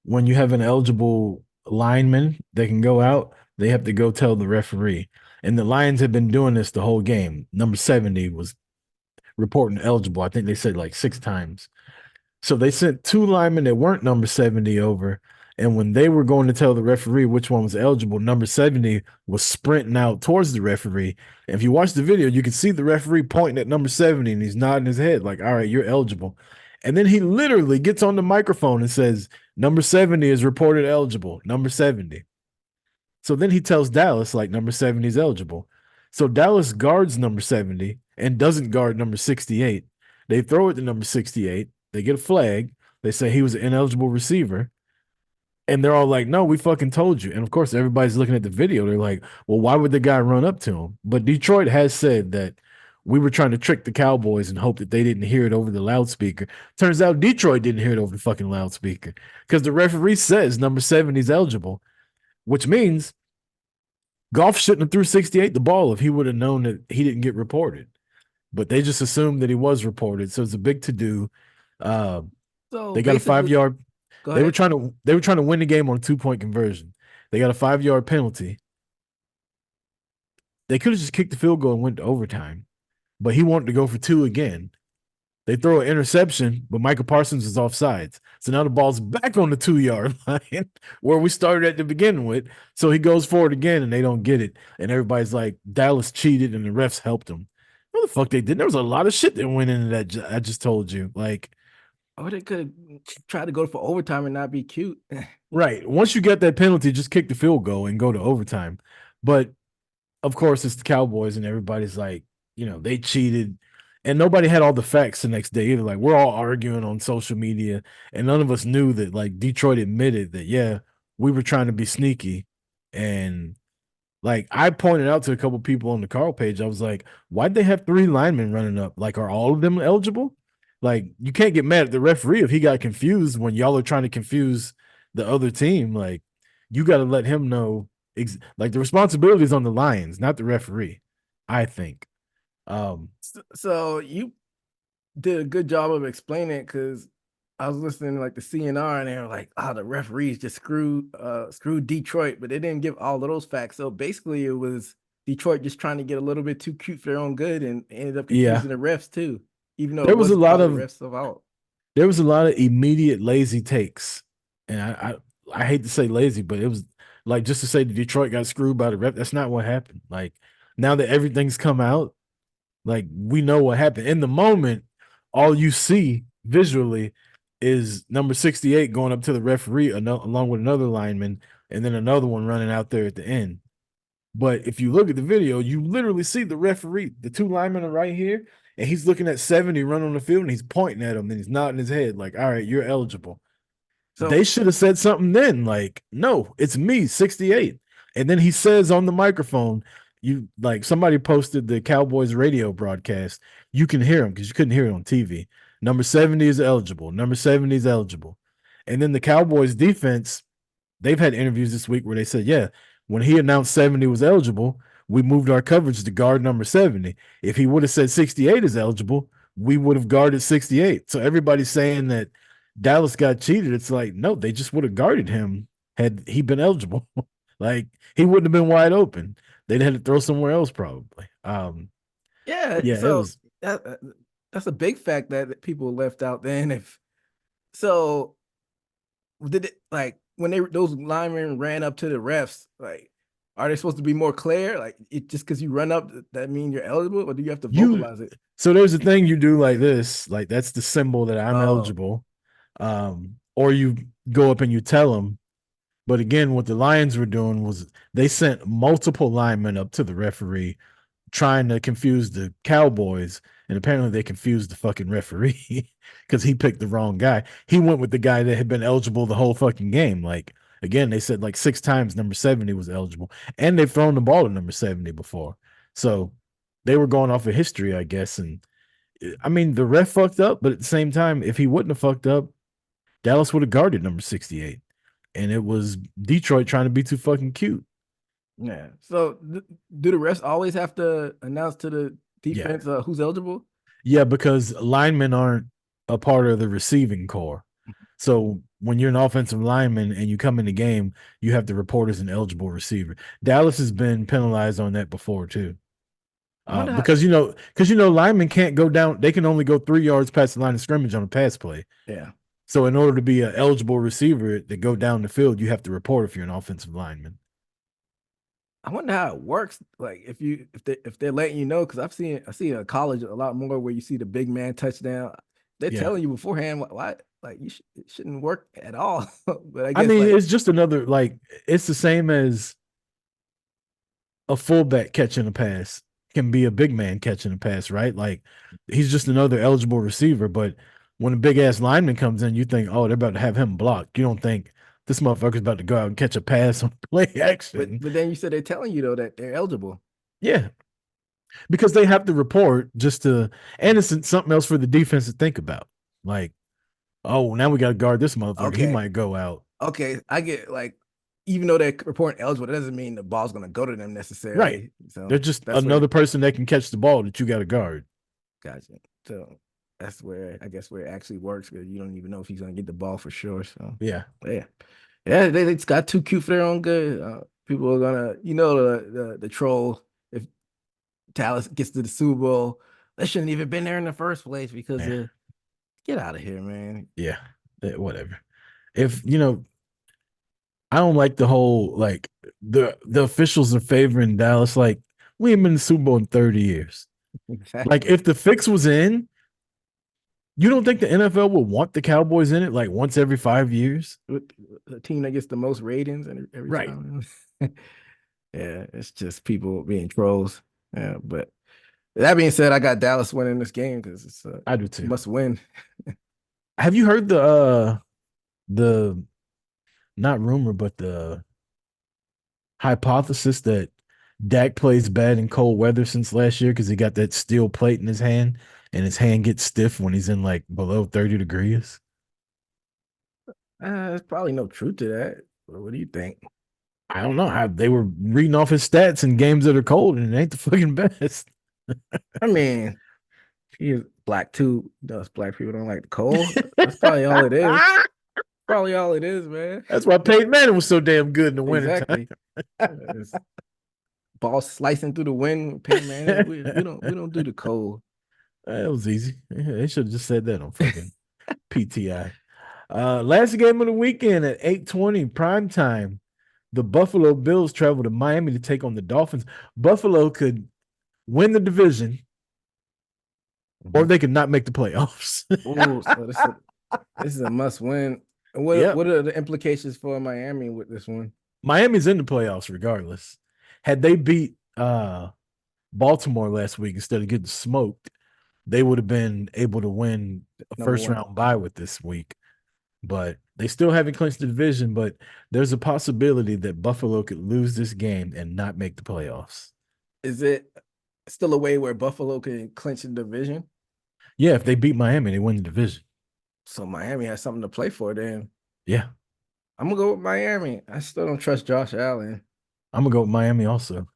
S3: when you have an eligible lineman that can go out, they have to go tell the referee. And the Lions have been doing this the whole game. Number 70 was reporting eligible. I think they said like 6 times. So they sent 2 linemen that weren't number 70 over. And when they were going to tell the referee which one was eligible, number 70 was sprinting out towards the referee. And if you watch the video, you can see the referee pointing at number 70 and he's nodding his head like, all right, you're eligible. And then he literally gets on the microphone and says, number 70 is reported eligible, number 70. So then he tells Dallas, like, number 70 is eligible. So Dallas guards number 70 and doesn't guard number 68. They throw it to number 68. They get a flag. They say he was an ineligible receiver. And they're all like, no, we fucking told you. And of course, everybody's looking at the video. They're like, well, why would the guy run up to him? But Detroit has said that we were trying to trick the Cowboys and hope that they didn't hear it over the loudspeaker. Turns out Detroit didn't hear it over the fucking loudspeaker because the referee says number 70 is eligible, which means Goff shouldn't have threw 68 the ball if he would have known that he didn't get reported. But they just assumed that he was reported. So it's a big to-do. So they got a 5-yard. They were trying to win the game on a 2-point conversion. They got a 5-yard penalty. They could have just kicked the field goal and went to overtime, but he wanted to go for 2 again. They throw an interception, but Michael Parsons is offsides. So now the ball's back on the 2-yard line where we started at the beginning with. So he goes for it again and they don't get it. And everybody's like, Dallas cheated and the refs helped him. What the fuck they did? There was a lot of shit that went into that. I just told you. Like,
S4: or they could have tried to go for overtime and not be cute.
S3: Right. Once you get that penalty, just kick the field goal and go to overtime. But of course, it's the Cowboys, and everybody's like, they cheated, and nobody had all the facts the next day either. Like, we're all arguing on social media, and none of us knew that, like, Detroit admitted that, yeah, we were trying to be sneaky. And like, I pointed out to a couple people on the Carl page, I was like, why'd they have 3 linemen running up? Like, are all of them eligible? Like, you can't get mad at the referee if he got confused when y'all are trying to confuse the other team. Like, you got to let him know. Like, the responsibility is on the Lions, not the referee, I think.
S4: So you did a good job of explaining it, because I was listening to like the CNR, and they were like, "Oh, the referees just screwed Detroit," but they didn't give all of those facts. So basically, it was Detroit just trying to get a little bit too cute for their own good, and ended up confusing the refs too, even though
S3: There
S4: it
S3: was a
S4: wasn't
S3: lot
S4: probably
S3: of
S4: refs' fault.
S3: there was a lot of immediate lazy takes, and I hate to say lazy, but it was like, just to say that Detroit got screwed by the ref. That's not what happened. Like, now that everything's come out, like, we know what happened. In the moment, all you see visually is number 68 going up to the referee along with another lineman, and then another one running out there at the end. But if you look at the video, you literally see the referee, the 2 linemen are right here, and he's looking at 70 run on the field, and he's pointing at him, and he's nodding his head like, all right, you're eligible.
S4: So
S3: They should have said something then, like, no, it's me, 68. And then he says on the microphone, you like, somebody posted the Cowboys radio broadcast. You can hear him because you couldn't hear it on TV. Number 70 is eligible. Number 70 is eligible. And then the Cowboys defense, they've had interviews this week where they said, yeah, when he announced 70 was eligible, we moved our coverage to guard number 70. If he would have said 68 is eligible, we would have guarded 68. So everybody's saying that Dallas got cheated. It's like, no, they just would have guarded him had he been eligible. Like, he wouldn't have been wide open. They'd had to throw somewhere else probably.
S4: yeah,
S3: Yeah, it
S4: so
S3: was.
S4: that's a big fact that people left out. Then if so, did it, like, when those linemen ran up to the refs, like, are they supposed to be more clear? Like, just because you run up, that mean you're eligible, or do you have to vocalize it?
S3: So there's a thing you do like this, like, that's the symbol that I'm
S4: Oh,
S3: eligible. Or you go up and you tell them. But again, what the Lions were doing was they sent multiple linemen up to the referee trying to confuse the Cowboys, and apparently they confused the fucking referee because he picked the wrong guy. He went with the guy that had been eligible the whole fucking game. Like, again, they said like 6 times number 70 was eligible, and they've thrown the ball to number 70 before. So they were going off of history, I guess. And I mean, the ref fucked up, but at the same time, if he wouldn't have fucked up, Dallas would have guarded number 68. And it was Detroit trying to be too fucking cute.
S4: yeah. So do the refs always have to announce to the defense who's eligible?
S3: Yeah, because linemen aren't a part of the receiving core. So when you're an offensive lineman and you come in the game, you have to report as an eligible receiver. Dallas has been penalized on that before too. Because linemen can't go down, they can only go 3 yards past the line of scrimmage on a pass play.
S4: Yeah.
S3: So in order to be an eligible receiver to go down the field, you have to report if you're an offensive lineman.
S4: I wonder how it works. Like, if they're letting you know, because I see in college a lot more where you see the big man touchdown. They're telling you beforehand why, like, it shouldn't work at all. But I guess,
S3: it's just another, like, it's the same as a fullback catching a pass can be a big man catching a pass, right? Like, he's just another eligible receiver. But when a big ass lineman comes in, you think, oh, they're about to have him blocked. You don't think this motherfucker's about to go out and catch a pass on play action.
S4: But then you said they're telling you though that they're eligible.
S3: Yeah, because they have to report and it's something else for the defense to think about. Like, oh, now we got to guard this motherfucker. Okay. He might go out.
S4: Okay, I get, like, even though they're reporting eligible, that doesn't mean the ball's going to go to them necessarily.
S3: Right.
S4: So
S3: they're just another person that can catch the ball that you got to guard.
S4: Gotcha. So that's where it actually works, because you don't even know if he's going to get the ball for sure. So
S3: yeah.
S4: They just got too cute for their own good. People are gonna, the troll, if Dallas gets to the Super Bowl, they shouldn't even been there in the first place because get out of here, man.
S3: Yeah, whatever. If I don't like the whole, like, the officials are favoring Dallas. Like, we haven't been in the Super Bowl in 30 years. Exactly. Like, if the fix was in, you don't think the NFL will want the Cowboys in it like once every 5 years?
S4: A team that gets the most ratings every time. Yeah, it's just people being trolls. Yeah, but that being said, I got Dallas winning this game because it's a
S3: I do too.
S4: must win.
S3: Have you heard the not rumor, but the hypothesis that Dak plays bad in cold weather since last year because he got that steel plate in his hand and his hand gets stiff when he's in like below 30 degrees?
S4: There's probably no truth to that. What do you think?
S3: I don't know how they were reading off his stats in games that are cold and it ain't the fucking best.
S4: I mean, he is black too. Those black people don't like the cold. That's probably all it is. Probably all it is, man.
S3: That's why Peyton Manning was so damn good in the wintertime.
S4: Exactly. It's ball slicing through the wind. Peyton Manning. We don't do the cold.
S3: That was easy. Yeah, they should have just said that on fucking PTI. Last game of the weekend at 8:20 prime time. The Buffalo Bills travel to Miami to take on the Dolphins. Buffalo could win the division, or they could not make the playoffs.
S4: Oh, so this is a must win. What are the implications for Miami with this one?
S3: Miami's in the playoffs regardless. Had they beat Baltimore last week instead of getting smoked, they would have been able to win a
S4: Number
S3: first
S4: one.
S3: round bye with this week. But they still haven't clinched the division, but there's a possibility that Buffalo could lose this game and not make the playoffs.
S4: Is it still a way where Buffalo can clinch the division?
S3: Yeah, if they beat Miami, they win the division.
S4: So Miami has something to play for then.
S3: Yeah.
S4: I'm gonna go with Miami. I still don't trust Josh Allen.
S3: I'm gonna go with Miami also.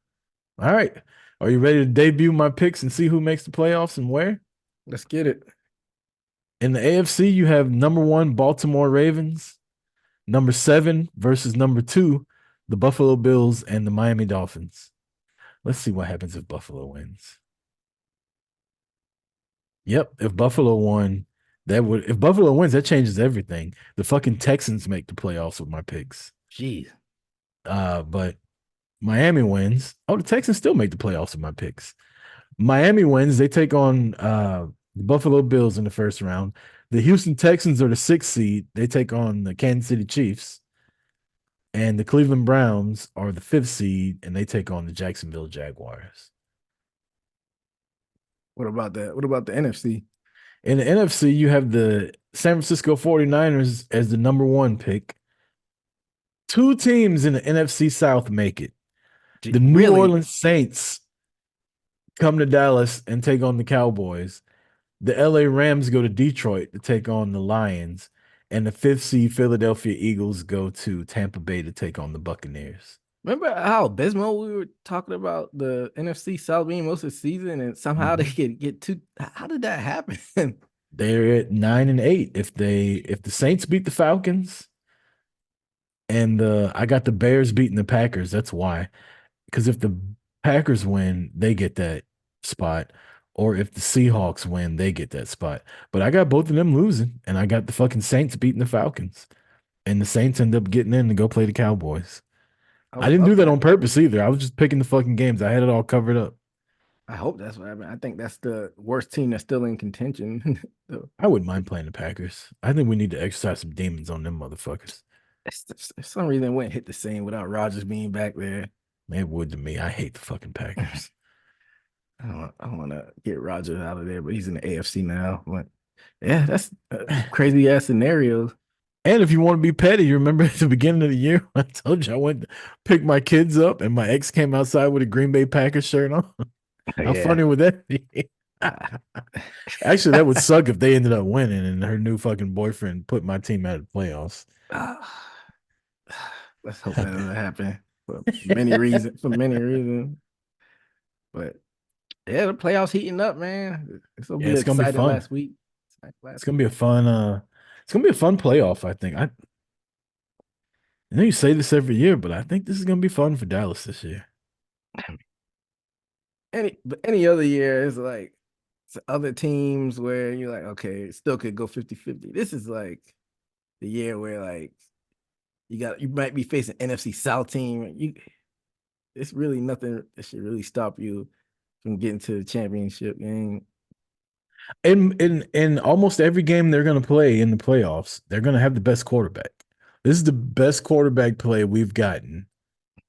S3: All right. Are you ready to debut my picks and see who makes the playoffs and where?
S4: Let's get it.
S3: In the AFC, you have number 1 Baltimore Ravens, number 7 versus number 2, the Buffalo Bills and the Miami Dolphins. Let's see what happens if Buffalo wins. Yep, if Buffalo won, if Buffalo wins, that changes everything. The fucking Texans make the playoffs with my picks.
S4: Jeez.
S3: But Miami wins. Oh, the Texans still make the playoffs with my picks. Miami wins. They take on the Buffalo Bills in the first round. The Houston Texans are the 6th seed. They take on the Kansas City Chiefs. And the Cleveland Browns are the 5th seed, and they take on the Jacksonville Jaguars.
S4: What about that? What about the NFC?
S3: In the NFC, you have the San Francisco 49ers as the number 1 pick. 2 teams in the NFC South make it. The New Orleans Saints come to Dallas and take on the Cowboys. The LA Rams go to Detroit to take on the Lions. And the 5th seed Philadelphia Eagles go to Tampa Bay to take on the Buccaneers.
S4: Remember how abysmal we were talking about the NFC South being most of the season, and somehow they could get to? How did that happen?
S3: They're at 9-8. If the Saints beat the Falcons, and I got the Bears beating the Packers, that's why. Because if the Packers win, they get that spot. Or if the Seahawks win, they get that spot. But I got both of them losing, and I got the fucking Saints beating the Falcons. And the Saints end up getting in to go play the Cowboys. I didn't do that on purpose either. I was just picking the fucking games. I had it all covered up.
S4: I hope that's what happened. I think that's the worst team that's still in contention.
S3: I wouldn't mind playing the Packers. I think we need to exercise some demons on them motherfuckers.
S4: For some reason, it wouldn't hit the same without Rodgers being back there.
S3: It would to me. I hate the fucking Packers.
S4: I don't want to get Rodgers out of there, but he's in the AFC now. But yeah, that's crazy ass scenarios.
S3: And if you want to be petty, you remember at the beginning of the year, I told you I went to pick my kids up and my ex came outside with a Green Bay Packers shirt on. How funny would that be? Actually, that would suck if they ended up winning and her new fucking boyfriend put my team out of the playoffs.
S4: Let's hope that doesn't happen for many reasons. But yeah, the playoffs heating up, man. It's gonna be exciting last week.
S3: It's gonna be a fun. It's gonna be a fun playoff. I think. I know you say this every year, but I think this is gonna be fun for Dallas this year.
S4: Any other year is like other teams where you're like, okay, it still could go 50-50. This is like the year where like you might be facing NFC South team. It's really nothing that should really stop you from getting to the championship game.
S3: In almost every game they're gonna play in the playoffs, they're gonna have the best quarterback. This is the best quarterback play we've gotten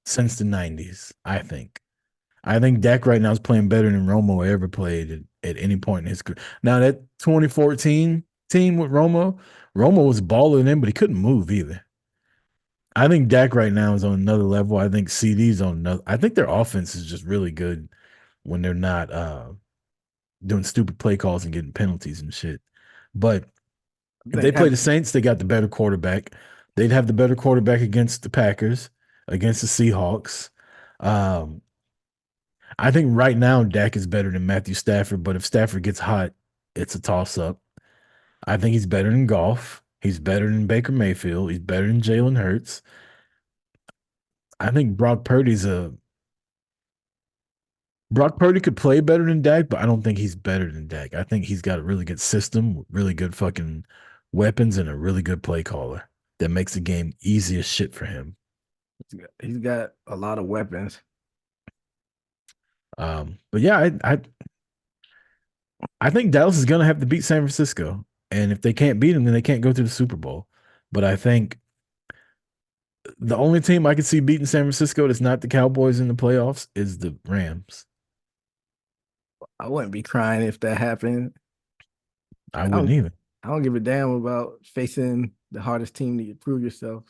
S3: since the 90s, I think. I think Dak right now is playing better than Romo ever played at any point in his career. Now, that 2014 team with Romo was balling in, but he couldn't move either. I think Dak right now is on another level. I think CD's on another. I think their offense is just really good when they're not doing stupid play calls and getting penalties and shit. But if they play the Saints, they got the better quarterback. They'd have the better quarterback against the Packers, against the Seahawks. I think right now Dak is better than Matthew Stafford, but if Stafford gets hot, it's a toss-up. I think he's better than Goff. He's better than Baker Mayfield. He's better than Jalen Hurts. I think Brock Purdy could play better than Dak, but I don't think he's better than Dak. I think he's got a really good system, really good fucking weapons, and a really good play caller that makes the game easy as shit for him.
S4: He's got a lot of weapons.
S3: But yeah, I think Dallas is gonna have to beat San Francisco, and if they can't beat them, then they can't go to the Super Bowl. But I think the only team I could see beating San Francisco that's not the Cowboys in the playoffs is the Rams.
S4: I wouldn't be crying if that happened.
S3: I wouldn't either.
S4: I don't give a damn about facing the hardest team to prove yourself.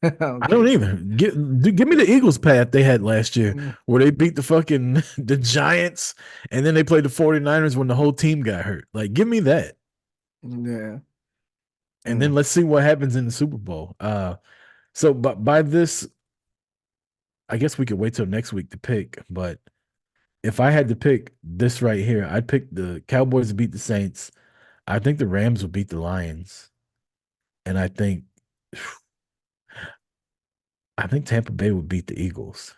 S3: I don't either. Give me the Eagles path they had last year where they beat the Giants and then they played the 49ers when the whole team got hurt. Like, give me that.
S4: Yeah.
S3: And then let's see what happens in the Super Bowl. So but by this, I guess we could wait till next week to pick, but if I had to pick this right here, I'd pick the Cowboys to beat the Saints. I think the Rams will beat the Lions. And I think Tampa Bay would beat the Eagles.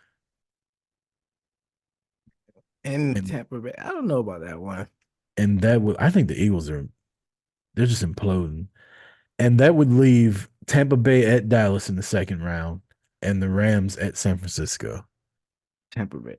S4: And Tampa Bay, I don't know about that one.
S3: And I think the Eagles they're just imploding. And that would leave Tampa Bay at Dallas in the second round and the Rams at San Francisco.
S4: Tampa Bay.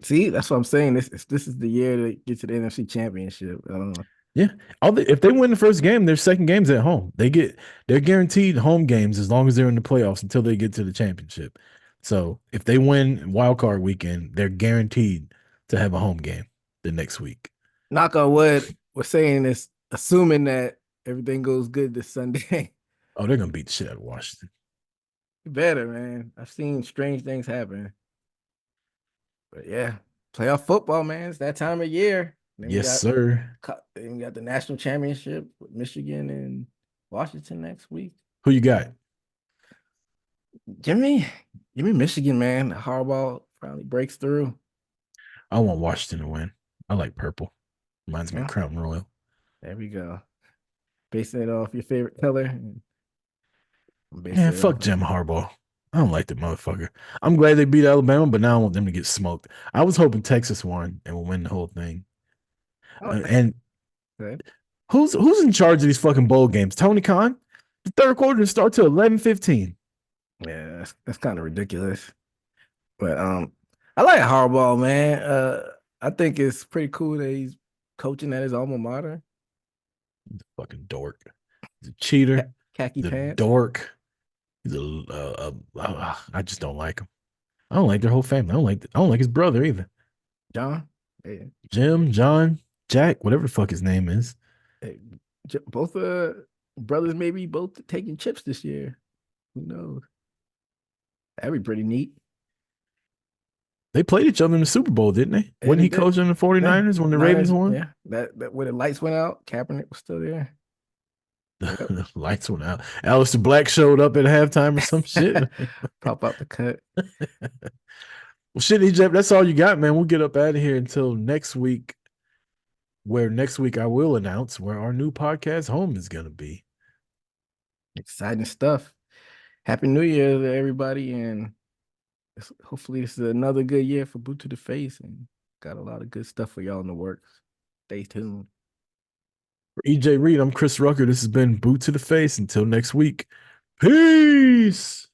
S4: See, that's what I'm saying. This is the year to get to the NFC Championship. I don't know.
S3: Yeah. If they win the first game, their second game's at home. They're guaranteed home games as long as they're in the playoffs until they get to the championship. So if they win wild card weekend, they're guaranteed to have a home game the next week.
S4: Knock on wood, we're saying this, assuming that everything goes good this Sunday.
S3: Oh, they're gonna beat the shit out of Washington.
S4: Better, man. I've seen strange things happen. But yeah, playoff football, man. It's that time of year.
S3: Yes, sir.
S4: Then we got the national championship with Michigan and Washington next week.
S3: Who you got?
S4: Give me Michigan, man. Harbaugh finally breaks through.
S3: I want Washington to win. I like purple. Reminds me of Crown Royal.
S4: There we go. Basing it off your favorite color.
S3: Man, fuck Jim Harbaugh. I don't like the motherfucker. I'm glad they beat Alabama, but now I want them to get smoked. I was hoping Texas won and will win the whole thing. And who's in charge of these fucking bowl games? Tony Khan? The third quarter didn't start till 11:15.
S4: Yeah, that's kind of ridiculous. But I like Harbaugh, man. I think it's pretty cool that he's coaching at his alma mater.
S3: He's a fucking dork. He's a cheater.
S4: Khaki pants.
S3: Dork. He's I just don't like him. I don't like their whole family. I don't like his brother either.
S4: John? Yeah.
S3: Jim, John, Jack, whatever the fuck his name is.
S4: Hey, both brothers maybe both taking chips this year. Who knows? That'd be pretty neat.
S3: They played each other in the Super Bowl, didn't they? Wasn't he coaching the 49ers when the Ravens won?
S4: Yeah. That when the lights went out, Kaepernick was still there.
S3: The lights went out. Alistair Black showed up at halftime or some shit.
S4: Pop out the cut.
S3: Well, shit, EJ, that's all you got, man. We'll get up out of here until next week, where next week I will announce where our new podcast home is going to be.
S4: Exciting stuff. Happy New Year to everybody, and hopefully this is another good year for Boot to the Face, and got a lot of good stuff for y'all in the works. Stay tuned.
S3: For EJ Reed, I'm Chris Rucker. This has been Boot to the Face. Until next week, peace.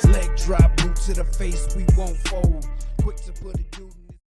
S2: Leg drop, boot to the face, we won't fold. Quick to put it